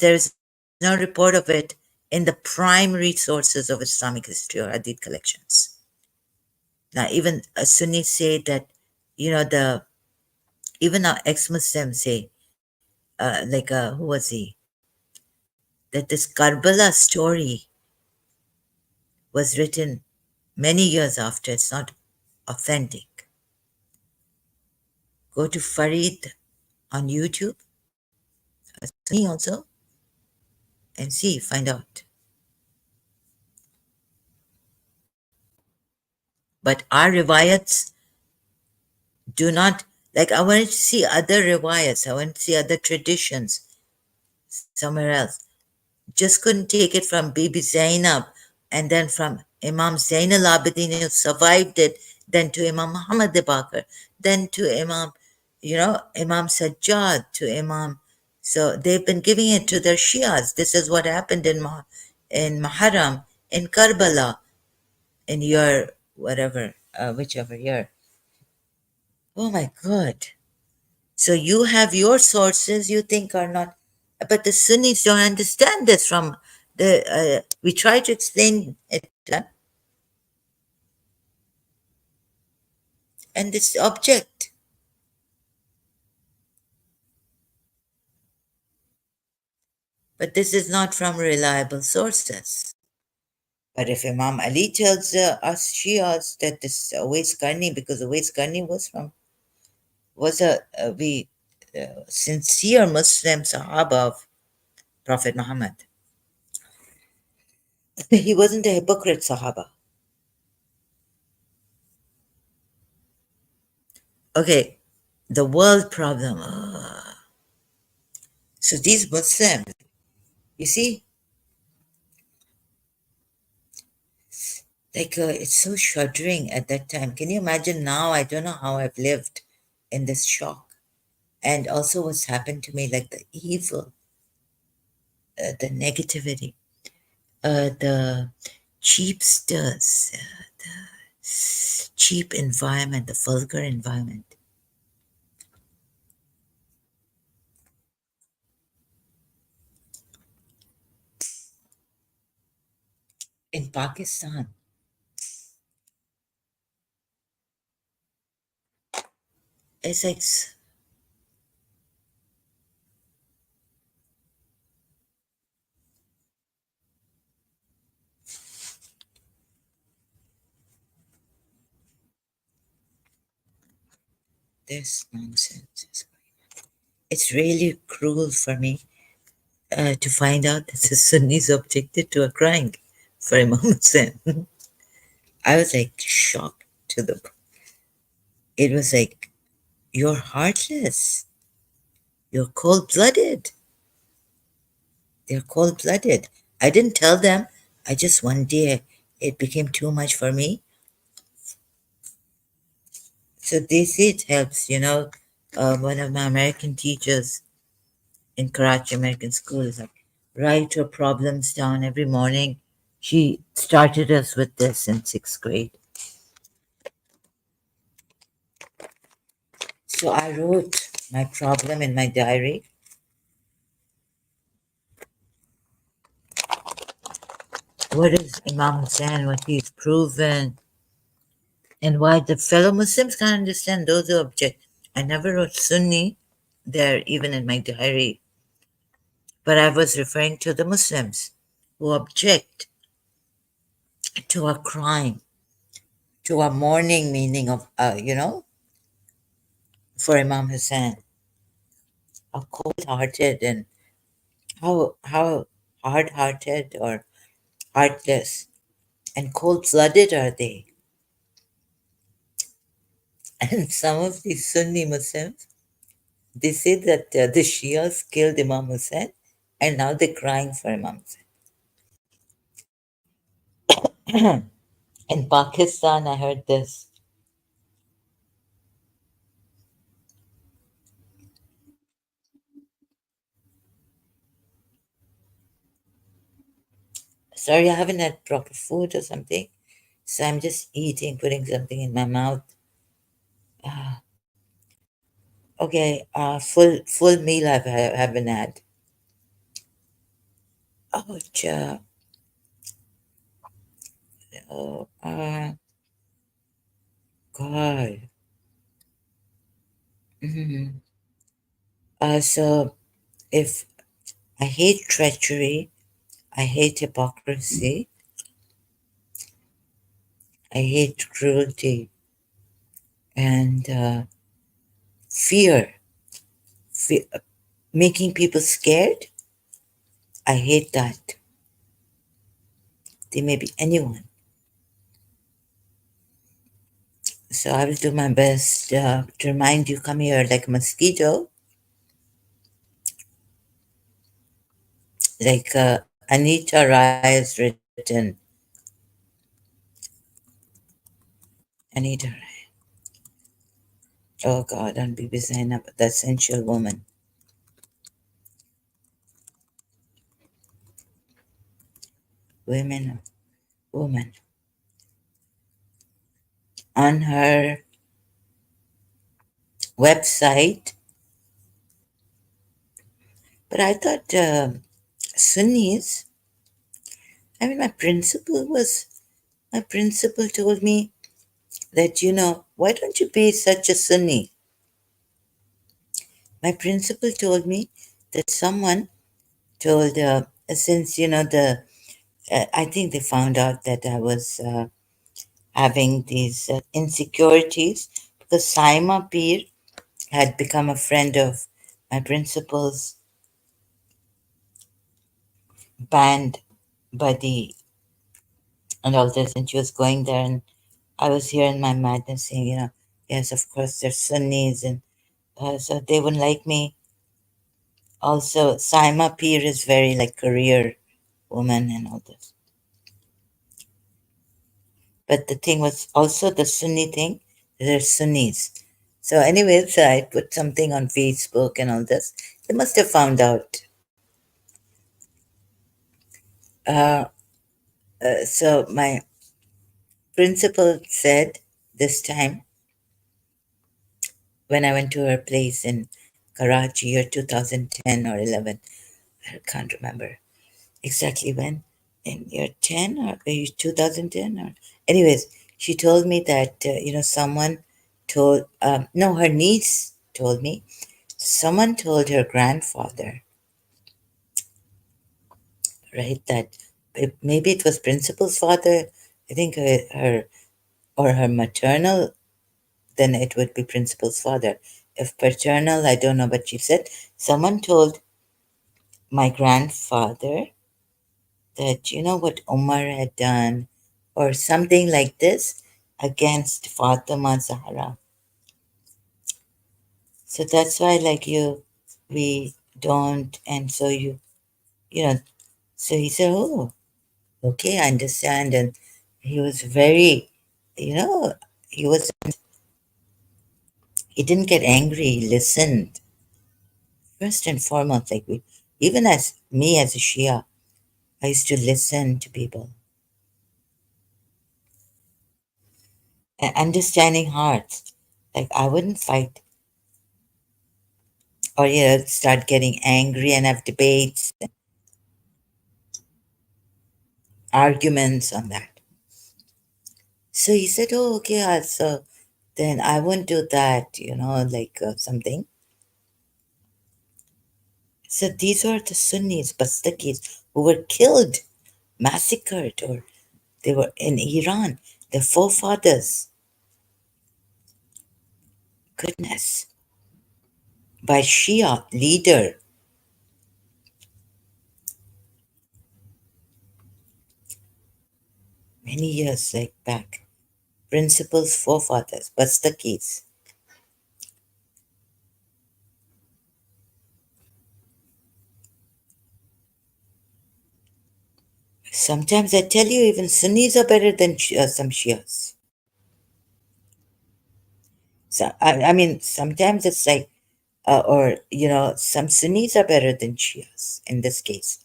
There is no report of it in the primary sources of Islamic history or Hadith collections. Now, even Sunnis say that, even our ex-Muslims say, who was he? That this Karbala story was written many years after. It's not authentic. Go to Farid on YouTube, me also, and see, find out. But our riwayats do not, like, I wanted to see other riwayats, I wanted to see other traditions somewhere else. Just couldn't take it from Bibi Zainab and then from Imam Zain al Abidin who survived it, then to Imam Muhammad Bakr, then to Imam, Imam Sajjad, to Imam. So they've been giving it to their Shias. This is what happened in Muharram, in Karbala, in year, whatever, whichever year. Oh my God. So you have your sources you think are not, but the Sunnis don't understand this from we try to explain it to them, and this object. But this is not from reliable sources. But if Imam Ali tells us Shias that this Uwais Qarni, because Uwais Qarni was we sincere Muslim Sahaba of Prophet Muhammad. He wasn't a hypocrite Sahaba. Okay, the world problem. So these Muslims, you see, like it's so shuddering at that time. Can you imagine now? I don't know how I've lived in this shock. And also what's happened to me, like the evil, the negativity, the cheapsters, the cheap environment, the vulgar environment. In Pakistan, it's like this nonsense is going on. It's really cruel for me to find out that the Sunnis objected to a crying. for Imam Hussein. I was like shocked to the. It was like, you're heartless. You're cold blooded. They're cold blooded. I didn't tell them. I just one day it became too much for me. So they say it helps, one of my American teachers in Karachi American School is like, write your problems down every morning. She started us with this in sixth grade. So I wrote my problem in my diary. What is Imam Hussein, what he's proven, and why the fellow Muslims can't understand those who object. I never wrote Sunni there, even in my diary, but I was referring to the Muslims who object to a crime, to a mourning meaning of, for Imam Hussein. How cold-hearted and how hard-hearted or heartless and cold-blooded are they? And some of these Sunni Muslims, they say that the Shias killed Imam Hussein, and now they're crying for Imam Hussein. In Pakistan, I heard this. Sorry, I haven't had proper food or something, so I'm just eating, putting something in my mouth. Okay, full meal haven't had. Oh, oh, God. Mhm. So if I hate treachery, I hate hypocrisy, I hate cruelty and fear, fear, making people scared. I hate that. They may be anyone. So I will do my best to remind you, come here like a mosquito, like Anita Rai has written. Anita Rai. Oh God, on Bibi Zainab, the essential woman. Women, woman. On her website, but I thought Sunnis, I mean, my principal told me that, why don't you be such a Sunni? My principal told me that someone told, since, I think they found out that I was having these insecurities because Saima Peer had become a friend of my principal's band buddy and all this, and she was going there, and I was here in my madness saying, yes, of course, they're Sunnis, and so they wouldn't like me. Also, Saima Peer is very like career woman and all this. But the thing was also the Sunni thing, they're Sunnis. So, anyways, I put something on Facebook and all this. They must have found out. Uh, so, my principal said this time when I went to her place in Karachi, year 2010 or 11, I can't remember exactly when, in year 10 or 2010 or, anyways, she told me that, someone told, no, her niece told me, someone told her grandfather, right, that maybe it was principal's father, I think her or her maternal, then it would be principal's father. If paternal, I don't know, but she said someone told my grandfather that you know what Umar had done or something like this against Fatima Zahra. So that's why like we don't, and so you know, so he said, oh, okay, I understand. And he was very, you know, he was, he didn't get angry, he listened. First and foremost, like we, even as me as a Shia, I used to listen to people. And understanding hearts. Like I wouldn't fight or start getting angry and have debates, arguments on that. So he said, "Oh, okay, so then I won't do that," like something. So these were the Sunnis, Bastakis, who were killed, massacred, or they were in Iran. Their forefathers, goodness, by Shia leader many years like back. Principal's forefathers, Bastakis. Sometimes I tell you, even Sunnis are better than some Shias. So I mean, sometimes it's like, or some Sunnis are better than Shias in this case.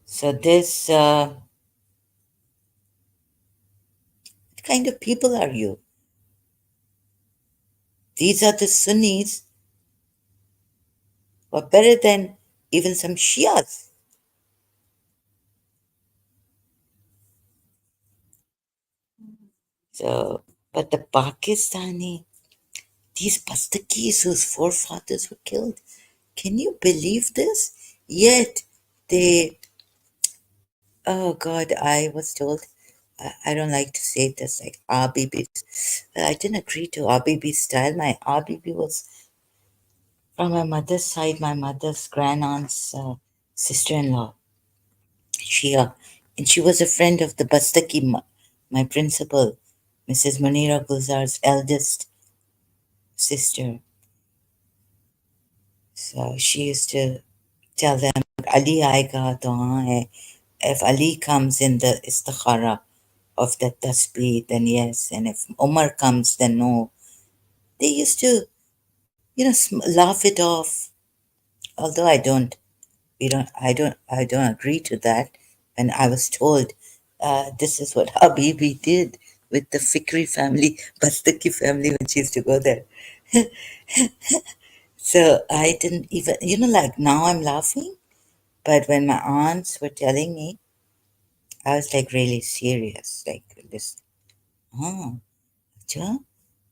So this, what kind of people are you? These are the Sunnis who are better than even some Shias. So, but the Pakistani, these Pastakis whose forefathers were killed, can you believe this? Yet they, oh God, I was told, I don't like to say this, like RBB. I didn't agree to RBB style. My RBB was from my mother's side, my mother's grandaunt's sister-in-law, Shia, and she was a friend of the Bastaki, my principal, Mrs. Munira Gulzar's eldest sister. So she used to tell them, Ali aayega to haan hai. If Ali comes in the istikhara of the tasbih, then yes, and if Umar comes, then no. They used to, laugh it off. Although I don't agree to that. And I was told this is what Habibi did with the Fikri family, Bastaki family when she used to go there. So I didn't even, like now I'm laughing, but when my aunts were telling me, I was like really serious, like this. Oh, acha.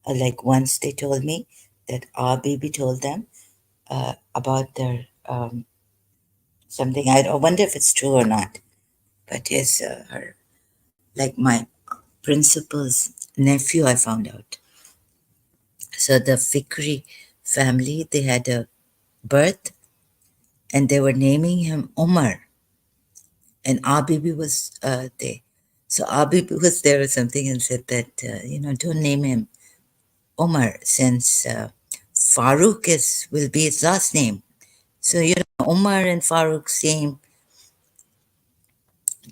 Like once they told me that our baby told them about their something. I wonder if it's true or not. But yes, her like my principal's nephew, I found out. So the Fikri family, they had a birth and they were naming him Omar, and our baby was there. So our baby was there or something and said that don't name him Omar since Farooq is will be his last name. So Omar and Farooq same,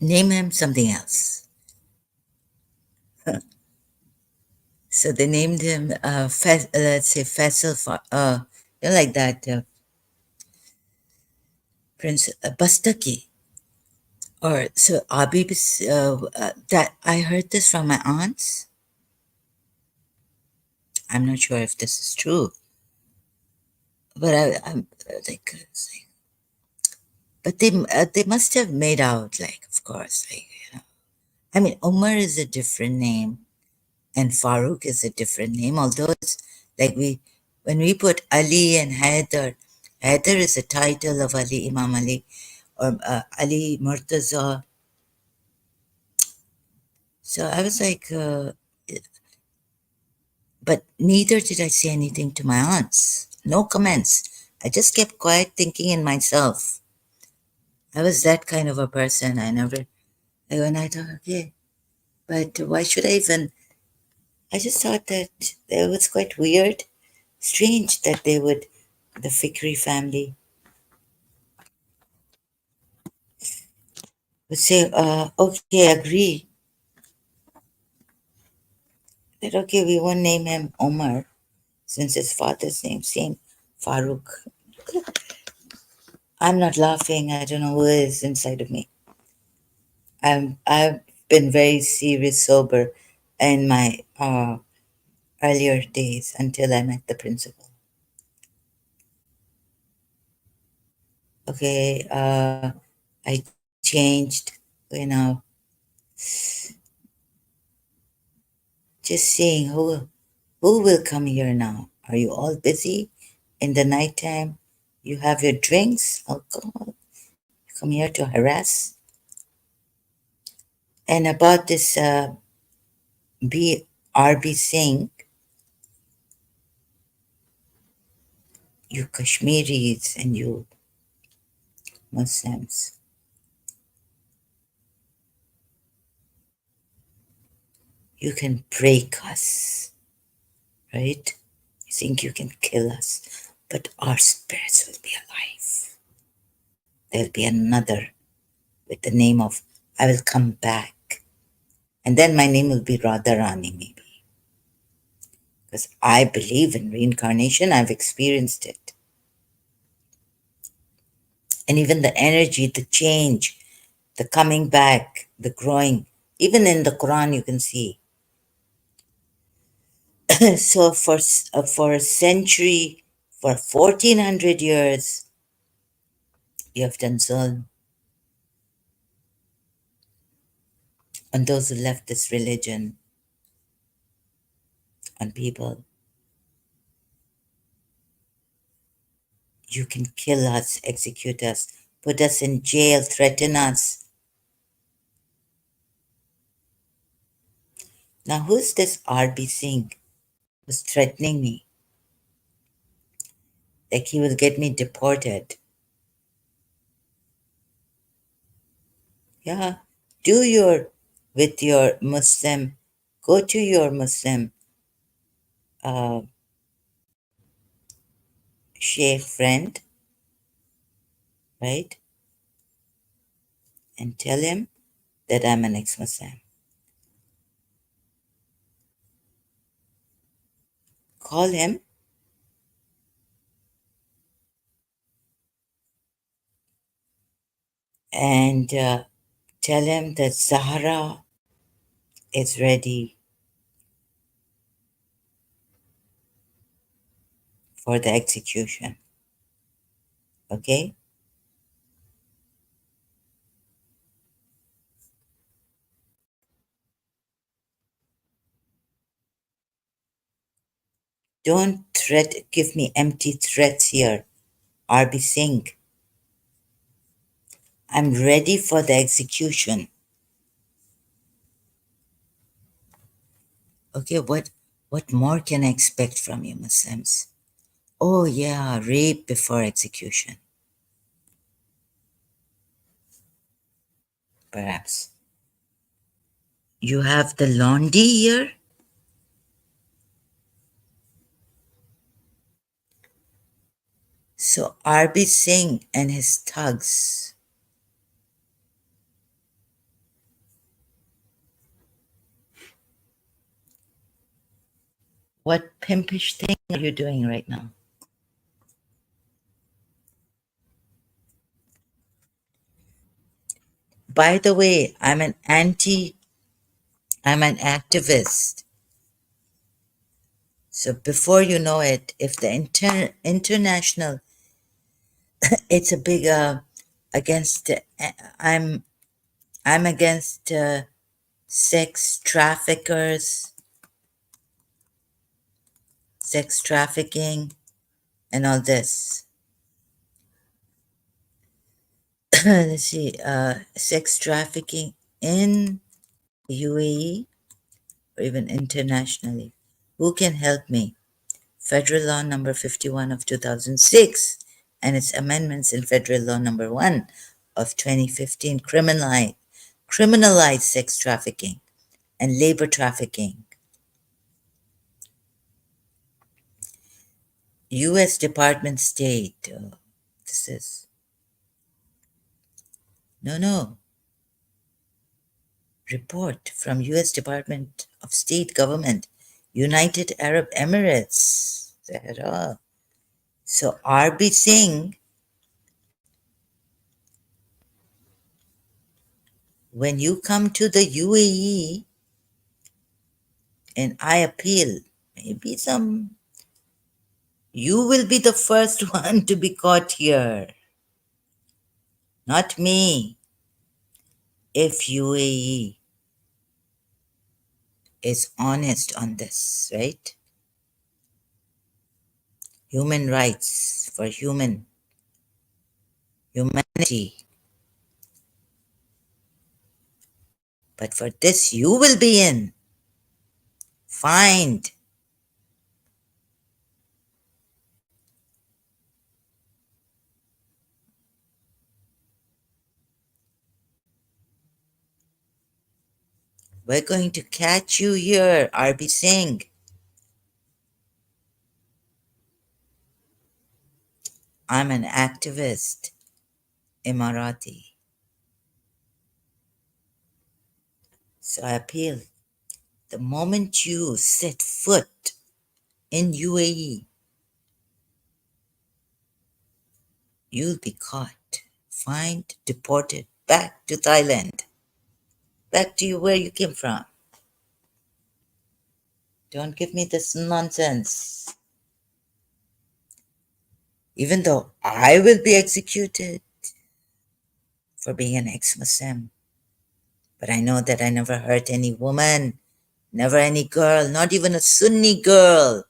name him something else. So they named him let's say Faisal, like that, Prince Bastaki. Or so Abib is that I heard this from my aunts. I'm not sure if this is true, but I'm like, but they must have made out like, of course, like, I mean, Omar is a different name and Farooq is a different name. Although it's like when we put Ali and Haider, Haider is a title of Ali Imam Ali or Ali Murtaza. So I was like, but neither did I say anything to my aunts. No comments. I just kept quiet thinking in myself. I was that kind of a person. I never, like when I thought, okay, but why should I even? I just thought that it was quite weird, strange that they would, the Fikri family, would say, okay, agree that, okay, we won't name him Omar since his father's name, same Farooq. I'm not laughing. I don't know who is inside of me. I've been very serious, sober in my earlier days until I met the principal. Okay, I changed, you know, just seeing who will come here now. Are you all busy in the nighttime? You have your drinks, alcohol. You come here to harass. And about this B RB Singh, you Kashmiris and you Muslims, you can break us, right? You think you can kill us, but our spirits will be alive. There'll be another with the name of I will come back. And then my name will be Radharani, maybe. Because I believe in reincarnation, I've experienced it. And even the energy, the change, the coming back, the growing, even in the Quran, you can see. So for a century, for 1400 years, you have done zulm on those who left this religion, on people. You can kill us, execute us, put us in jail, threaten us. Now, who's this RB Singh who's threatening me? Like he will get me deported. Yeah, do your, with your Muslim, go to your Muslim uh, sheikh friend, right? And tell him that I'm an ex-Muslim. Call him and tell him that Zahra is ready for the execution. Okay? Don't give me empty threats here, RB Singh. I'm ready for the execution. Okay, what more can I expect from you Muslims? Oh yeah, rape before execution. Perhaps. You have the Londi here? So RB Singh and his thugs. What pimpish thing are you doing right now? By the way, I'm an activist. So before you know it, if the international, it's a big against. I'm I'm against sex traffickers, sex trafficking, and all this. Let's see, sex trafficking in UAE or even internationally? Who can help me? Federal Law Number 51 of 2006 and its amendments in Federal Law Number 1 of 2015 criminalize sex trafficking and labor trafficking. U.S. Department of State. This is no report from U.S. Department of State Government, United Arab Emirates. Zahra. So R.B. Singh, when you come to the UAE and I appeal, maybe you will be the first one to be caught here, not me. If UAE is honest on this, right? Human rights for humanity. But for this, you will be fined. We're going to catch you here, R.B. Singh. I'm an activist, Emirati. So I appeal. The moment you set foot in UAE, you'll be caught, fined, deported back to Thailand, back to you where you came from. Don't give me this nonsense. Even though I will be executed for being an ex-Muslim, but I know that I never hurt any woman, never any girl, not even a Sunni girl.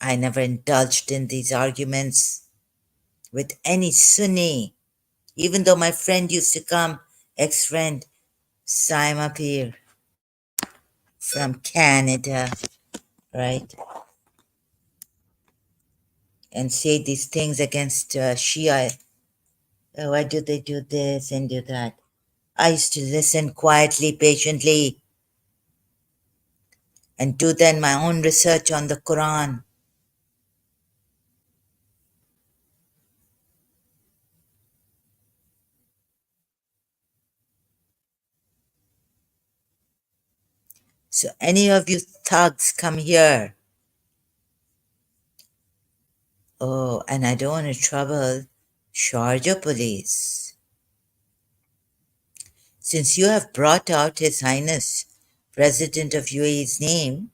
I never indulged in these arguments with any Sunni, even though my friend used to come, ex-friend, Saima Peer from Canada, right? And say these things against Shia. Oh, why do they do this and do that? I used to listen quietly, patiently, and do then my own research on the Quran. So any of you thugs come here. Oh, and I don't want to trouble Sharjah police. Since you have brought out His Highness President of UAE's name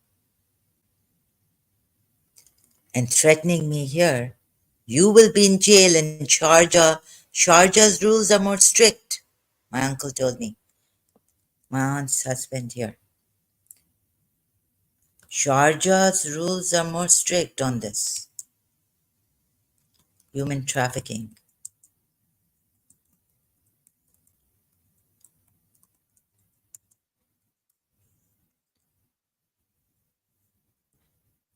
and threatening me here, you will be in jail in Sharjah. Sharjah's rules are more strict, my uncle told me. My aunt's husband here. Sharjah's rules are more strict on this. Human trafficking.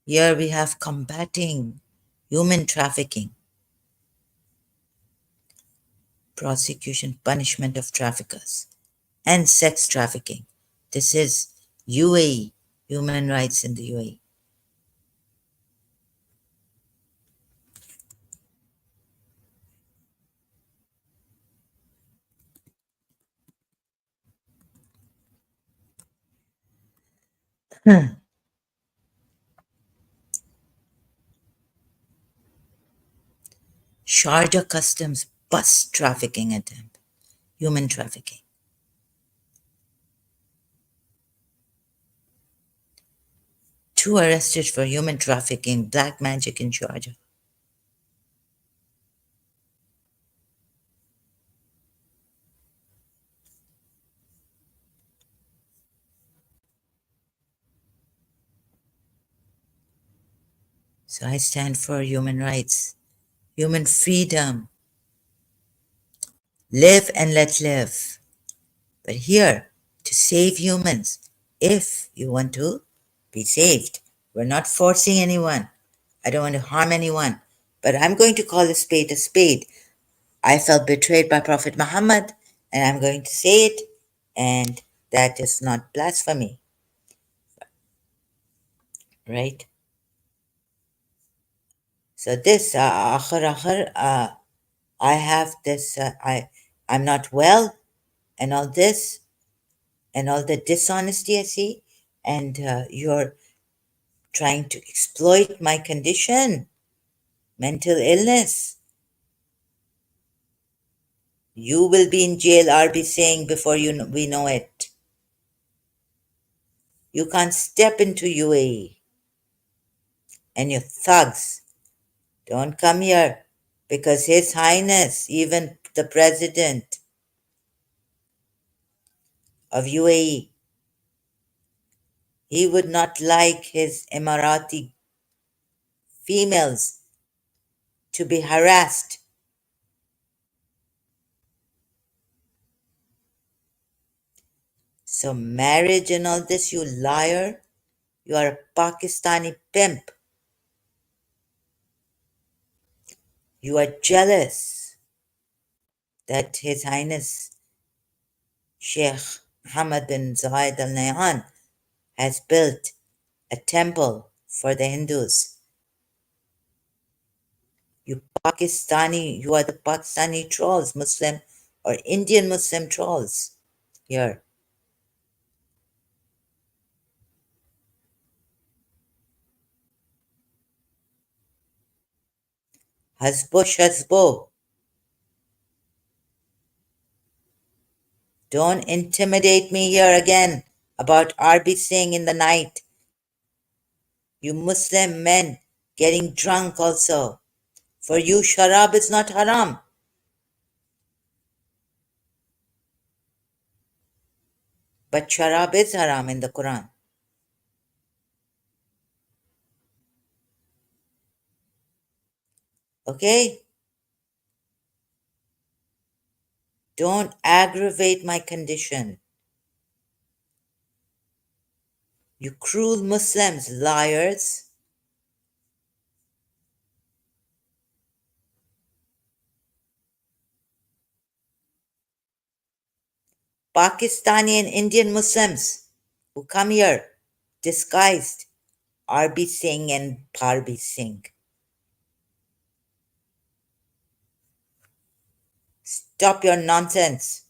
Here we have combating human trafficking, prosecution, punishment of traffickers, and sex trafficking. This is UAE, human rights in the UAE. Sharjah Customs bus trafficking attempt, human trafficking. Two arrested for human trafficking, black magic in Sharjah. So I stand for human rights, human freedom. Live and let live. We're here to save humans if you want to be saved. We're not forcing anyone. I don't want to harm anyone. But I'm going to call a spade a spade. I felt betrayed by Prophet Muhammad, and I'm going to say it, and that is not blasphemy, right? So this, I have this, I'm not well, and all this, and all the dishonesty I see, and you're trying to exploit my condition, mental illness. You will be in jail, RB saying before we know it. You can't step into UAE, and your thugs don't come here because His Highness, even the President of UAE, he would not like his Emirati females to be harassed. So, marriage and all this, you liar, you are a Pakistani pimp. You are jealous that His Highness Sheikh Hamad bin Zayed Al Nahyan has built a temple for the Hindus. You Pakistani, you are the Pakistani trolls, Muslim or Indian Muslim trolls here. Hasbo Shazbo. Don't intimidate me here again about RB Singh in the night. You Muslim men getting drunk also. For you, sharab is not haram. But sharab is haram in the Quran. Okay? Don't aggravate my condition. You cruel Muslims, liars. Pakistani and Indian Muslims who come here disguised RB Singh and Parbi Singh. Stop your nonsense.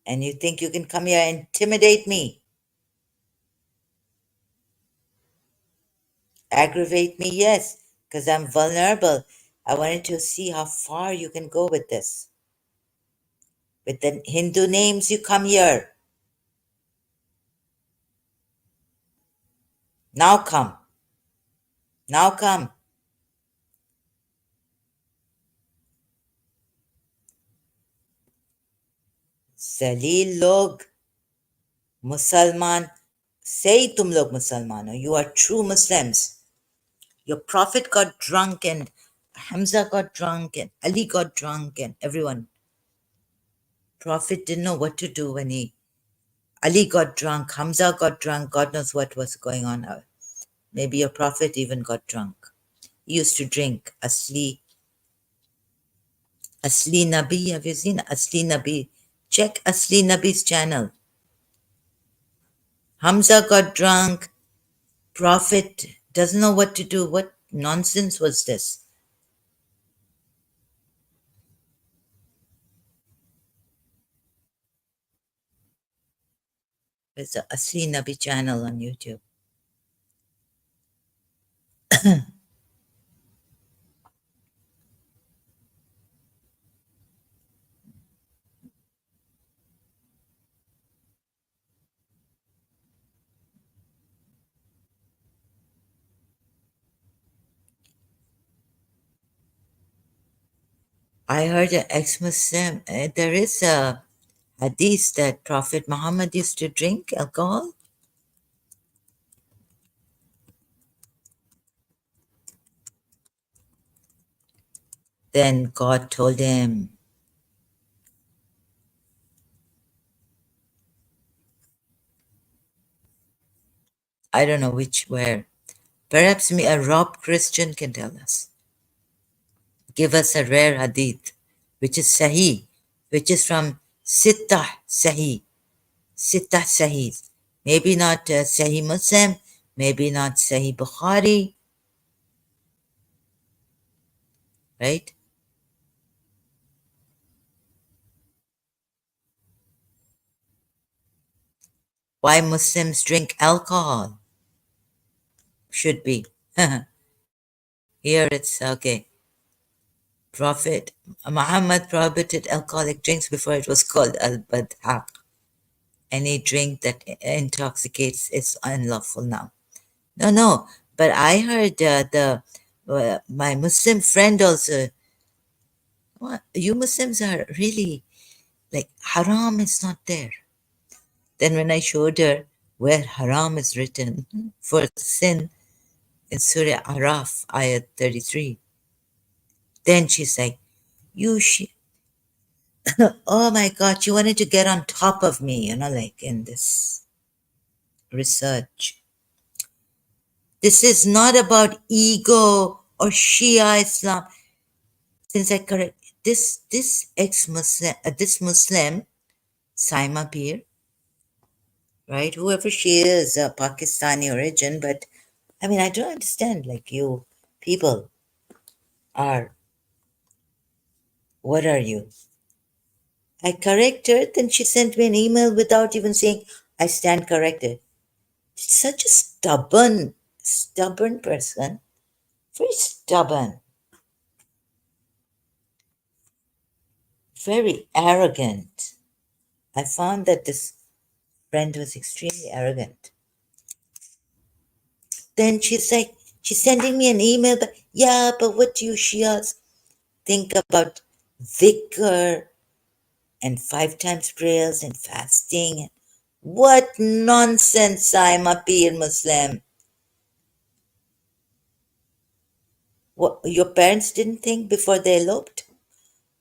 And you think you can come here and intimidate me, aggravate me? Yes, because I'm vulnerable. I wanted to see how far you can go with this. With the Hindu names, you come here. Now come. Now come. Zalil log, Musalman. Say tum log Musalman ho. You are true Muslims. Your prophet got drunk and Hamza got drunk and Ali got drunk and everyone. Prophet didn't know what to do when Ali got drunk, Hamza got drunk, God knows what was going on. Maybe your prophet even got drunk. He used to drink Asli Nabi. Have you seen Asli Nabi? Check Asli Nabi's channel. Hamza got drunk. Prophet doesn't know what to do. What nonsense was this? There's a Asli Nabi channel on YouTube. I heard an ex-Muslim, there is a hadith that Prophet Muhammad used to drink alcohol. Then God told him, I don't know which, where. Perhaps me, a Rob Christian can tell us. Give us a rare hadith, which is Sahih, which is from Sittah Sahih. Sittah Sahih. Maybe not Sahih Muslim, maybe not Sahih Bukhari, right? Why Muslims drink alcohol? Should be. Here it's okay. Prophet Muhammad prohibited alcoholic drinks before it was called al-badhaq. Any drink that intoxicates is unlawful now. No, no. But I heard the my Muslim friend also. What, you Muslims are really like haram is not there. Then when I showed her where haram is written for sin in Surah Araf, ayat 33, then she's like, "You oh my God, she wanted to get on top of me, like in this research. This is not about ego or Shia Islam. Since I correct this ex-Muslim, this Muslim, Saima Peer, right? Whoever she is, Pakistani origin, but I mean, I don't understand. Like you people are, what are you? I correct her, then she sent me an email without even saying I stand corrected. Such a stubborn person. Very stubborn, very arrogant. I found that this friend was extremely arrogant. Then she's like, she's sending me an email, but yeah, but what do you Shias think about dhikr and 5 times prayers and fasting? What nonsense, I'm a peer Muslim. What, your parents didn't think before they eloped?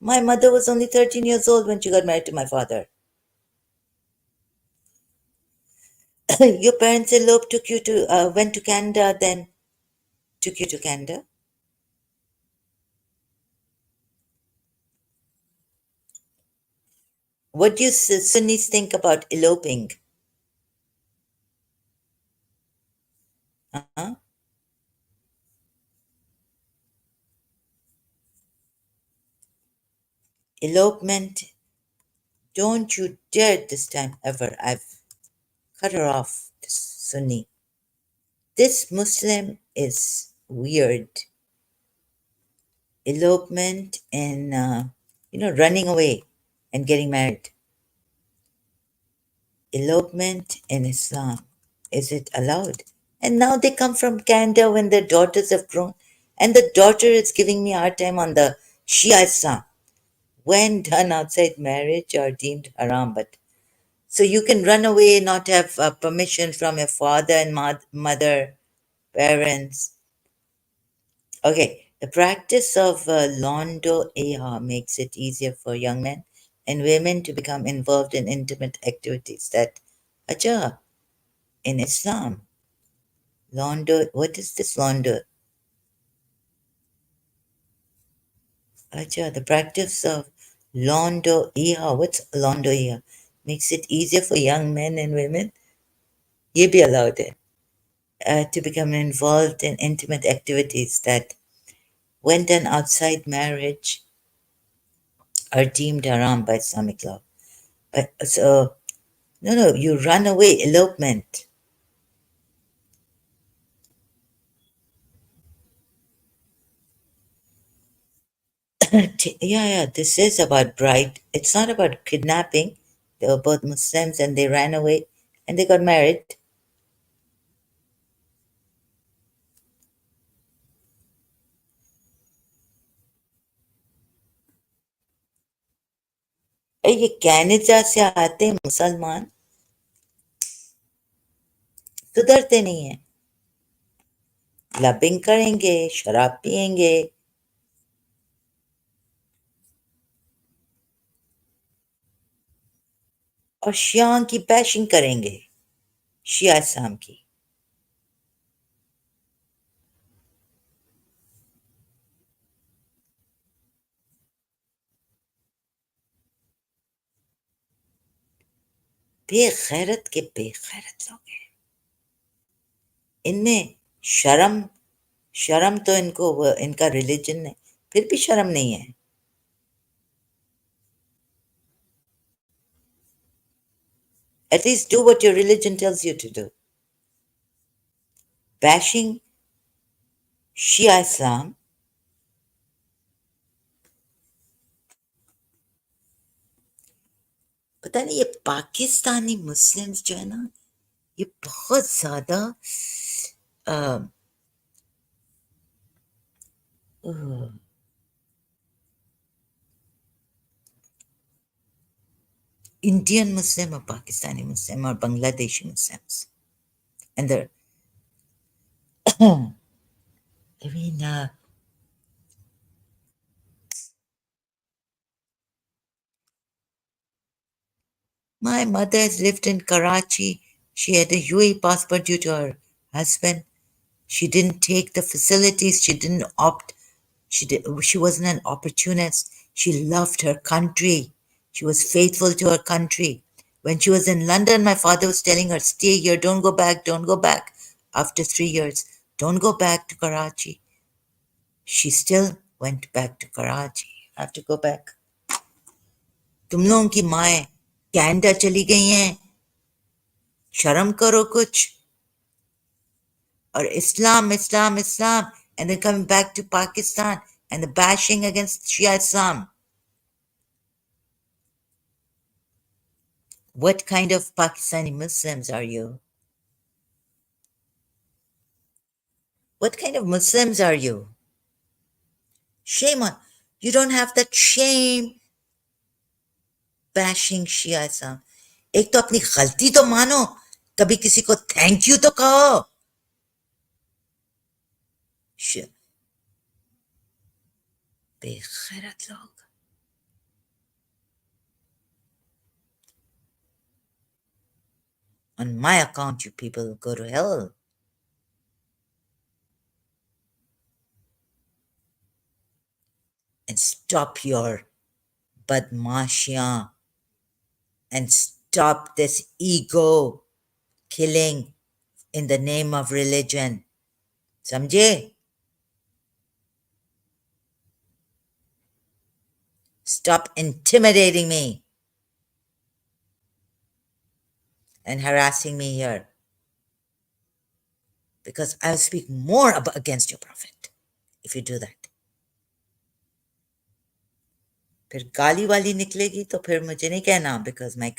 My mother was only 13 years old when she got married to my father. Your parents eloped, took you to, went to Canada, then took you to Canada. What do you Sunnis think about eloping? Huh? Elopement, don't you dare this time ever. I've cut her off, this Sunni. This Muslim is weird. Elopement and, running away and getting married. Elopement in Islam. Is it allowed? And now they come from Canada when their daughters have grown. And the daughter is giving me a hard time on the Shia Islam. When done outside marriage are deemed haram. But so you can run away, not have permission from your father and mother, parents. Okay, the practice of londo eha makes it easier for young men and women to become involved in intimate activities that aja in Islam. Londo, what is this londo? Aja, the practice of londo eha. What's londo eha? Makes it easier for young men and women. Ye be allowed it. To become involved in intimate activities that, when done outside marriage, are deemed haram by Islamic law. But so, no, you run away, elopement. Yeah, this is about bride. It's not about kidnapping. They were both Muslims and they ran away and they got married. ये Canada से आते हैं मुसलमान, सुधरते नहीं है, clubbing करेंगे, शराब पियेंगे, और शिया की बैशिंग करेंगे, शिया इस्लाम की। बेगैरत के बेगैरत लोग हैं। इनमें शर्म, शर्म तो इनको इनका रिलीजन है, फिर भी शर्म नहीं है। At least do what your religion tells you to do. Bashing Shia Islam, पता नहीं ये पाकिस्तानी मुस्लिम्स जो है ना, ये बहुत ज्यादा इंडियन मुस्लिम और पाकिस्तानी मुस्लिम और Bangladeshi Muslims, and the I mean, my mother has lived in Karachi. She had a UAE passport due to her husband. She didn't take the facilities. She didn't opt. She wasn't an opportunist. She loved her country. She was faithful to her country. When she was in London, my father was telling her, stay here, don't go back, don't go back. After 3 years, don't go back to Karachi. She still went back to Karachi. I have to go back. तुम लोगों की माएँ Canada चली गई हैं, शर्म करो कुछ। Or Islam, Islam, Islam, and then coming back to Pakistan and the bashing against Shia Islam. What kind of Pakistani Muslims are you? What kind of Muslims are you? Shame on you. Don't have that shame bashing Shia Islam. एक तो अपनी गलती तो मानो, कभी किसी को thank you तो कहो। बेगैरत लोग। On my account, you people go to hell. And stop your badmashiyan and stop this ego killing in the name of religion. Samjhe? Stop intimidating me and harassing me here, because I'll speak more against your prophet if you do that. फिर गाली वाली निकलेगी तो फिर मुझे नहीं कहना, because my